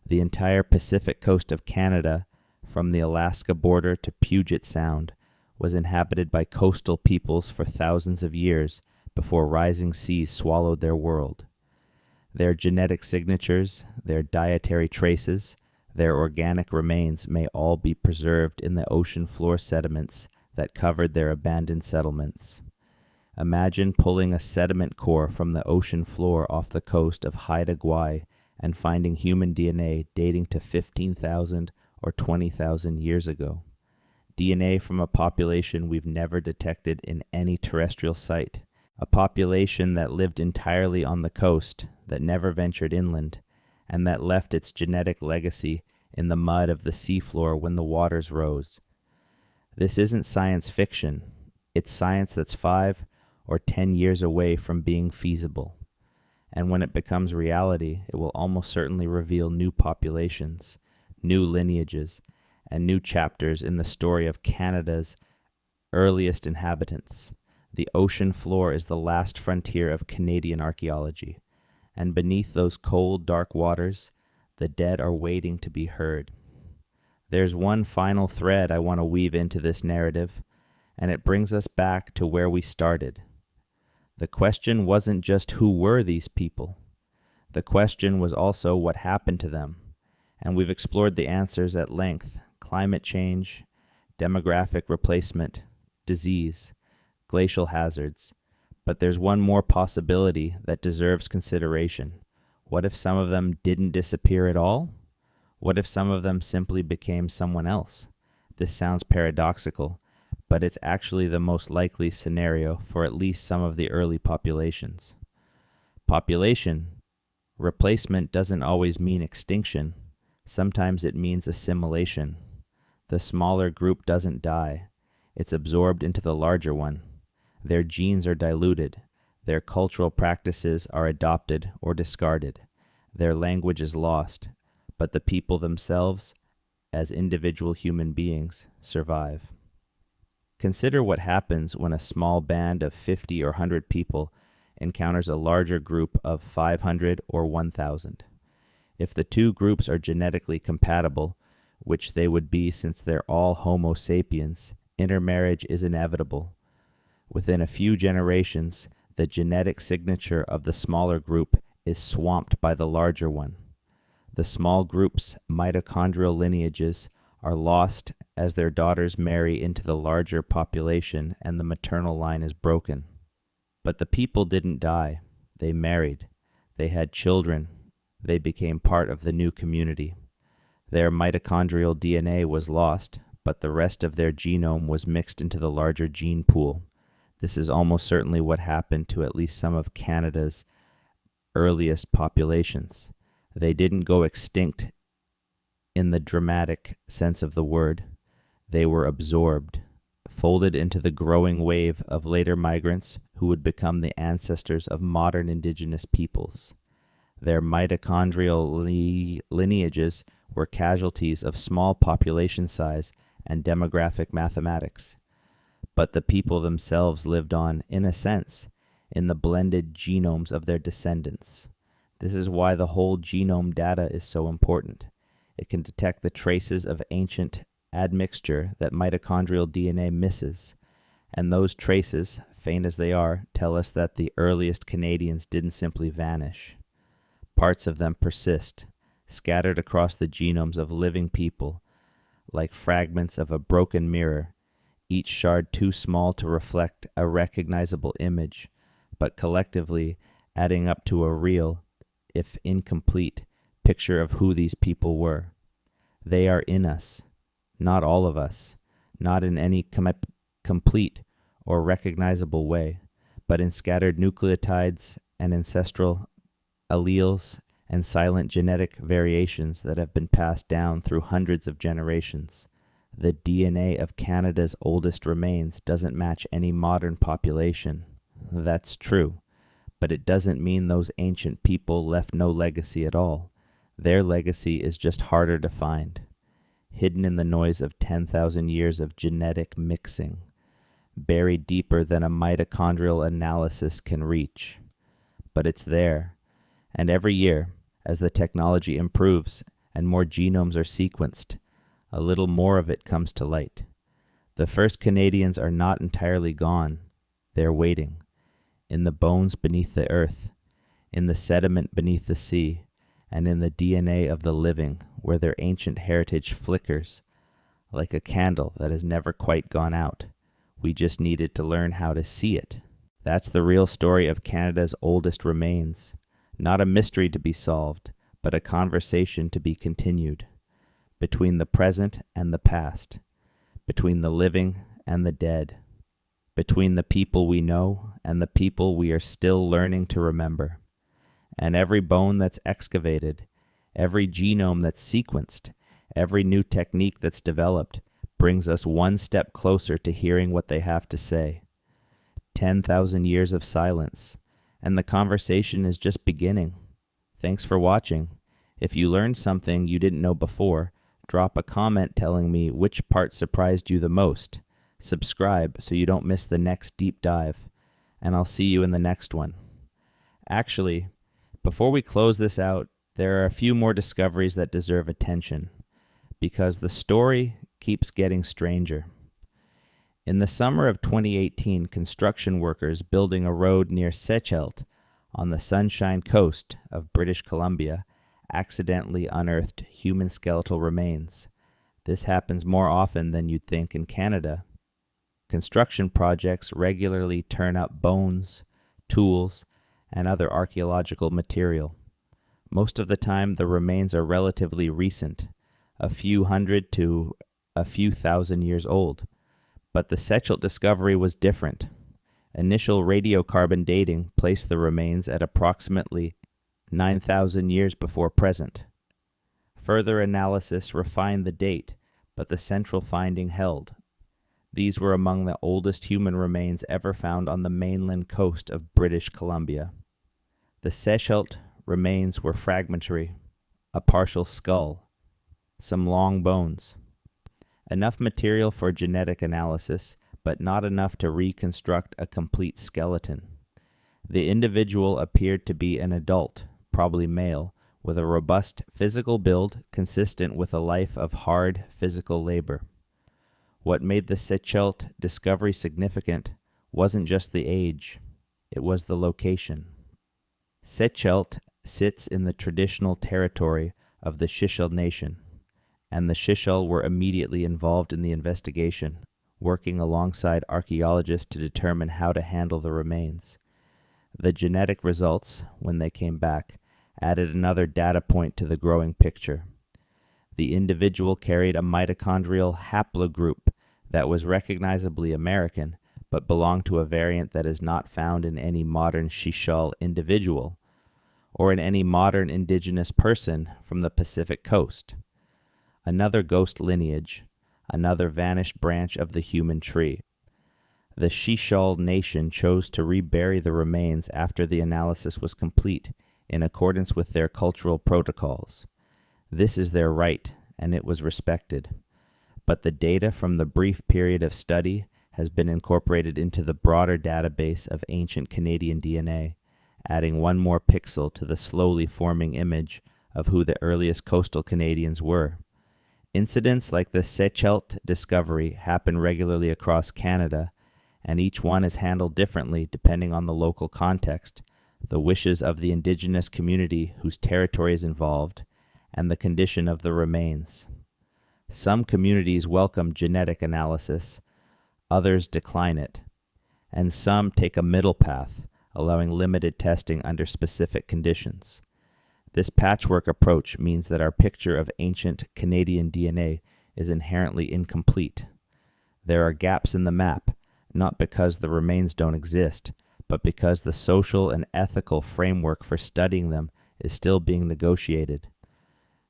The entire Pacific coast of Canada, from the Alaska border to Puget Sound, was inhabited by coastal peoples for thousands of years before rising seas swallowed their world. Their genetic signatures, their dietary traces, their organic remains may all be preserved in the ocean floor sediments that covered their abandoned settlements. Imagine pulling a sediment core from the ocean floor off the coast of Haida Gwaii and finding human DNA dating to 15,000 or 20,000 years ago. DNA from a population we've never detected in any terrestrial site, a population that lived entirely on the coast, that never ventured inland, and that left its genetic legacy in the mud of the seafloor when the waters rose. This isn't science fiction. It's science that's 5 or 10 years away from being feasible. And when it becomes reality, it will almost certainly reveal new populations, new lineages, and new chapters in the story of Canada's earliest inhabitants. The ocean floor is the last frontier of Canadian archaeology, and beneath those cold, dark waters, the dead are waiting to be heard. There's one final thread I want to weave into this narrative, and it brings us back to where we started. The question wasn't just who were these people. The question was also what happened to them, and we've explored the answers at length: climate change, demographic replacement, disease, glacial hazards. But there's one more possibility that deserves consideration. What if some of them didn't disappear at all? What if some of them simply became someone else? This sounds paradoxical, but it's actually the most likely scenario for at least some of the early populations. Population replacement doesn't always mean extinction. Sometimes it means assimilation. The smaller group doesn't die. It's absorbed into the larger one. Their genes are diluted. Their cultural practices are adopted or discarded. Their language is lost. But the people themselves, as individual human beings, survive. Consider what happens when a small band of 50 or 100 people encounters a larger group of 500 or 1,000. If the two groups are genetically compatible, which they would be since they're all Homo sapiens, intermarriage is inevitable. Within a few generations, the genetic signature of the smaller group is swamped by the larger one. The small groups' mitochondrial lineages are lost as their daughters marry into the larger population and the maternal line is broken. But the people didn't die. They married. They had children. They became part of the new community. Their mitochondrial DNA was lost, but the rest of their genome was mixed into the larger gene pool. This is almost certainly what happened to at least some of Canada's earliest populations. They didn't go extinct in the dramatic sense of the word. They were absorbed, folded into the growing wave of later migrants who would become the ancestors of modern indigenous peoples. Their mitochondrial lineages were casualties of small population size and demographic mathematics. But the people themselves lived on, in a sense, in the blended genomes of their descendants. This is why the whole genome data is so important. It can detect the traces of ancient admixture that mitochondrial DNA misses, and those traces, faint as they are, tell us that the earliest Canadians didn't simply vanish. Parts of them persist, scattered across the genomes of living people, like fragments of a broken mirror, each shard too small to reflect a recognizable image, but collectively adding up to a real, if incomplete, picture of who these people were. They are in us, not all of us, not in any complete or recognizable way, but in scattered nucleotides and ancestral alleles and silent genetic variations that have been passed down through hundreds of generations. The DNA of Canada's oldest remains doesn't match any modern population. That's true, but it doesn't mean those ancient people left no legacy at all. Their legacy is just harder to find, hidden in the noise of 10,000 years of genetic mixing, buried deeper than a mitochondrial analysis can reach. But it's there, and every year, as the technology improves and more genomes are sequenced, a little more of it comes to light. The first Canadians are not entirely gone. They're waiting, in the bones beneath the earth, in the sediment beneath the sea, and in the DNA of the living, where their ancient heritage flickers like a candle that has never quite gone out. We just needed to learn how to see it. That's the real story of Canada's oldest remains. Not a mystery to be solved, but a conversation to be continued. Between the present and the past. Between the living and the dead. Between the people we know and the people we are still learning to remember. And every bone that's excavated, every genome that's sequenced, every new technique that's developed brings us one step closer to hearing what they have to say. 10,000 years of silence, and the conversation is just beginning. Thanks for watching. If you learned something you didn't know before, drop a comment telling me which part surprised you the most. Subscribe so you don't miss the next deep dive, and I'll see you in the next one. Actually, before we close this out, there are a few more discoveries that deserve attention, because the story keeps getting stranger. In the summer of 2018, construction workers building a road near Sechelt on the Sunshine Coast of British Columbia accidentally unearthed human skeletal remains. This happens more often than you'd think in Canada. Construction projects regularly turn up bones, tools, and other archaeological material. Most of the time, the remains are relatively recent, a few hundred to a few thousand years old. But the Sechelt discovery was different. Initial radiocarbon dating placed the remains at approximately 9,000 years before present. Further analysis refined the date, but the central finding held. These were among the oldest human remains ever found on the mainland coast of British Columbia. The Sechelt remains were fragmentary, a partial skull, some long bones. Enough material for genetic analysis, but not enough to reconstruct a complete skeleton. The individual appeared to be an adult, probably male, with a robust physical build consistent with a life of hard physical labor. What made the Sechelt discovery significant wasn't just the age, it was the location. Sechelt sits in the traditional territory of the Shishel Nation, and the Shishel were immediately involved in the investigation, working alongside archaeologists to determine how to handle the remains. The genetic results, when they came back, added another data point to the growing picture. The individual carried a mitochondrial haplogroup that was recognizably American, but belonged to a variant that is not found in any modern Shishel individual, or in any modern indigenous person from the Pacific coast. Another ghost lineage, another vanished branch of the human tree. The Shishel Nation chose to rebury the remains after the analysis was complete, in accordance with their cultural protocols. This is their right, and it was respected. But the data from the brief period of study has been incorporated into the broader database of ancient Canadian DNA, adding one more pixel to the slowly forming image of who the earliest coastal Canadians were. Incidents like the Sechelt discovery happen regularly across Canada, and each one is handled differently depending on the local context, the wishes of the indigenous community whose territory is involved, and the condition of the remains. Some communities welcome genetic analysis, others decline it, and some take a middle path, allowing limited testing under specific conditions. This patchwork approach means that our picture of ancient Canadian DNA is inherently incomplete. There are gaps in the map, not because the remains don't exist, but because the social and ethical framework for studying them is still being negotiated.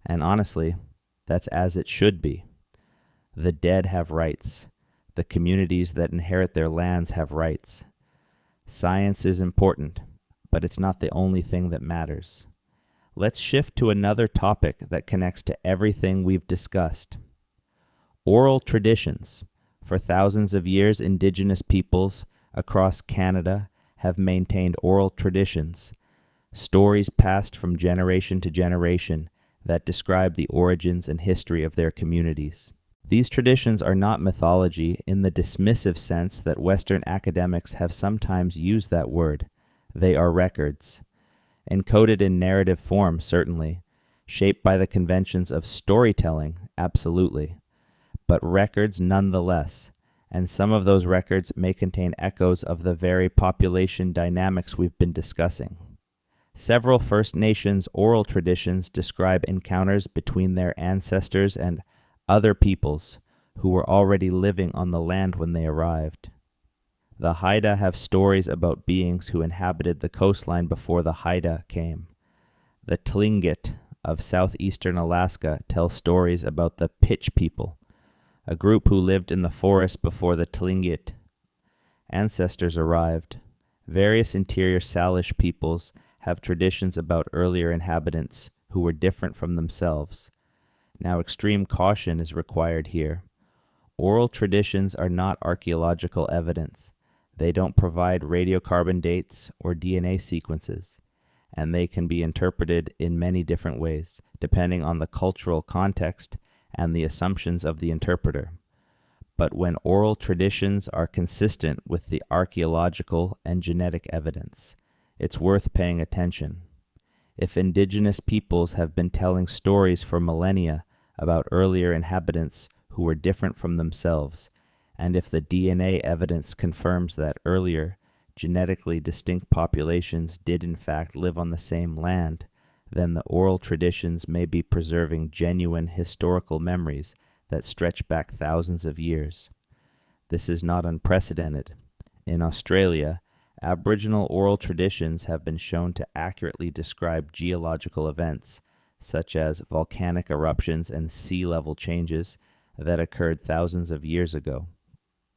And honestly, that's as it should be. The dead have rights. The communities that inherit their lands have rights. Science is important, but it's not the only thing that matters. Let's shift to another topic that connects to everything we've discussed. Oral traditions. For thousands of years, Indigenous peoples across Canada have maintained oral traditions, stories passed from generation to generation that describe the origins and history of their communities. These traditions are not mythology in the dismissive sense that Western academics have sometimes used that word. They are records. Encoded in narrative form, certainly. Shaped by the conventions of storytelling, absolutely. But records nonetheless. And some of those records may contain echoes of the very population dynamics we've been discussing. Several First Nations oral traditions describe encounters between their ancestors and other peoples who were already living on the land when they arrived. The Haida have stories about beings who inhabited the coastline before the Haida came. The Tlingit of southeastern Alaska tell stories about the Pitch people, a group who lived in the forest before the Tlingit ancestors arrived. Various interior Salish peoples have traditions about earlier inhabitants who were different from themselves. Now, extreme caution is required here. Oral traditions are not archaeological evidence. They don't provide radiocarbon dates or DNA sequences, and they can be interpreted in many different ways, depending on the cultural context and the assumptions of the interpreter. But when oral traditions are consistent with the archaeological and genetic evidence, it's worth paying attention. If Indigenous peoples have been telling stories for millennia about earlier inhabitants who were different from themselves, and if the DNA evidence confirms that earlier, genetically distinct populations did in fact live on the same land, then the oral traditions may be preserving genuine historical memories that stretch back thousands of years. This is not unprecedented. In Australia, Aboriginal oral traditions have been shown to accurately describe geological events, such as volcanic eruptions and sea level changes that occurred thousands of years ago.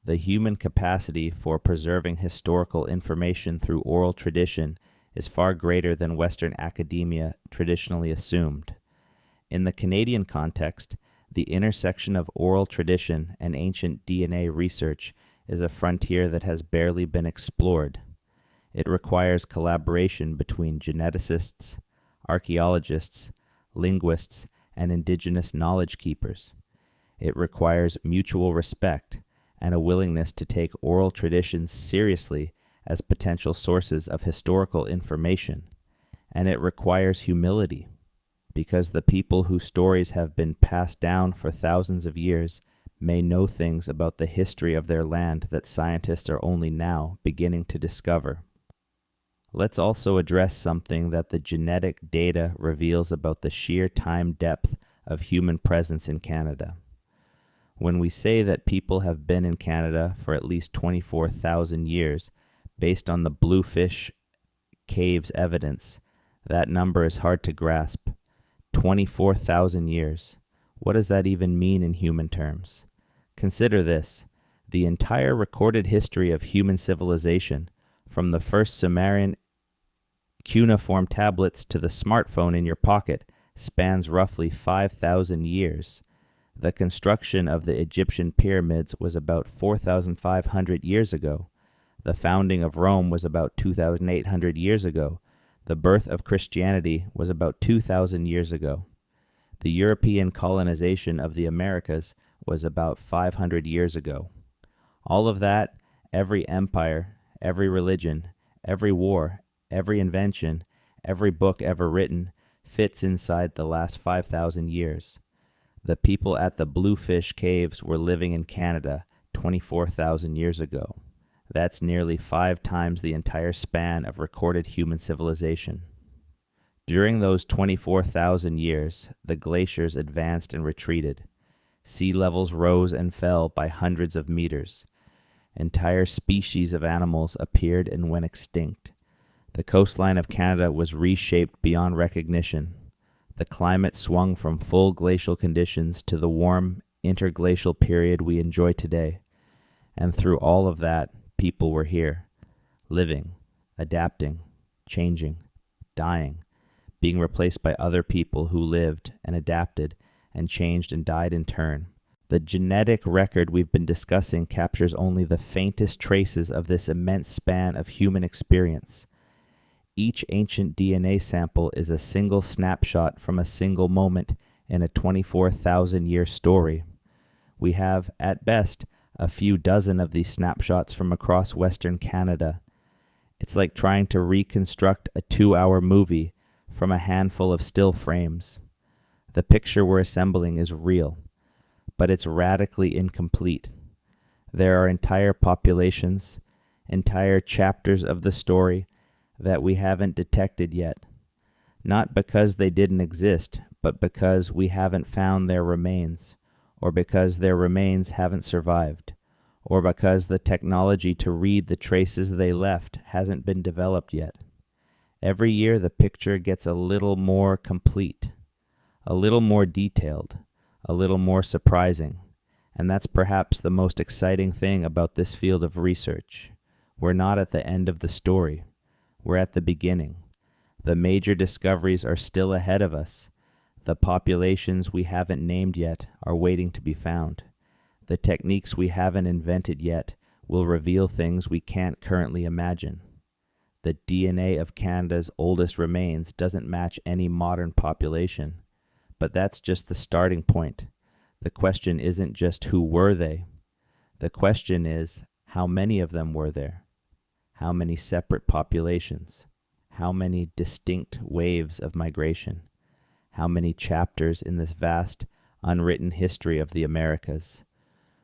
The human capacity for preserving historical information through oral tradition is far greater than Western academia traditionally assumed. In the Canadian context, the intersection of oral tradition and ancient DNA research is a frontier that has barely been explored. It requires collaboration between geneticists, archaeologists, linguists, and Indigenous knowledge keepers. It requires mutual respect and a willingness to take oral traditions seriously as potential sources of historical information, and it requires humility. because the people whose stories have been passed down for thousands of years may know things about the history of their land that scientists are only now beginning to discover. Let's also address something that the genetic data reveals about the sheer time depth of human presence in Canada. When we say that people have been in Canada for at least 24,000 years, based on the Bluefish Caves evidence, that number is hard to grasp. 24,000 years. What does that even mean in human terms? Consider this. The entire recorded history of human civilization, from the first Sumerian cuneiform tablets to the smartphone in your pocket, spans roughly 5,000 years. The construction of the Egyptian pyramids was about 4,500 years ago. The founding of Rome was about 2,800 years ago. The birth of Christianity was about 2,000 years ago. The European colonization of the Americas was about 500 years ago. All of that, every empire, every religion, every war, every invention, every book ever written, fits inside the last 5,000 years. The people at the Bluefish Caves were living in Canada 24,000 years ago. That's nearly 5 times the entire span of recorded human civilization. During those 24,000 years, the glaciers advanced and retreated. Sea levels rose and fell by hundreds of meters. Entire species of animals appeared and went extinct. The coastline of Canada was reshaped beyond recognition. The climate swung from full glacial conditions to the warm interglacial period we enjoy today. And through all of that, people were here, living, adapting, changing, dying, being replaced by other people who lived and adapted and changed and died in turn. The genetic record we've been discussing captures only the faintest traces of this immense span of human experience. Each ancient DNA sample is a single snapshot from a single moment in a 24,000-year story. We have, at best, a few dozen of these snapshots from across Western Canada. It's like trying to reconstruct a 2-hour movie from a handful of still frames. The picture we're assembling is real, but it's radically incomplete. There are entire populations, entire chapters of the story that we haven't detected yet, not because they didn't exist, but because we haven't found their remains, or because their remains haven't survived, or because the technology to read the traces they left hasn't been developed yet. Every year the picture gets a little more complete, a little more detailed, a little more surprising, and that's perhaps the most exciting thing about this field of research. We're not at the end of the story. We're at the beginning. The major discoveries are still ahead of us. The populations we haven't named yet are waiting to be found. The techniques we haven't invented yet will reveal things we can't currently imagine. The DNA of Canada's oldest remains doesn't match any modern population, but that's just the starting point. The question isn't just who were they. The question is, how many of them were there? How many separate populations? How many distinct waves of migration? How many chapters in this vast, unwritten history of the Americas?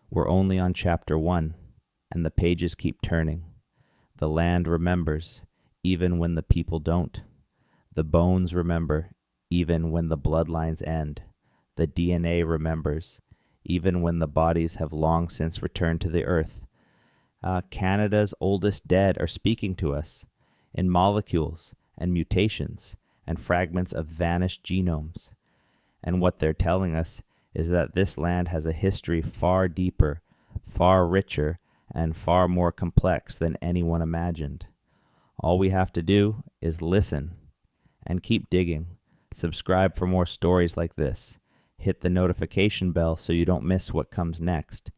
We're only on chapter 1, and the pages keep turning. The land remembers, even when the people don't. The bones remember, even when the bloodlines end. The DNA remembers, even when the bodies have long since returned to the earth. Canada's oldest dead are speaking to us in molecules and mutations and fragments of vanished genomes. And what they're telling us is that this land has a history far deeper, far richer, and far more complex than anyone imagined. All we have to do is listen and keep digging. Subscribe for more stories like this. Hit the notification bell so you don't miss what comes next.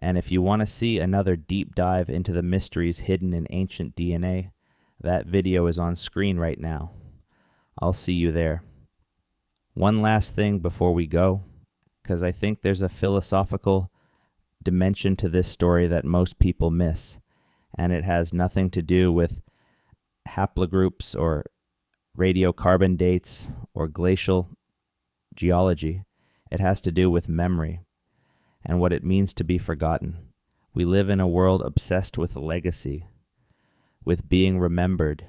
And if you want to see another deep dive into the mysteries hidden in ancient DNA, that video is on screen right now. I'll see you there. One last thing before we go, because I think there's a philosophical dimension to this story that most people miss, and it has nothing to do with haplogroups or radiocarbon dates or glacial geology. It has to do with memory and what it means to be forgotten. We live in a world obsessed with legacy, with being remembered.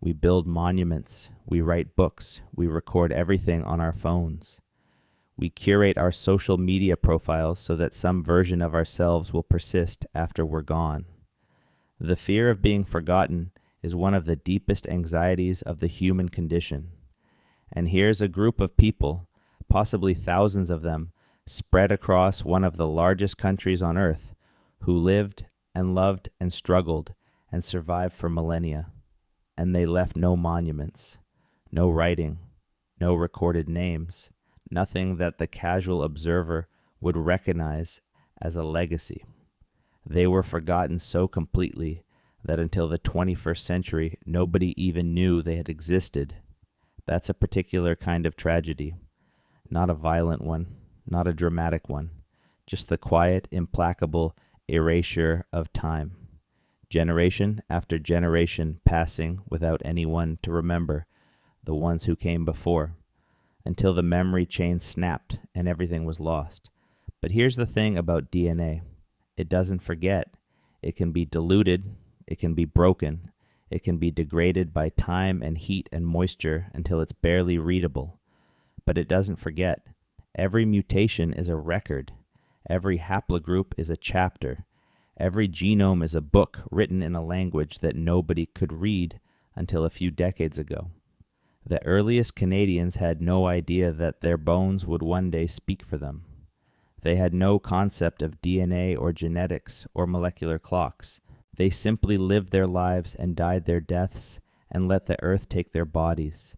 We build monuments, we write books, we record everything on our phones. We curate our social media profiles so that some version of ourselves will persist after we're gone. The fear of being forgotten is one of the deepest anxieties of the human condition. And here's a group of people, possibly thousands of them, spread across one of the largest countries on earth, who lived and loved and struggled and survived for millennia. And they left no monuments, no writing, no recorded names, nothing that the casual observer would recognize as a legacy. They were forgotten so completely that until the 21st century, nobody even knew they had existed. That's a particular kind of tragedy, not a violent one, not a dramatic one, just the quiet, implacable erasure of time. Generation after generation passing without anyone to remember the ones who came before, until the memory chain snapped and everything was lost. But here's the thing about DNA. It doesn't forget. It can be diluted, it can be broken, it can be degraded by time and heat and moisture until it's barely readable. But it doesn't forget. Every mutation is a record. Every haplogroup is a chapter. Every genome is a book written in a language that nobody could read until a few decades ago. The earliest Canadians had no idea that their bones would one day speak for them. They had no concept of DNA or genetics or molecular clocks. They simply lived their lives and died their deaths and let the earth take their bodies.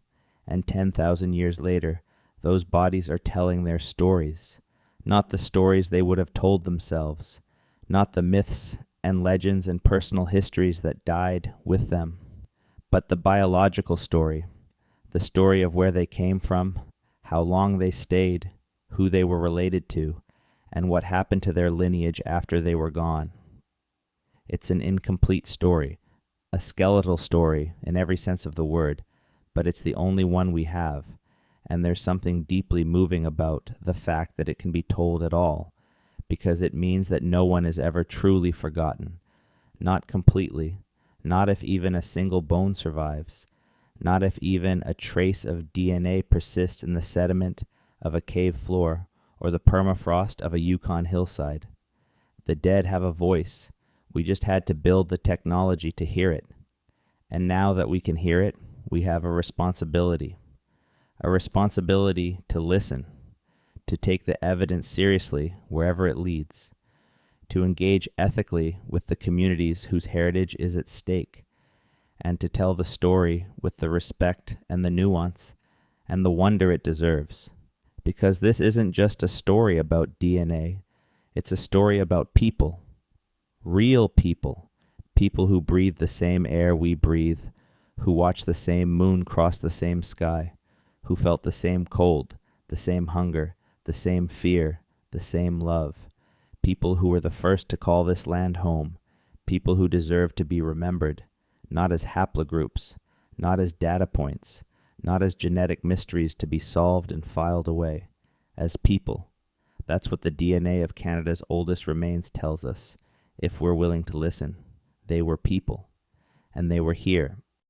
And 10,000 years later, those bodies are telling their stories, not the stories they would have told themselves, not the myths and legends and personal histories that died with them, but the biological story, the story of where they came from, how long they stayed, who they were related to, and what happened to their lineage after they were gone. It's an incomplete story, a skeletal story in every sense of the word, but it's the only one we have, and there's something deeply moving about the fact that it can be told at all, because it means that no one is ever truly forgotten, not completely, not if even a single bone survives, not if even a trace of DNA persists in the sediment of a cave floor or the permafrost of a Yukon hillside. The dead have a voice. We just had to build the technology to hear it. And now that we can hear it, we have a responsibility to listen, to take the evidence seriously wherever it leads, to engage ethically with the communities whose heritage is at stake, and to tell the story with the respect and the nuance and the wonder it deserves. Because this isn't just a story about DNA, it's a story about people, real people, people who breathe the same air we breathe, who watch the same moon cross the same sky, who felt the same cold, the same hunger, the same fear, the same love, people who were the first to call this land home, people who deserve to be remembered, not as haplogroups, not as data points, not as genetic mysteries to be solved and filed away, as people. That's what the DNA of Canada's oldest remains tells us, if we're willing to listen. They were people, and they were here